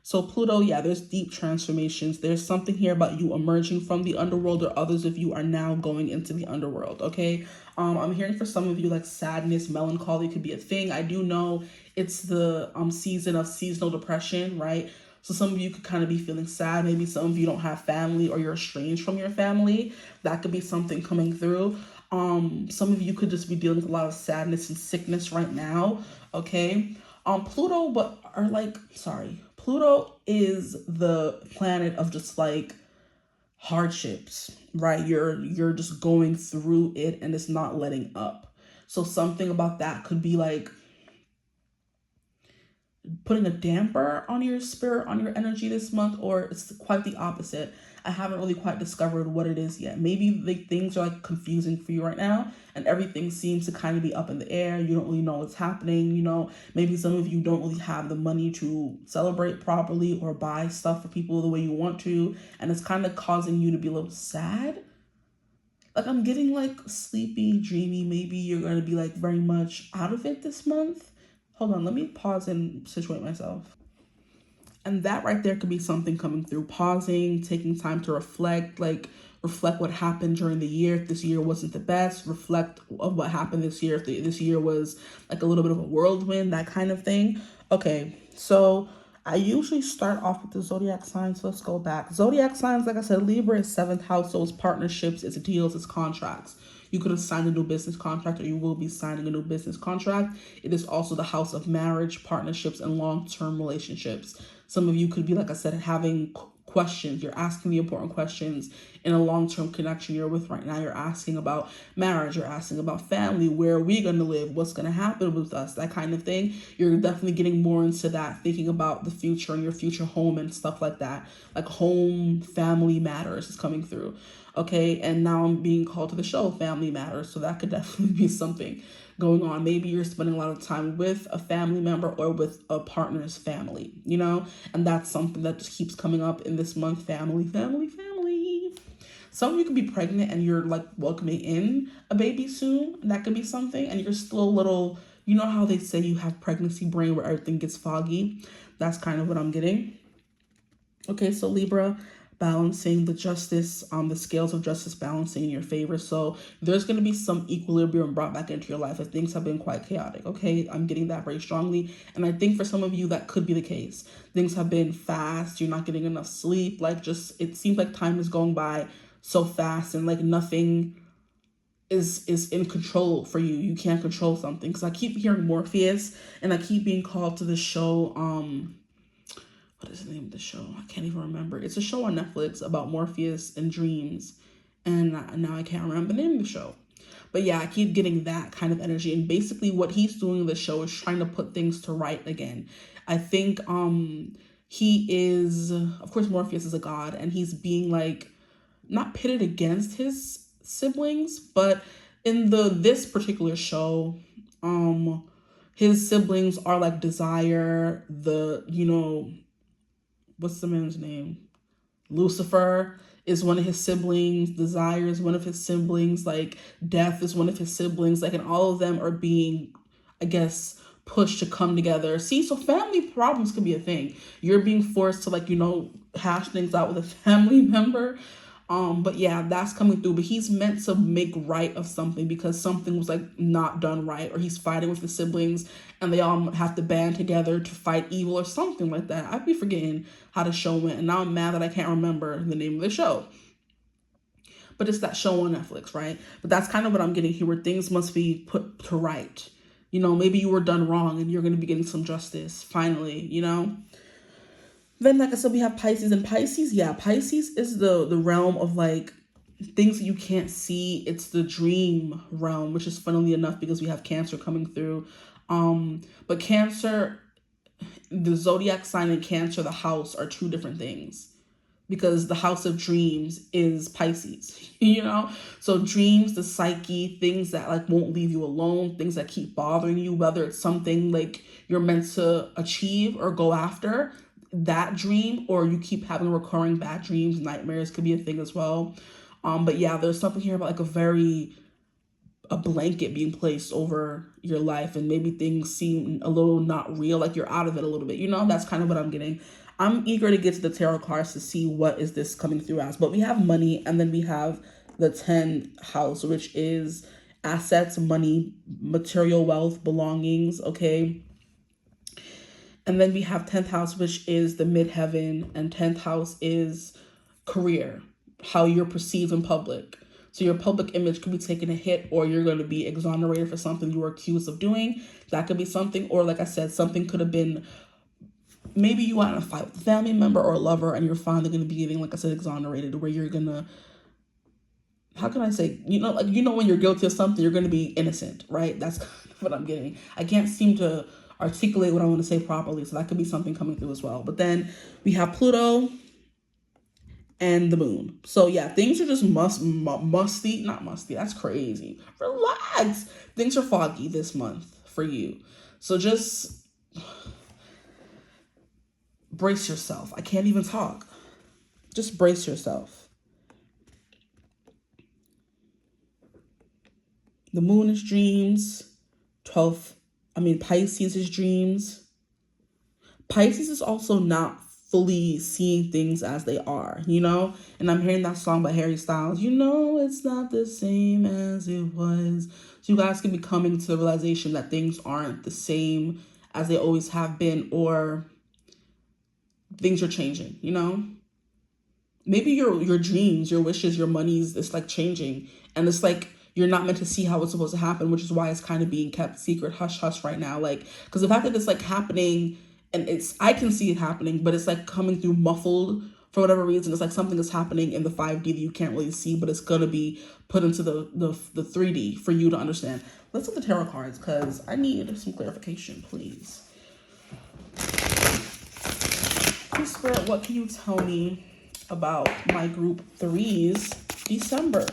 So Pluto, yeah, there's deep transformations. There's something here about you emerging from the underworld, or others of you are now going into the underworld, okay? I'm hearing for some of you like sadness, melancholy could be a thing. I do know it's the season of seasonal depression, right? So some of you could kind of be feeling sad. Maybe some of you don't have family or you're estranged from your family. That could be something coming through. Some of you could just be dealing with a lot of sadness and sickness right now, okay? Pluto is the planet of just like hardships, right? You're just going through it and it's not letting up. So something about that could be like putting a damper on your spirit, on your energy this month, or it's quite the opposite. I haven't really quite discovered what it is yet. Maybe the things are like confusing for you right now and everything seems to kind of be up in the air. You don't really know what's happening. You know, maybe some of you don't really have the money to celebrate properly or buy stuff for people the way you want to. And it's kind of causing you to be a little sad. Like I'm getting like sleepy, dreamy. Maybe you're going to be like very much out of it this month. Hold on, let me pause and situate myself. And that right there could be something coming through. Pausing, taking time to reflect, like reflect what happened during the year. If this year wasn't the best, reflect of what happened this year. If this year was like a little bit of a whirlwind, that kind of thing. Okay, so I usually start off with the zodiac signs. So let's go back. Zodiac signs, like I said, Libra is 7th house, so it's partnerships, it's deals, it's contracts. You could have signed a new business contract or you will be signing a new business contract. It is also the house of marriage, partnerships, and long-term relationships. Some of you could be, like I said, having questions. You're asking the important questions in a long-term connection you're with right now. You're asking about marriage. You're asking about family. Where are we going to live? What's going to happen with us? That kind of thing. You're definitely getting more into that, thinking about the future and your future home and stuff like that. Like home, family matters is coming through. Okay, and now I'm being called to the show, Family Matters. So that could definitely be something going on. Maybe you're spending a lot of time with a family member or with a partner's family, you know? And that's something that just keeps coming up in this month. Family, family, family. Some of you could be pregnant and you're like welcoming in a baby soon. That could be something. And you're still a little, you know how they say you have pregnancy brain where everything gets foggy? That's kind of what I'm getting. Okay, so Libra, balancing the justice, the scales of justice balancing in your favor. So there's going to be some equilibrium brought back into your life if things have been quite chaotic. Okay, I'm getting that very strongly. And I think for some of you that could be the case. Things have been fast. You're not getting enough sleep. Like just, it seems like time is going by so fast and like nothing is in control for you. You can't control something. Because I keep hearing Morpheus and I keep being called to the show, what is the name of the show? I can't even remember. It's a show on Netflix about Morpheus and dreams. And now I can't remember the name of the show. But yeah, I keep getting that kind of energy. And basically what he's doing in the show is trying to put things to right again. I think he is, of course, Morpheus is a god. And he's being like, not pitted against his siblings. But in this particular show, his siblings are like Desire, what's the man's name? Lucifer is one of his siblings. Desire is one of his siblings. Like Death is one of his siblings. Like, and all of them are being, I guess, pushed to come together. See, so family problems could be a thing. You're being forced to like, hash things out with a family member. But yeah, that's coming through. But he's meant to make right of something because something was like not done right, or he's fighting with his siblings and they all have to band together to fight evil or something like that. I'd be forgetting how the show went, and now I'm mad that I can't remember the name of the show. But it's that show on Netflix, right? But that's kind of what I'm getting here, where things must be put to right. Maybe you were done wrong and you're going to be getting some justice finally, Then, like I said, we have Pisces. And Pisces, yeah, Pisces is the realm of, like, things that you can't see. It's the dream realm, which is funnily enough because we have Cancer coming through. But Cancer, the zodiac sign and Cancer, the house, are two different things. Because the house of dreams is Pisces, So dreams, the psyche, things that, like, won't leave you alone, things that keep bothering you, whether it's something, like, you're meant to achieve or go after, that dream, or you keep having recurring bad dreams, nightmares could be a thing as well. But yeah, there's something here about like a blanket being placed over your life, and maybe things seem a little not real, like you're out of it a little bit. That's kind of what I'm getting. I'm eager to get to the tarot cards to see what is this coming through as. But we have money, and then we have the 10th house, which is assets, money, material wealth, belongings, okay? And then we have 10th house, which is the midheaven, and 10th house is career, how you're perceived in public. So your public image could be taking a hit, or you're going to be exonerated for something you were accused of doing. That could be something. Or like I said, something could have been maybe you got in a fight with a family member or a lover, and you're finally going to be getting, like I said, exonerated, where you're going to, how can I say, when you're guilty of something, you're going to be innocent, right? That's kind of what I'm getting. I can't seem to articulate what I want to say properly, so that could be something coming through as well. But then we have Pluto and the moon. So yeah, things are just musty, not musty, that's crazy. Relax. Things are foggy this month for you. So just brace yourself. I can't even talk. Just brace yourself. The moon is dreams. Pisces is dreams. Pisces is also not fully seeing things as they are, And I'm hearing that song by Harry Styles, it's not the same as it was. So you guys can be coming to the realization that things aren't the same as they always have been, or things are changing, Maybe your dreams, your wishes, your monies, it's like changing. And it's like you're not meant to see how it's supposed to happen, which is why it's kind of being kept secret, hush hush right now. Like, because the fact that it's like happening, and I can see it happening, but it's like coming through muffled for whatever reason. It's like something is happening in the 5D that you can't really see, but it's going to be put into the 3D for you to understand. Let's look at the tarot cards, because I need some clarification, please. Please, Spirit, what can you tell me about my group 3's December?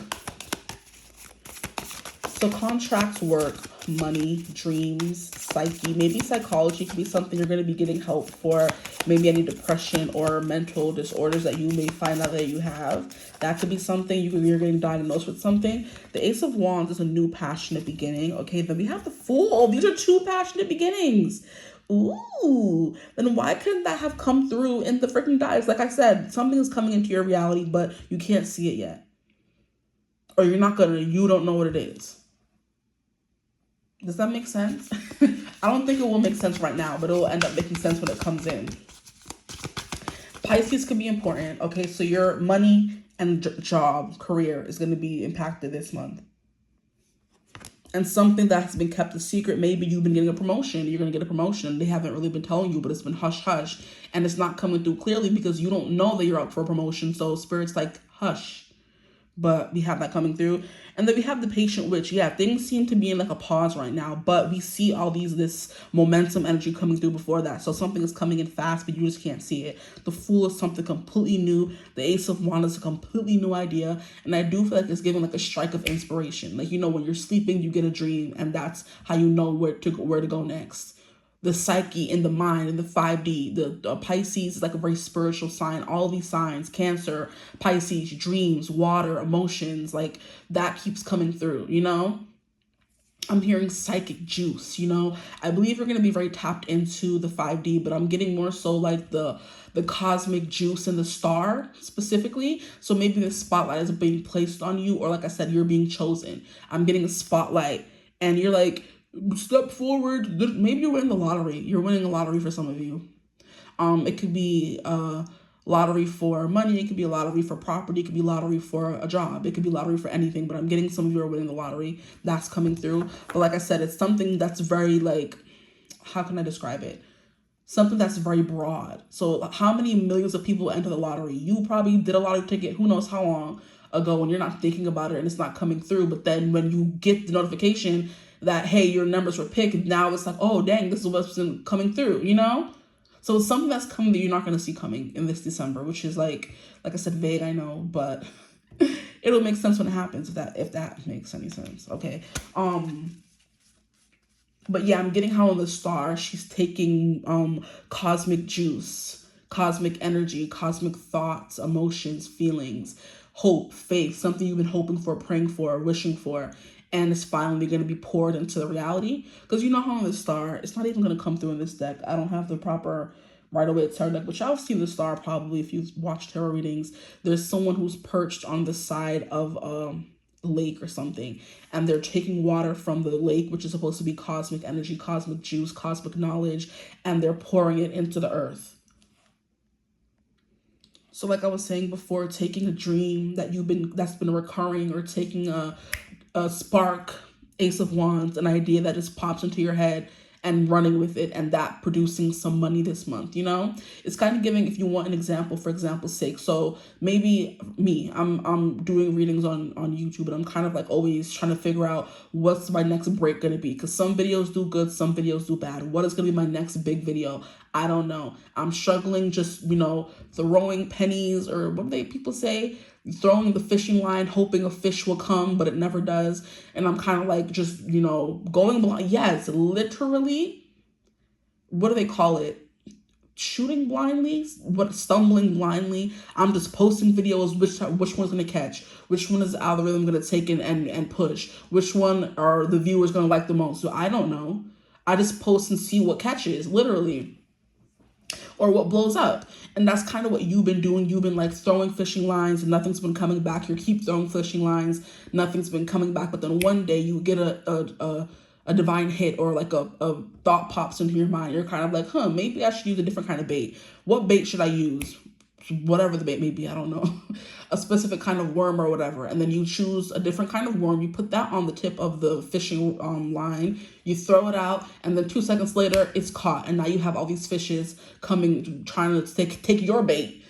So contracts, work, money, dreams, psyche, maybe psychology could be something you're going to be getting help for. Maybe any depression or mental disorders that you may find out that you have. That could be something you're getting diagnosed with something. The Ace of Wands is a new passionate beginning. Okay, then we have the Fool. These are two passionate beginnings. Ooh, then why couldn't that have come through in the freaking dice? Like I said, something is coming into your reality, but you can't see it yet. Or you don't know what it is. Does that make sense? I don't think it will make sense right now, but it will end up making sense when it comes in. Pisces can be important. Okay, so your money and job, career is going to be impacted this month. And something that has been kept a secret, maybe you've been getting a promotion. You're going to get a promotion. They haven't really been telling you, but it's been hush hush. And it's not coming through clearly because you don't know that you're up for a promotion. So Spirit's like, hush. But we have that coming through. And then we have the Patient Witch. Yeah, things seem to be in like a pause right now, but we see all this momentum energy coming through before that. So something is coming in fast, but you just can't see it. The Fool is something completely new. The Ace of Wands is a completely new idea. And I do feel like it's giving like a strike of inspiration. Like, when you're sleeping, you get a dream, and that's how you know where to go next. The psyche in the mind, in the 5D, the Pisces is like a very spiritual sign. All these signs, Cancer, Pisces, dreams, water, emotions, like that keeps coming through, I'm hearing psychic juice, I believe you're going to be very tapped into the 5D, but I'm getting more so like the cosmic juice and the star specifically. So maybe the spotlight is being placed on you, or like I said, you're being chosen. I'm getting a spotlight and you're like, step forward. Maybe you're winning the lottery. You're winning a lottery for some of you. It could be a lottery for money. It could be a lottery for property. It could be lottery for a job. It could be lottery for anything, but I'm getting some of you are winning the lottery. That's coming through. But like I said, it's something that's very like, how can I describe it? Something that's very broad. So how many millions of people enter the lottery? You probably did a lottery ticket who knows how long ago, and you're not thinking about it and it's not coming through. But then when you get the notification that, hey, your numbers were picked, now it's like, oh, dang, this is what's been coming through, So it's something that's coming that you're not going to see coming in this December, which is like I said, vague, I know, but it'll make sense when it happens, if that makes any sense, okay? But yeah, I'm getting how on the star, she's taking cosmic juice, cosmic energy, cosmic thoughts, emotions, feelings, hope, faith, something you've been hoping for, praying for, wishing for, and it's finally going to be poured into the reality. Because how on the star, it's not even going to come through in this deck. I don't have the proper right away tarot deck, but y'all have seen the star probably if you've watched tarot readings. There's someone who's perched on the side of a lake or something, and they're taking water from the lake, which is supposed to be cosmic energy, cosmic juice, cosmic knowledge, and they're pouring it into the earth. So like I was saying before, taking a dream that's been recurring, or taking a spark, Ace of Wands, an idea that just pops into your head, and running with it, and that producing some money this month, you know? It's kind of giving, if you want an example, for example's sake. So maybe me, I'm doing readings on YouTube, and I'm kind of like always trying to figure out what's my next break going to be, because some videos do good, some videos do bad. What is going to be my next big video? I don't know. I'm struggling, just, you know, throwing pennies, or what do people say? Throwing the fishing line, hoping a fish will come, but it never does. And I'm kind of like just, you know, going blind. Yes, literally, what do they call it? Shooting blindly? What? Stumbling blindly? I'm just posting videos, which one's going to catch? Which one is the algorithm going to take in and push? Which one are the viewers going to like the most? So I don't know. I just post and see what catches, literally. Or what blows up. And that's kind of what you've been doing. You've been like throwing fishing lines and nothing's been coming back. You keep throwing fishing lines, nothing's been coming back. But then one day you get a divine hit, or like a thought pops into your mind. You're kind of like, maybe I should use a different kind of bait. What bait should I use? Whatever the bait may be, I don't know. A specific kind of worm or whatever. And then you choose a different kind of worm. You put that on the tip of the fishing line. You throw it out, and then 2 seconds later, it's caught. And now you have all these fishes coming, trying to take your bait,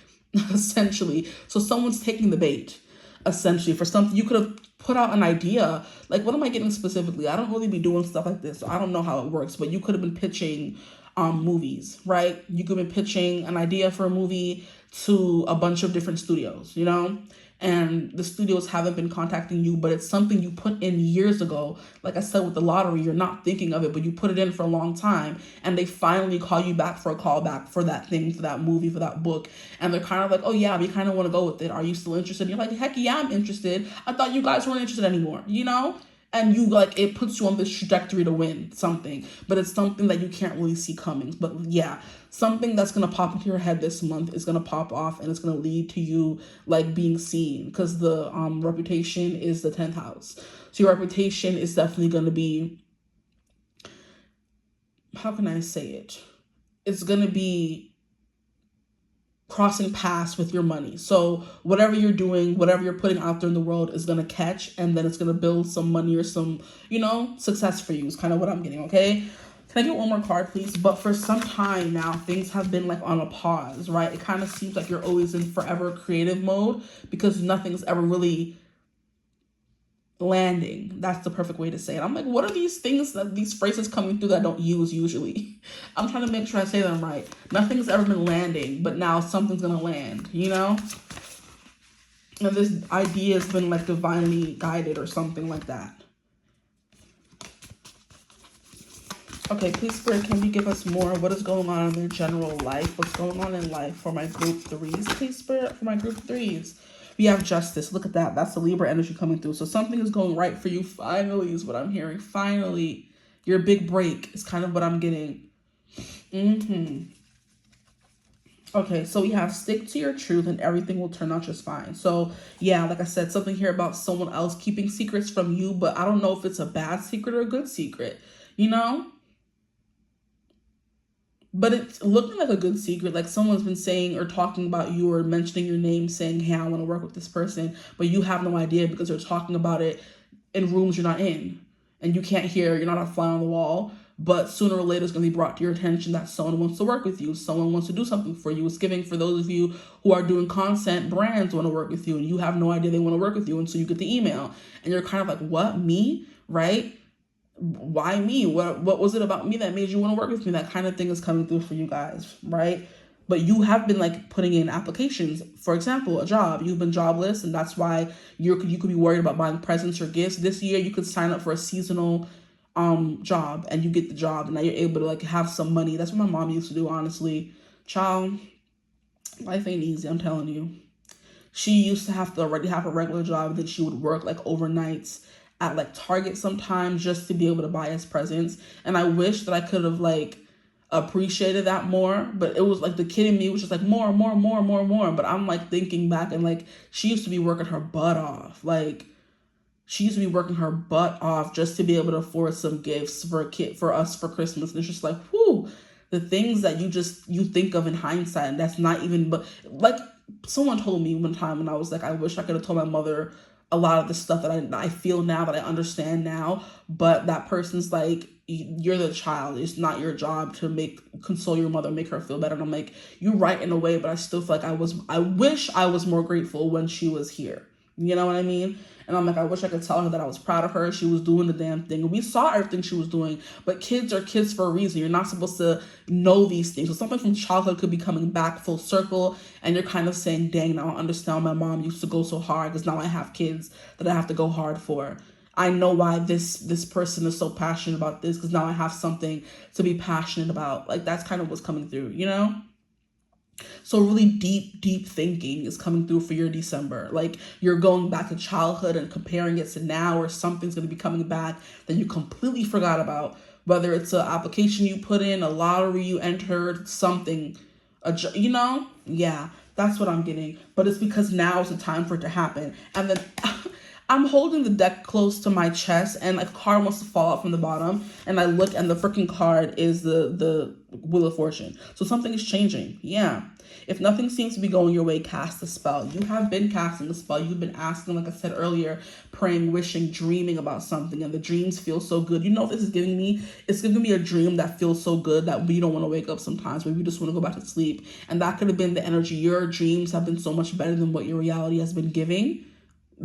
essentially. So someone's taking the bait, essentially, for something. You could have put out an idea. Like, what am I getting specifically? I don't really be doing stuff like this, so I don't know how it works. But you could have been pitching movies, right? You could have been pitching an idea for a movie to a bunch of different studios, you know? And the studios haven't been contacting you, but it's something you put in years ago. Like I said, with the lottery, you're not thinking of it, but you put it in for a long time, and they finally call you back for a callback for that thing, for that movie, for that book. And they're kind of like, oh yeah, we kind of want to go with it. Are you still interested? And you're like, heck yeah, I'm interested. I thought you guys weren't interested anymore, you know? And you like, it puts you on this trajectory to win something, but it's something that you can't really see coming. But yeah, something that's going to pop into your head this month is going to pop off, and it's going to lead to you like being seen, because the reputation is the 10th house. So your reputation is definitely going to be, how can I say it? It's going to be crossing paths with your money. So whatever you're doing, whatever you're putting out there in the world is going to catch, and then it's going to build some money or some, you know, success for you is kind of what I'm getting, okay? Can I get one more card, please? But for some time now, things have been like on a pause, right? It kind of seems like you're always in forever creative mode, because nothing's ever really landing. That's the perfect way to say it. I'm like, what are these things, that these phrases coming through that I don't use usually? I'm trying to make sure I say them right. Nothing's ever been landing, but now something's gonna land, you know? And this idea has been like divinely guided or something like that. Okay, please, Spirit, can you give us more? What is going on in their general life? What's going on in life for my group 3s? Please, Spirit, for my group 3s. We have Justice. Look at that. That's the Libra energy coming through. So something is going right for you. Finally is what I'm hearing. Finally. Your big break is kind of what I'm getting. Okay, so we have stick to your truth and everything will turn out just fine. So yeah, like I said, something here about someone else keeping secrets from you, but I don't know if it's a bad secret or a good secret, you know? But it's looking like a good secret. Like someone's been saying or talking about you or mentioning your name, saying, hey, I want to work with this person. But you have no idea because they're talking about it in rooms you're not in. And you can't hear, you're not a fly on the wall. But sooner or later, it's going to be brought to your attention that someone wants to work with you. Someone wants to do something for you. It's giving, for those of you who are doing content, brands want to work with you. And you have no idea they want to work with you. And so you get the email. And you're kind of like, what? Me? Right? Why me? What was it about me that made you want to work with me? That kind of thing is coming through for you guys, right? But you have been like putting in applications. For example, a job. You've been jobless, and that's why you could be worried about buying presents or gifts. This year, you could sign up for a seasonal job, and you get the job, and now you're able to like have some money. That's what my mom used to do, honestly. Child, life ain't easy, I'm telling you. She used to have to already have a regular job, and then she would work like overnights at like Target sometimes just to be able to buy us presents. And I wish that I could have like appreciated that more, but it was like the kid in me was just like more. But I'm like thinking back, and like she used to be working her butt off. Like she used to be working her butt off just to be able to afford some gifts for us for Christmas. And it's just like, whoo, the things that you think of in hindsight, and that's not even, but like someone told me one time, and I was like, I wish I could have told my mother a lot of the stuff that I feel now, that I understand now. But that person's like, you're the child. It's not your job to console your mother, make her feel better. And I'm like, you're right in a way, but I still feel like I wish I was more grateful when she was here. You know what I mean? And I'm like, I wish I could tell her that I was proud of her. She was doing the damn thing. And we saw everything she was doing. But kids are kids for a reason. You're not supposed to know these things. So something from childhood could be coming back full circle. And you're kind of saying, dang, now I understand my mom used to go so hard because now I have kids that I have to go hard for. I know why this person is so passionate about this because now I have something to be passionate about. Like, that's kind of what's coming through, you know? So really deep thinking is coming through for your December. Like, you're going back to childhood and comparing it to now, or something's going to be coming back that you completely forgot about. Whether it's an application you put in, a lottery you entered, something, you know? Yeah, that's what I'm getting. But it's because now is the time for it to happen. And then I'm holding the deck close to my chest, and a card wants to fall out from the bottom, and I look, and the freaking card is the Wheel of Fortune. So something is changing. Yeah. If nothing seems to be going your way, cast a spell. You have been casting a spell. You've been asking, like I said earlier, praying, wishing, dreaming about something, and the dreams feel so good. You know what this is giving me? It's giving me a dream that feels so good that we don't want to wake up sometimes. Maybe we just want to go back to sleep. And that could have been the energy. Your dreams have been so much better than what your reality has been giving.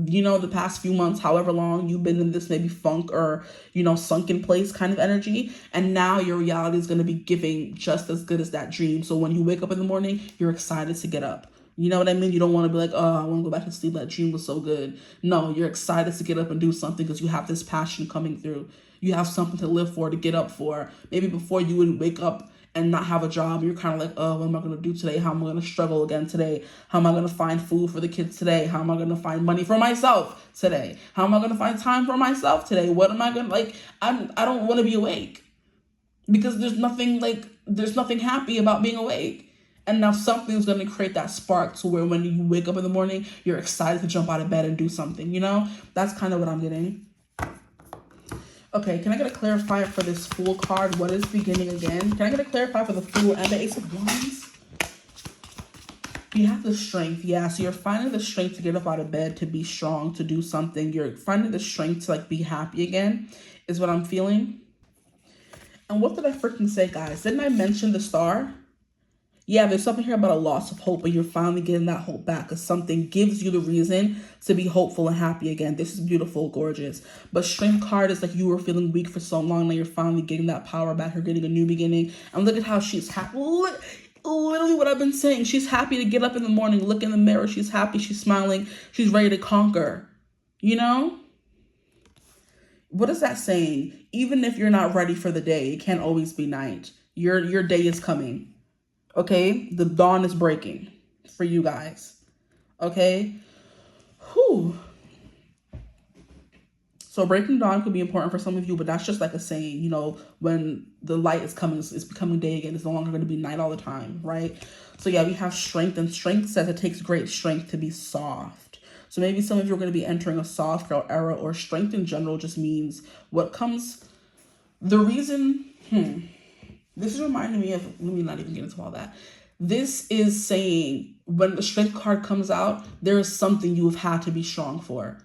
You know, the past few months, however long you've been in this maybe funk or, you know, sunken place kind of energy. And now your reality is going to be giving just as good as that dream. So when you wake up in the morning, you're excited to get up. You know what I mean? You don't want to be like, oh, I want to go back to sleep. That dream was so good. No, you're excited to get up and do something because you have this passion coming through. You have something to live for, to get up for. Maybe before you would wake up and not have a job, you're kind of like, oh, what am I going to do today? How am I going to struggle again today? How am I going to find food for the kids today? How am I going to find money for myself today? How am I going to find time for myself today? What am I going to, like, I don't want to be awake because there's nothing happy about being awake. And now something's going to create that spark to where when you wake up in the morning, you're excited to jump out of bed and do something, you know? That's kind of what I'm getting. Okay, can I get a clarifier for this Fool card? What is beginning again? Can I get a clarifier for the Fool and the Ace of Wands? You have the strength. Yeah, so you're finding the strength to get up out of bed, to be strong, to do something. You're finding the strength to, like, be happy again is what I'm feeling. And what did I freaking say, guys? Didn't I mention the Star? Yeah, there's something here about a loss of hope, but you're finally getting that hope back because something gives you the reason to be hopeful and happy again. This is beautiful, gorgeous. But Strength card is like you were feeling weak for so long. Now you're finally getting that power back. You're getting a new beginning. And look at how she's happy. Literally what I've been saying. She's happy to get up in the morning, look in the mirror. She's happy. She's smiling. She's ready to conquer. You know? What is that saying? Even if you're not ready for the day, it can't always be night. Your day is coming. Okay, the dawn is breaking for you guys. Okay, whew. So breaking dawn could be important for some of you, but that's just like a saying, you know, when the light is coming, it's becoming day again. It's no longer going to be night all the time, right? So yeah, we have strength, and strength says it takes great strength to be soft. So maybe some of you are going to be entering a soft girl era, or strength in general just means what comes. The reason, this is reminding me of, let me not even get into all that. This is saying when the strength card comes out, there is something you have had to be strong for.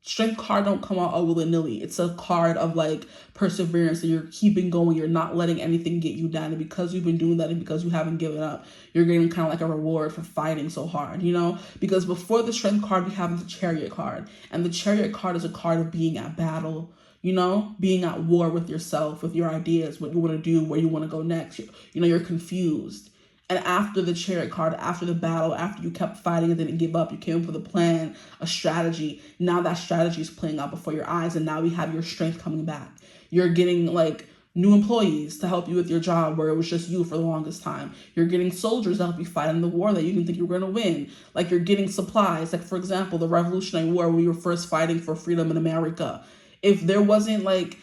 Strength card don't come out all willy-nilly. It's a card of like perseverance, that you're keeping going. You're not letting anything get you down. And because you've been doing that and because you haven't given up, you're getting kind of like a reward for fighting so hard, you know? Because before the strength card, we have the chariot card. And the chariot card is a card of being at battle, you know, being at war with yourself, with your ideas, what you want to do, where you want to go next. You know, you're confused. And after the chariot card, after the battle, after you kept fighting and didn't give up, you came up with a plan, a strategy. Now that strategy is playing out before your eyes, and now we have your strength coming back. You're getting like new employees to help you with your job where it was just you for the longest time. You're getting soldiers to help you fight in the war that you didn't think you were going to win. Like you're getting supplies. Like for example, the Revolutionary War, we were first fighting for freedom in America. If there wasn't like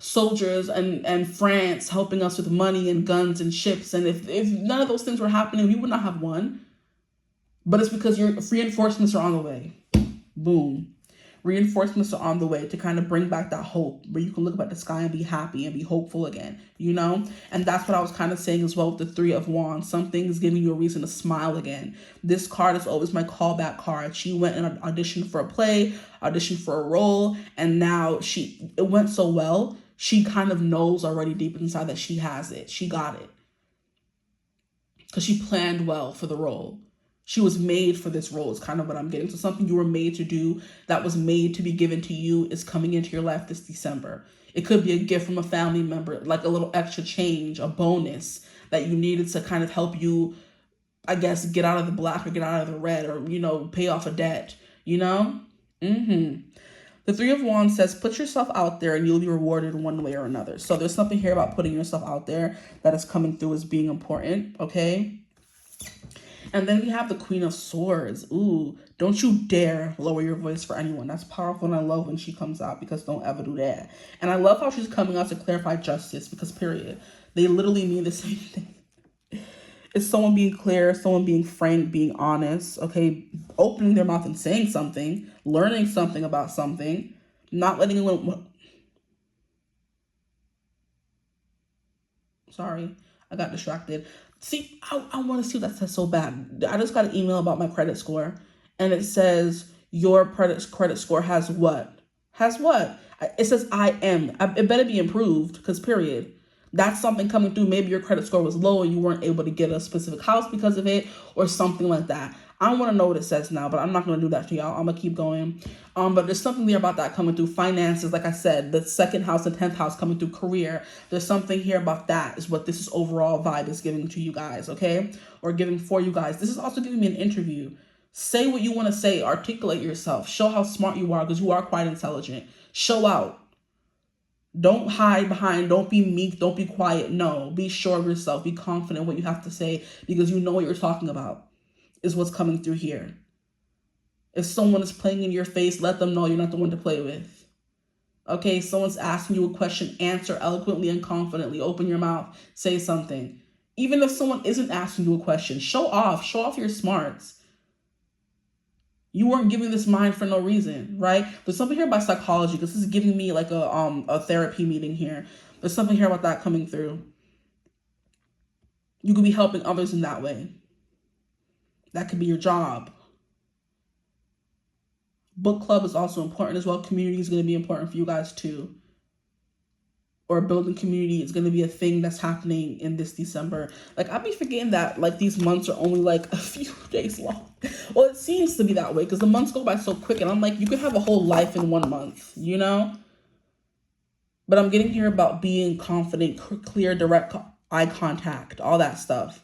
soldiers and France helping us with money and guns and ships, and if none of those things were happening, we would not have won. But it's because your reinforcements are on the way. Boom. Reinforcements are on the way to kind of bring back that hope where you can look up at the sky and be happy and be hopeful again, you know? And that's what I was kind of saying as well with the Three of Wands. Something is giving you a reason to smile again. This card is always my callback card. She went and auditioned for a play, auditioned for a role, and now it went so well, she kind of knows already deep inside that she has it. She got it. Because she planned well for the role. She was made for this role is kind of what I'm getting. So something you were made to do that was made to be given to you is coming into your life this December. It could be a gift from a family member, like a little extra change, a bonus that you needed to kind of help you, I guess, get out of the black or get out of the red or, you know, pay off a debt, you know? The Three of Wands says, put yourself out there and you'll be rewarded one way or another. So there's something here about putting yourself out there that is coming through as being important, okay? And then we have the Queen of Swords. Ooh, don't you dare lower your voice for anyone. That's powerful, and I love when she comes out because don't ever do that. And I love how she's coming out to clarify justice because, period, they literally mean the same thing. It's someone being clear, someone being frank, being honest, okay? Opening their mouth and saying something, learning something about something, not letting anyone... Sorry, I got distracted. See, I want to see what that says so bad. I just got an email about my credit score, and it says, your credit score has what? Has what? It says I am. It better be improved, because period. That's something coming through. Maybe your credit score was low and you weren't able to get a specific house because of it or something like that. I want to know what it says now, but I'm not going to do that to y'all. I'm going to keep going. But there's something there about that coming through. Finances, like I said, the second house and 10th house coming through. Career. There's something here about that is what this is overall vibe is giving to you guys, okay? Or giving for you guys. This is also giving me an interview. Say what you want to say. Articulate yourself. Show how smart you are because you are quite intelligent. Show out. Don't hide behind, don't be meek, don't be quiet. No, be sure of yourself. Be confident in what you have to say because you know what you're talking about is what's coming through here. If someone is playing in your face, let them know you're not the one to play with. Okay, someone's asking you a question, answer eloquently and confidently. Open your mouth, say something. Even if someone isn't asking you a question, show off your smarts. You weren't giving this mind for no reason, right? There's something here about psychology because this is giving me like a therapy meeting here. There's something here about that coming through. You could be helping others in that way. That could be your job. Book club is also important as well. Community is going to be important for you guys too. Or building community is going to be a thing that's happening in this December. Like, I'll be forgetting that, like, these months are only, like, a few days long. Well, it seems to be that way because the months go by so quick. And I'm like, you could have a whole life in 1 month, you know? But I'm getting here about being confident, clear, direct eye contact, all that stuff.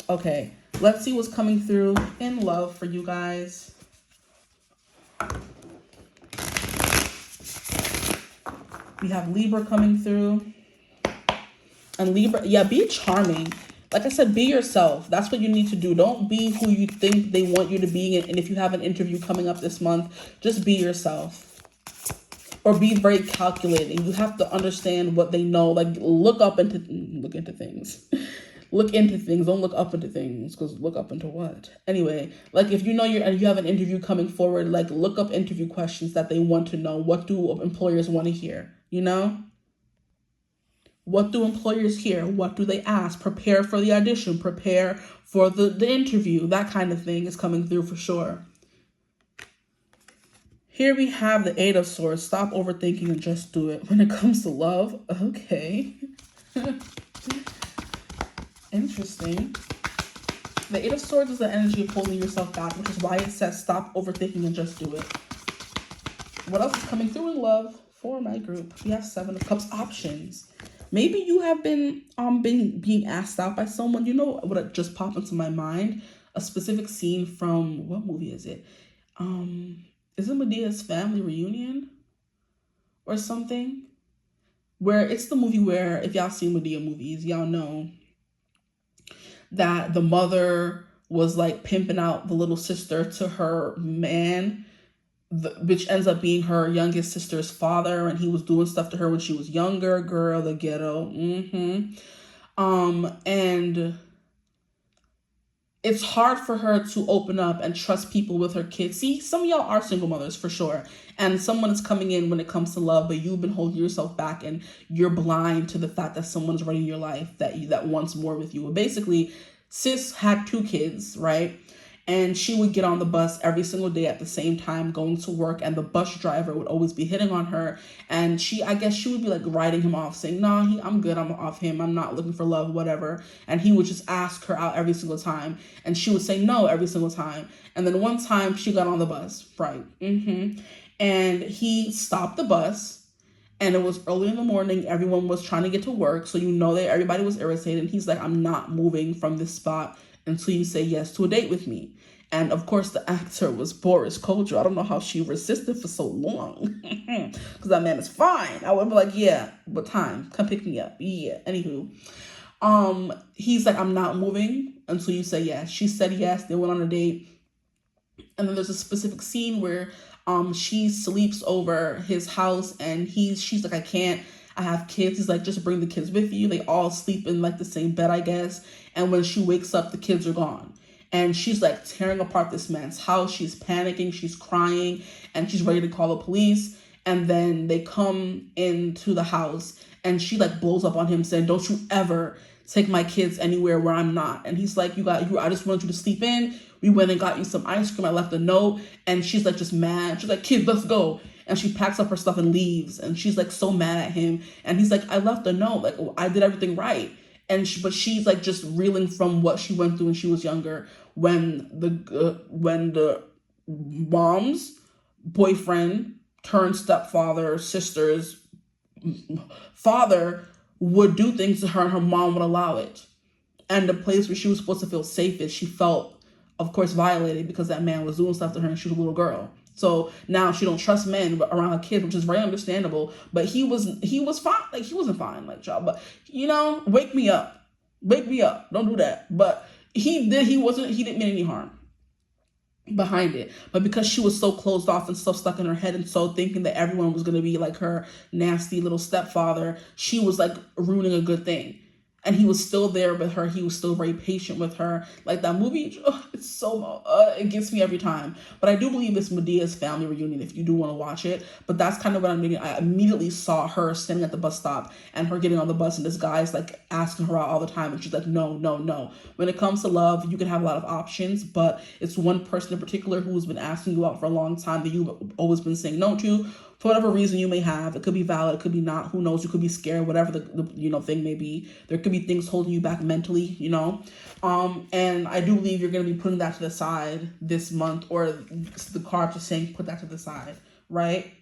Okay, let's see what's coming through in love for you guys. We have Libra coming through. And Libra, yeah, be charming. Like I said, be yourself. That's what you need to do. Don't be who you think they want you to be. And if you have an interview coming up this month, just be yourself. Or be very calculating. You have to understand what they know. Like, look into things. Look into things. Don't look up into things. Because look up into what? Anyway, like if you know you have an interview coming forward, like look up interview questions that they want to know. What do employers want to hear? You know? What do employers hear? What do they ask? Prepare for the audition. Prepare for the interview. That kind of thing is coming through for sure. Here we have the Eight of Swords. Stop overthinking and just do it. When it comes to love, okay. Interesting. The Eight of Swords is the energy of holding yourself back, which is why it says stop overthinking and just do it. What else is coming through in love for my group? We have Seven of Cups options. Maybe you have been being asked out by someone. You know what just popped into my mind? A specific scene from, what movie is it? Is it Medea's family reunion or something? Where it's the movie where, if y'all seen Medea movies, y'all know that the mother was like pimping out the little sister to her man, which ends up being her youngest sister's father, and he was doing stuff to her when she was younger. Girl, the ghetto. And it's hard for her to open up and trust people with her kids. See, some of y'all are single mothers for sure. And someone is coming in when it comes to love, but you've been holding yourself back and you're blind to the fact that someone's running your life that wants more with you. Well, basically, sis had 2 kids, right? And she would get on the bus every single day at the same time going to work, and the bus driver would always be hitting on her. And I guess she would be like writing him off, saying, "Nah, I'm good. I'm off him. I'm not looking for love, whatever." And he would just ask her out every single time, and she would say no every single time. And then one time she got on the bus, right? And he stopped the bus. And it was early in the morning. Everyone was trying to get to work. So that everybody was irritated. And he's like, "I'm not moving from this spot until you say yes to a date with me." And of course, the actor was Boris Kodjoe. I don't know how she resisted for so long. Because that man is fine. I would be like, "Yeah, what time? Come pick me up." Yeah, anywho. He's like, "I'm not moving until you say yes." She said yes. They went on a date. And then there's a specific scene where she sleeps over his house, and she's like, "I can't. I have kids." He's like, "Just bring the kids with you." They all sleep in like the same bed, I guess. And when she wakes up, the kids are gone. And she's like tearing apart this man's house. She's panicking. She's crying. And she's ready to call the police. And then they come into the house, and she like blows up on him saying, "Don't you ever take my kids anywhere where I'm not." And he's like, I just want you to sleep in. We went and got you some ice cream. I left a note." And she's like just mad. She's like, "Kids, let's go." And she packs up her stuff and leaves. And she's like so mad at him. And he's like, "I left a note. Like, I did everything right." But she's like just reeling from what she went through when she was younger, when the mom's boyfriend turned stepfather, sister's father would do things to her, and her mom would allow it. And the place where she was supposed to feel safest, she felt, of course, violated because that man was doing stuff to her and she was a little girl. So now she don't trust men around her kids, which is very understandable. But he was fine. Like, he wasn't fine, like, y'all. But wake me up, don't do that. But he didn't mean any harm behind it. But because she was so closed off and so stuck in her head and so thinking that everyone was gonna be like her nasty little stepfather, she was like ruining a good thing. And he was still there with her. He was still very patient with her. Like, that movie, it's so, it gets me every time. But I do believe it's Medea's family reunion if you do want to watch it. But that's kind of what I'm meaning. I immediately saw her standing at the bus stop and her getting on the bus, and this guy's like asking her out all the time. And she's like, no. When it comes to love, you can have a lot of options, but it's one person in particular who's been asking you out for a long time that you've always been saying no to. For whatever reason you may have, it could be valid, it could be not, who knows, you could be scared, whatever the thing may be. There could be things holding you back mentally, and I do believe you're going to be putting that to the side this month, or the cards are saying put that to the side, right?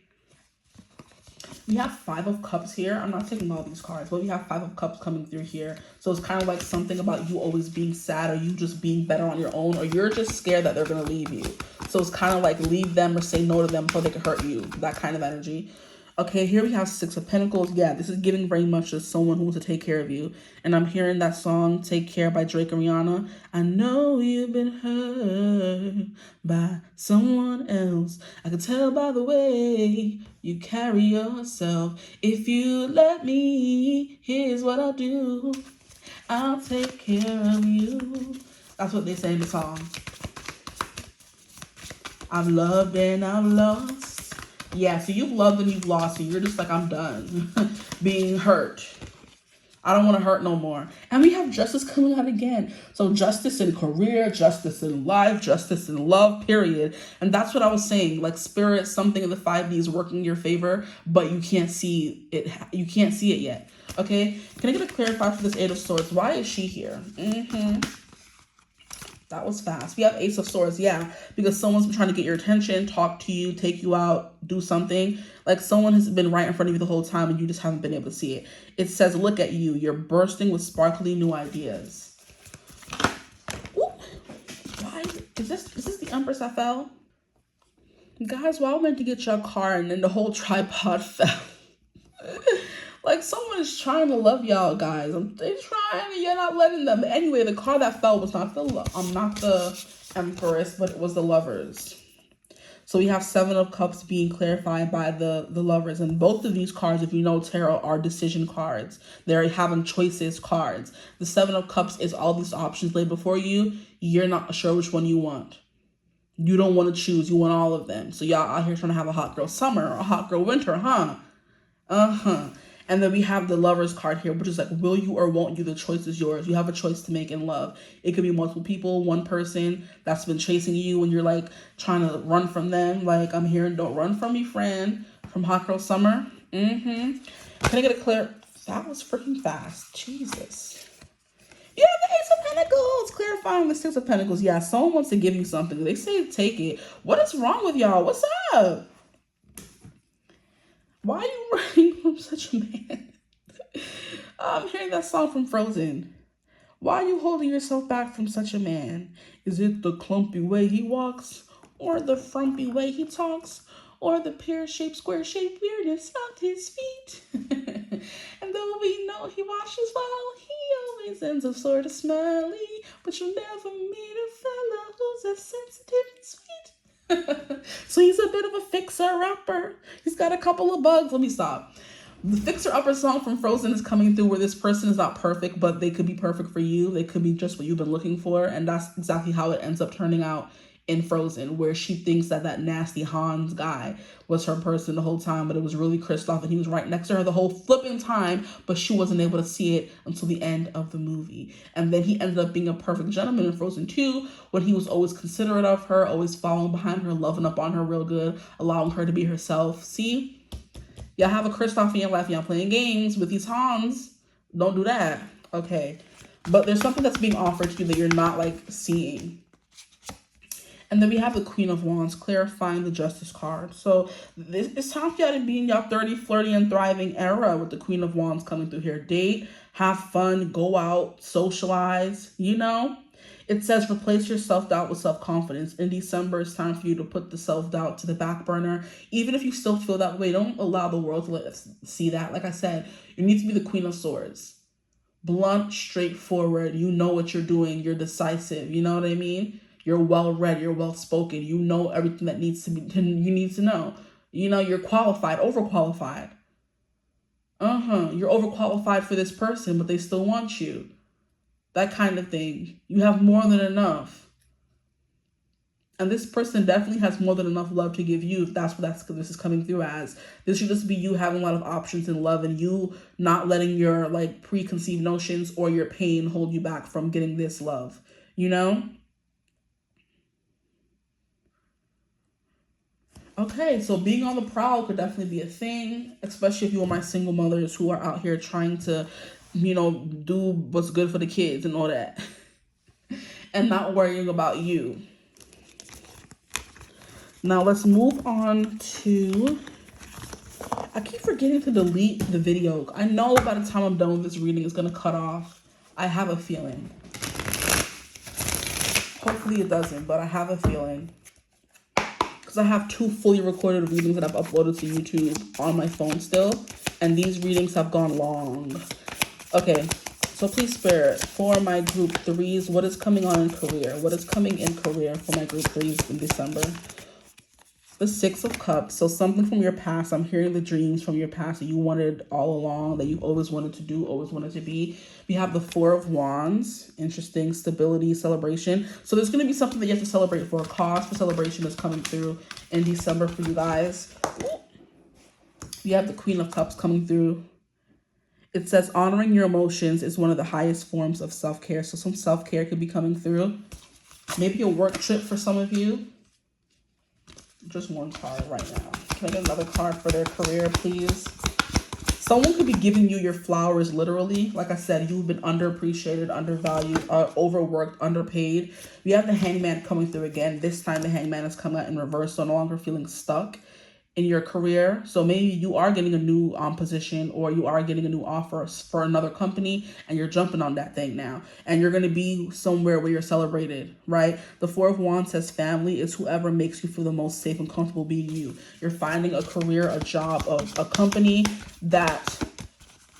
We have 5 of Cups here. I'm not taking all these cards, but we have 5 of Cups coming through here. So it's kind of like something about you always being sad, or you just being better on your own, or you're just scared that they're going to leave you. So it's kind of like leave them or say no to them before they can hurt you. That kind of energy. Okay, here we have 6 of Pentacles. Yeah, this is giving very much to someone who wants to take care of you. And I'm hearing that song, Take Care by Drake and Rihanna. I know you've been hurt by someone else. I can tell by the way you carry yourself. If you let me, here's what I'll do. I'll take care of you. That's what they say in the song. I've loved and I've lost. Yeah, so you've loved and you've lost, and you're just like, I'm done being hurt. I don't want to hurt no more. And we have justice coming out again. So justice in career, justice in life, justice in love, period. And that's what I was saying. Like, spirit, something in the 5D is working in your favor, but you can't see it. You can't see it yet. Okay? Can I get a clarifier for this 8 of Swords? Why is she here? That was fast. We have Ace of Swords, yeah, because someone's been trying to get your attention, talk to you, take you out, do something. Like, someone has been right in front of you the whole time and you just haven't been able to see it. It says, look at you. You're bursting with sparkly new ideas. Ooh. Why? Is this the Empress I fell? Guys, well, I went to get your car and then the whole tripod fell. Like, someone is trying to love y'all, guys. They're trying and you're not letting them. Anyway, the car that fell was not the Empress, but it was the Lovers. So we have Seven of Cups being clarified by the Lovers. And both of these cards, if you know tarot, are decision cards. They're having choices cards. The Seven of Cups is all these options laid before you. You're not sure which one you want. You don't want to choose. You want all of them. So y'all out here trying to have a hot girl summer or a hot girl winter, huh? And then we have the Lovers card here, which is like, will you or won't you? The choice is yours. You have a choice to make in love. It could be multiple people, one person that's been chasing you and you're like trying to run from them. Like, I'm here and don't run from me, friend. From Hot Girl Summer. Can I get a clear? That was freaking fast. Jesus. Yeah, the Ace of Pentacles. Clarifying the Six of Pentacles. Yeah, someone wants to give you something. They say take it. What is wrong with y'all? What's up? Why are you running from such a man? I'm hearing that song from Frozen. Why are you holding yourself back from such a man? Is it the clumpy way he walks? Or the frumpy way he talks? Or the pear-shaped, square-shaped weirdness of his feet? And though we know he washes well, he always ends up sort of smelly. But you'll never meet a fella who's as sensitive and sweet. So he's a bit of a fixer-upper. He's got a couple of bugs. Let me stop. The fixer-upper song from Frozen is coming through where this person is not perfect, but they could be perfect for you. They could be just what you've been looking for. And that's exactly how it ends up turning out in Frozen, where she thinks that nasty Hans guy was her person the whole time, but it was really Kristoff, and he was right next to her the whole flipping time, but she wasn't able to see it until the end of the movie. And then he ended up being a perfect gentleman in Frozen 2, when he was always considerate of her, always following behind her, loving up on her real good, allowing her to be herself. See? Y'all have a Kristoff in your life, y'all playing games with these Hans. Don't do that. Okay. But there's something that's being offered to you that you're not like seeing. And then we have the Queen of Wands, clarifying the Justice card. So it's time for y'all to be in y'all 30, flirty, and thriving era with the Queen of Wands coming through here. Date, have fun, go out, socialize, you know? It says replace your self-doubt with self-confidence. In December, it's time for you to put the self-doubt to the back burner. Even if you still feel that way, don't allow the world to see that. Like I said, you need to be the Queen of Swords. Blunt, straightforward. You know what you're doing. You're decisive. You know what I mean? You're well-read, you're well-spoken, you know everything that needs to be, you need to know. You know, you're qualified, overqualified. You're overqualified for this person, but they still want you. That kind of thing. You have more than enough. And this person definitely has more than enough love to give you, if that's what this is coming through as. This should just be you having a lot of options in love and you not letting your like preconceived notions or your pain hold you back from getting this love, you know? Okay, so being on the prowl could definitely be a thing, especially if you are my single mothers who are out here trying to, you know, do what's good for the kids and all that. And not worrying about you. Now let's move on to, I keep forgetting to delete the video. I know by the time I'm done with this reading, it's going to cut off. I have a feeling. Hopefully it doesn't, but I have a feeling. I have 2 fully recorded readings that I've uploaded to YouTube on my phone still, and these readings have gone long. Okay, so please Spirit, for my group 3s, what is coming on in career? What is coming in career for my group 3s in December? The Six of Cups, so something from your past. I'm hearing the dreams from your past that you wanted all along, that you've always wanted to do, always wanted to be. We have the Four of Wands, interesting, stability, celebration. So there's going to be something that you have to celebrate for. A cause for celebration is coming through in December for you guys. We have the Queen of Cups coming through. It says honoring your emotions is one of the highest forms of self-care. So some self-care could be coming through. Maybe a work trip for some of you. Just one card right now. Can I get another card for their career, please? Someone could be giving you your flowers, literally. Like I said, you've been underappreciated, undervalued, overworked, underpaid. We have the Hangman coming through again. This time the Hangman has come out in reverse, so no longer feeling stuck in your career. So maybe you are getting a new position, or you are getting a new offer for another company, and you're jumping on that thing now. And you're going to be somewhere where you're celebrated, right? The Four of Wands says family is whoever makes you feel the most safe and comfortable being you. You're finding a career, a job, a company that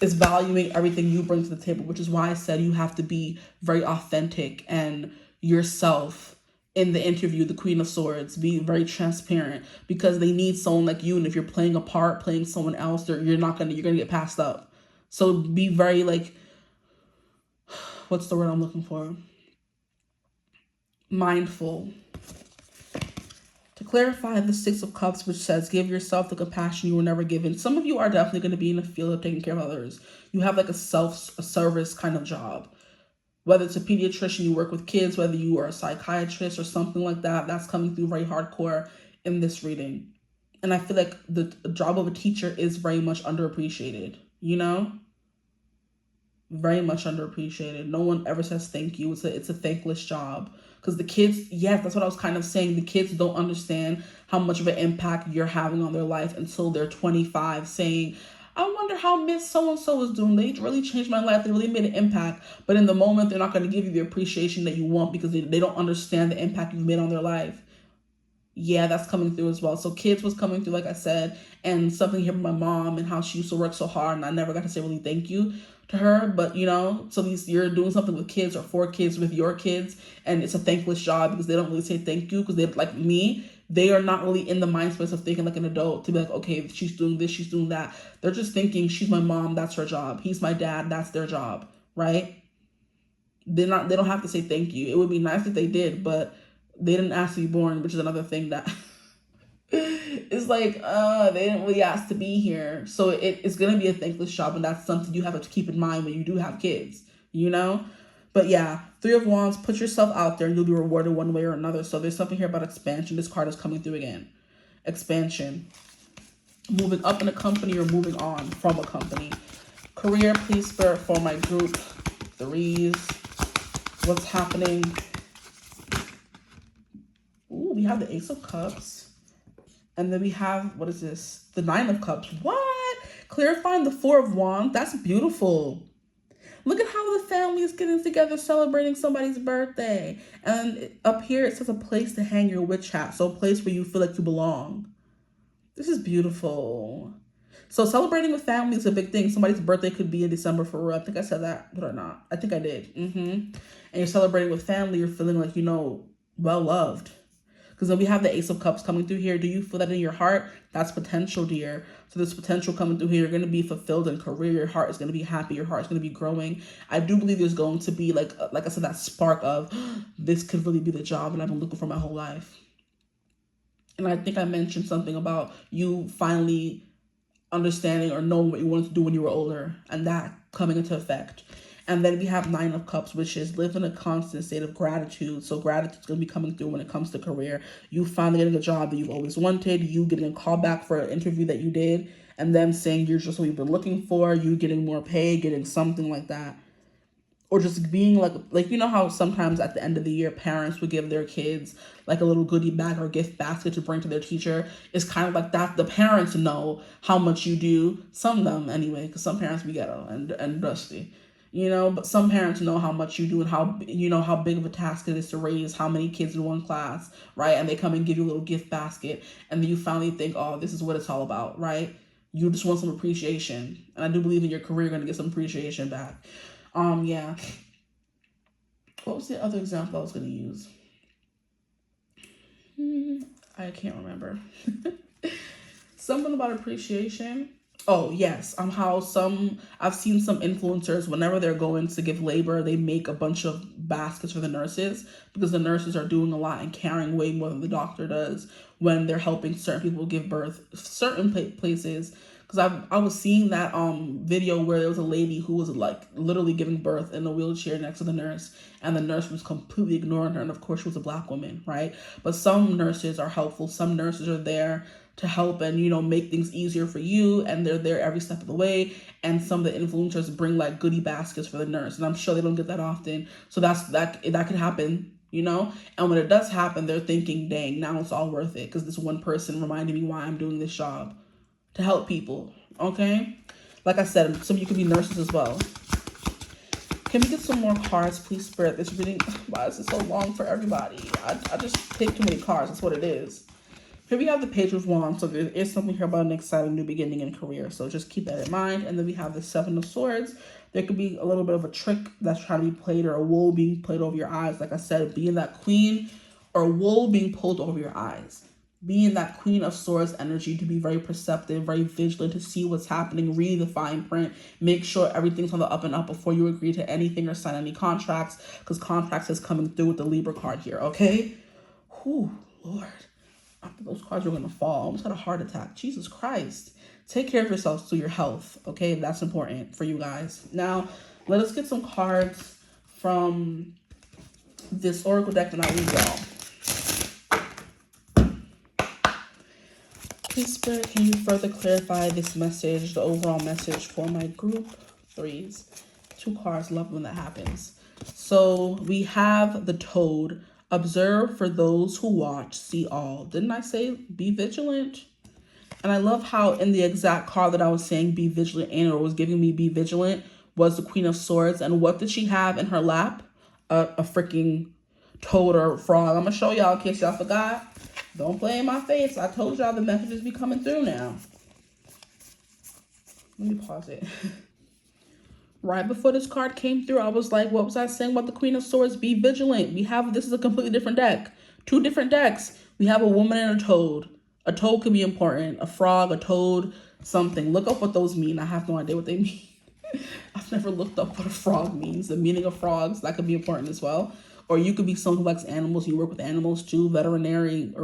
is valuing everything you bring to the table, which is why I said you have to be very authentic and yourself in the interview, the Queen of Swords. Be very transparent, because they need someone like you. And if you're playing a part, playing someone else, you're gonna get passed up. So be very like, what's the word I'm looking for? Mindful. To clarify, the Six of Cups, which says, give yourself the compassion you were never given. Some of you are definitely going to be in the field of taking care of others. You have like a service kind of job. Whether it's a pediatrician, you work with kids, whether you are a psychiatrist or something like that, that's coming through very hardcore in this reading. And I feel like the job of a teacher is very much underappreciated, you know? Very much underappreciated. No one ever says thank you. It's a thankless job. Because the kids, yes, that's what I was kind of saying. The kids don't understand how much of an impact you're having on their life until they're 25, saying, I wonder how Miss So-and-so is doing. They really changed my life. They really made an impact. But in the moment, they're not going to give you the appreciation that you want, because they don't understand the impact you've made on their life. Yeah, that's coming through as well. So kids was coming through, like I said, and something here with my mom and how she used to work so hard, and I never got to say really thank you to her. But you know, so you're doing something with kids or for kids with your kids, and it's a thankless job because they don't really say thank you, because they, like me, they are not really in the mind space of thinking like an adult to be like, okay, she's doing this, she's doing that. They're just thinking, she's my mom, that's her job. He's my dad, that's their job, right? They don't have to say thank you. It would be nice if they did, but they didn't ask to be born, which is another thing that it's like, they didn't really ask to be here. So it's going to be a thankless job, and that's something you have to keep in mind when you do have kids, you know? But yeah, Three of Wands, put yourself out there and you'll be rewarded one way or another. So there's something here about expansion. This card is coming through again. Expansion. Moving up in a company or moving on from a company. Career, please, Spirit, for my group. Threes. What's happening? Ooh, we have the Ace of Cups. And then we have, what is this? The Nine of Cups. What? Clarifying the Four of Wands. That's beautiful. Look at how the family is getting together, celebrating somebody's birthday. And up here, it says a place to hang your witch hat. So a place where you feel like you belong. This is beautiful. So celebrating with family is a big thing. Somebody's birthday could be in December for real. I think I said that, but or not. I think I did. And you're celebrating with family. You're feeling like, you know, well-loved. Because then we have the Ace of Cups coming through here. Do you feel that in your heart? That's potential, dear. So this potential coming through here, you're going to be fulfilled in career. Your heart is going to be happy. Your heart is going to be growing. I do believe there's going to be, like I said, that spark of, this could really be the job and I've been looking for my whole life. And I think I mentioned something about you finally understanding or knowing what you wanted to do when you were older, and that coming into effect. And then we have Nine of Cups, which is live in a constant state of gratitude. So gratitude is going to be coming through when it comes to career. You finally getting a job that you've always wanted. You getting a call back for an interview that you did. And them saying you're just what you've been looking for. You getting more pay, getting something like that. Or just being like, you know how sometimes at the end of the year, parents would give their kids like a little goodie bag or gift basket to bring to their teacher. It's kind of like that. The parents know how much you do. Some of them anyway, because some parents be ghetto and dusty. You know, but some parents know how much you do and how, you know, how big of a task it is to raise how many kids in one class, right? And they come and give you a little gift basket, and then you finally think, oh, this is what it's all about, right? You just want some appreciation. And I do believe in your career, you're going to get some appreciation back. Yeah. What was the other example I was going to use? I can't remember. Something about appreciation. Oh, yes. How I've seen some influencers, whenever they're going to give labor, they make a bunch of baskets for the nurses, because the nurses are doing a lot and carrying way more than the doctor does when they're helping certain people give birth, certain places. Because I was seeing that video where there was a lady who was like literally giving birth in a wheelchair next to the nurse, and the nurse was completely ignoring her. And of course, she was a Black woman, right? But some nurses are helpful. Some nurses are there to help and, you know, make things easier for you, and they're there every step of the way. And some of the influencers bring like goodie baskets for the nurse, and I'm sure they don't get that often. So that could happen, you know. And when it does happen, they're thinking, dang, now it's all worth it, because this one person reminded me why I'm doing this job, to help people. Okay, like I said, some of you could be nurses as well. Can we get some more cards, please, Spirit? This reading, why is it so long for everybody? I just take too many cards. That's what it is. Here we have the Page of Wands. So there is something here about an exciting new beginning in career. So just keep that in mind. And then we have the Seven of Swords. There could be a little bit of a trick that's trying to be played, or a wool being played over your eyes. Like I said, being that queen or wool being pulled over your eyes. Being that Queen of Swords energy, to be very perceptive, very vigilant, to see what's happening, read the fine print, make sure everything's on the up and up before you agree to anything or sign any contracts, because contracts is coming through with the Libra card here, okay? Whew, Lord. After those cards were going to fall. I almost had a heart attack. Jesus Christ. Take care of yourselves to your health, okay? That's important for you guys. Now, let us get some cards from this oracle deck that I read, y'all. Please, Spirit, can you further clarify this message, the overall message for my group 3s? 2 cards, love when that happens. So we have the Toad. Observe for those who watch, see all. Didn't I say be vigilant? And I love how in the exact card that I was saying be vigilant in, or was giving me be vigilant, was the Queen of Swords. And what did she have in her lap? A freaking toad or frog. I'm going to show y'all in case y'all forgot. Don't play in my face. I told y'all the messages be coming through now. Let me pause it. Right before this card came through, I was like, what was I saying about the Queen of Swords? Be vigilant. We have, this is a completely different deck. 2 different decks. We have a woman and a toad. A toad could be important. A frog, a toad, something. Look up what those mean. I have no idea what they mean. I've never looked up what a frog means. The meaning of frogs, that could be important as well. Or you could be someone who likes animals. You work with animals too. Veterinarians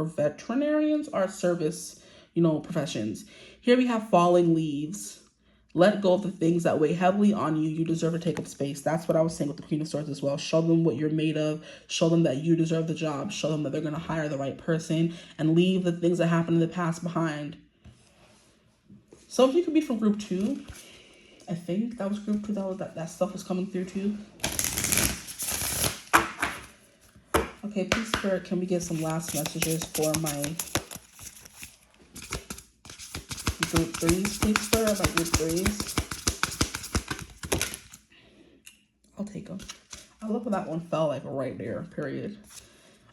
are service, professions. Here we have falling leaves. Let go of the things that weigh heavily on you. You deserve to take up space. That's what I was saying with the Queen of Swords as well. Show them what you're made of. Show them that you deserve the job. Show them that they're going to hire the right person. And leave the things that happened in the past behind. Some of you could be from group 2. I think that was group 2. That stuff was coming through too. Okay, please, Spirit, can we get some last messages for my group 3s, please, Spirit? My group 3s. I'll take them. I love how that one fell like right there, period.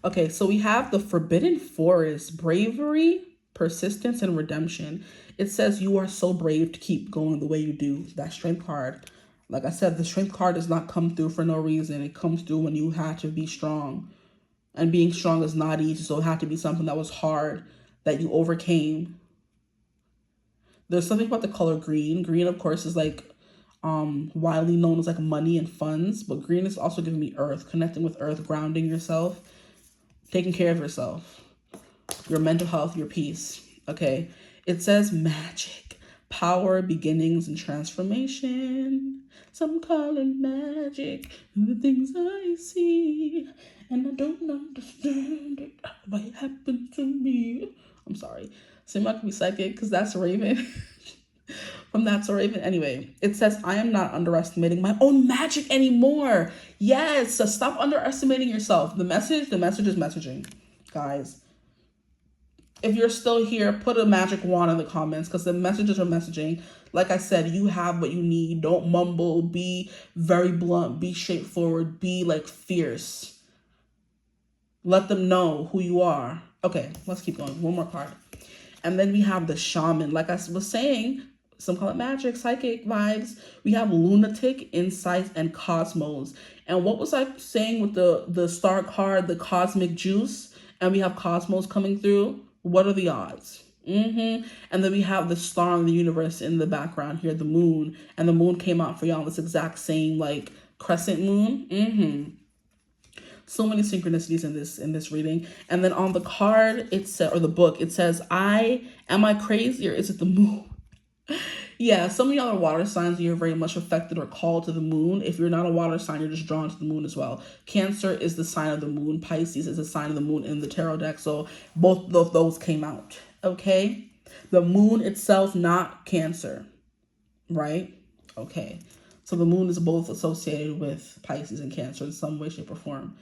Okay, so we have the Forbidden Forest, bravery, persistence, and redemption. It says you are so brave to keep going the way you do. That Strength card. Like I said, the Strength card does not come through for no reason. It comes through when you have to be strong. And being strong is not easy, so it had to be something that was hard, that you overcame. There's something about the color green. Green, of course, is like widely known as like money and funds, but green is also giving me earth, connecting with earth, grounding yourself, taking care of yourself, your mental health, your peace. Okay, it says magic, power, beginnings, and transformation. Some call it magic, the things I see. And I don't understand it. What happened to me? I'm sorry. Seems like I could be psychic because that's a Raven. From That's a Raven. Anyway, it says, I am not underestimating my own magic anymore. Yes. So stop underestimating yourself. The message is messaging. Guys, if you're still here, put a magic wand in the comments because the messages are messaging. Like I said, you have what you need. Don't mumble. Be very blunt. Be straightforward. Be like fierce. Let them know who you are. Okay, let's keep going. One more card. And then we have the Shaman. Like I was saying, some call it magic, psychic vibes. We have Lunatic, Insight, and Cosmos. And what was I saying with the star card, the Cosmic Juice? And we have Cosmos coming through. What are the odds? And then we have the star in the universe in the background here, the moon. And the moon came out for y'all this exact same like crescent moon. So many synchronicities in this reading. And then on the card, it said, or the book, it says, am I crazy or is it the moon? Yeah, some of y'all are water signs and you're very much affected or called to the moon. If you're not a water sign, you're just drawn to the moon as well. Cancer is the sign of the moon. Pisces is the sign of the moon in the tarot deck. So both of those came out, okay? The moon itself, not Cancer, right? Okay. So the moon is both associated with Pisces and Cancer in some way, shape, or form.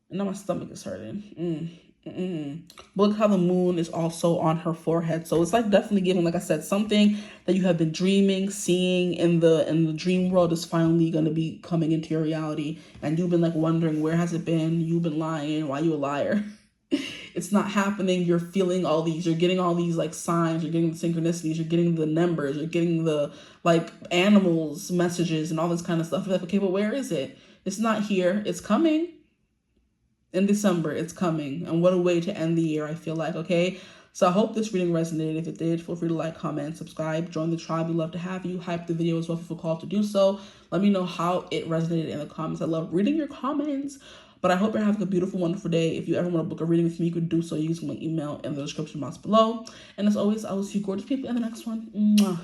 And now my stomach is hurting. But look how the moon is also on her forehead. So it's like definitely giving, like I said, something that you have been dreaming, seeing in the dream world is finally going to be coming into your reality. And you've been like wondering, where has it been? You've been lying. Why you a liar? It's not happening. You're feeling all these. You're getting all these like signs. You're getting the synchronicities. You're getting the numbers. You're getting the like animals messages and all this kind of stuff. You're like, okay, but where is it? It's not here. It's coming. in December. It's coming. And what a way to end the year, I feel like, okay? So I hope this reading resonated. If it did, feel free to like, comment, subscribe, join the tribe. We'd love to have you. Hype the video as well if you feel called to do so. Let me know how it resonated in the comments. I love reading your comments. But I hope you're having a beautiful, wonderful day. If you ever want to book a reading with me, you can do so using my email in the description box below. And as always, I will see you gorgeous people in the next one. Mwah.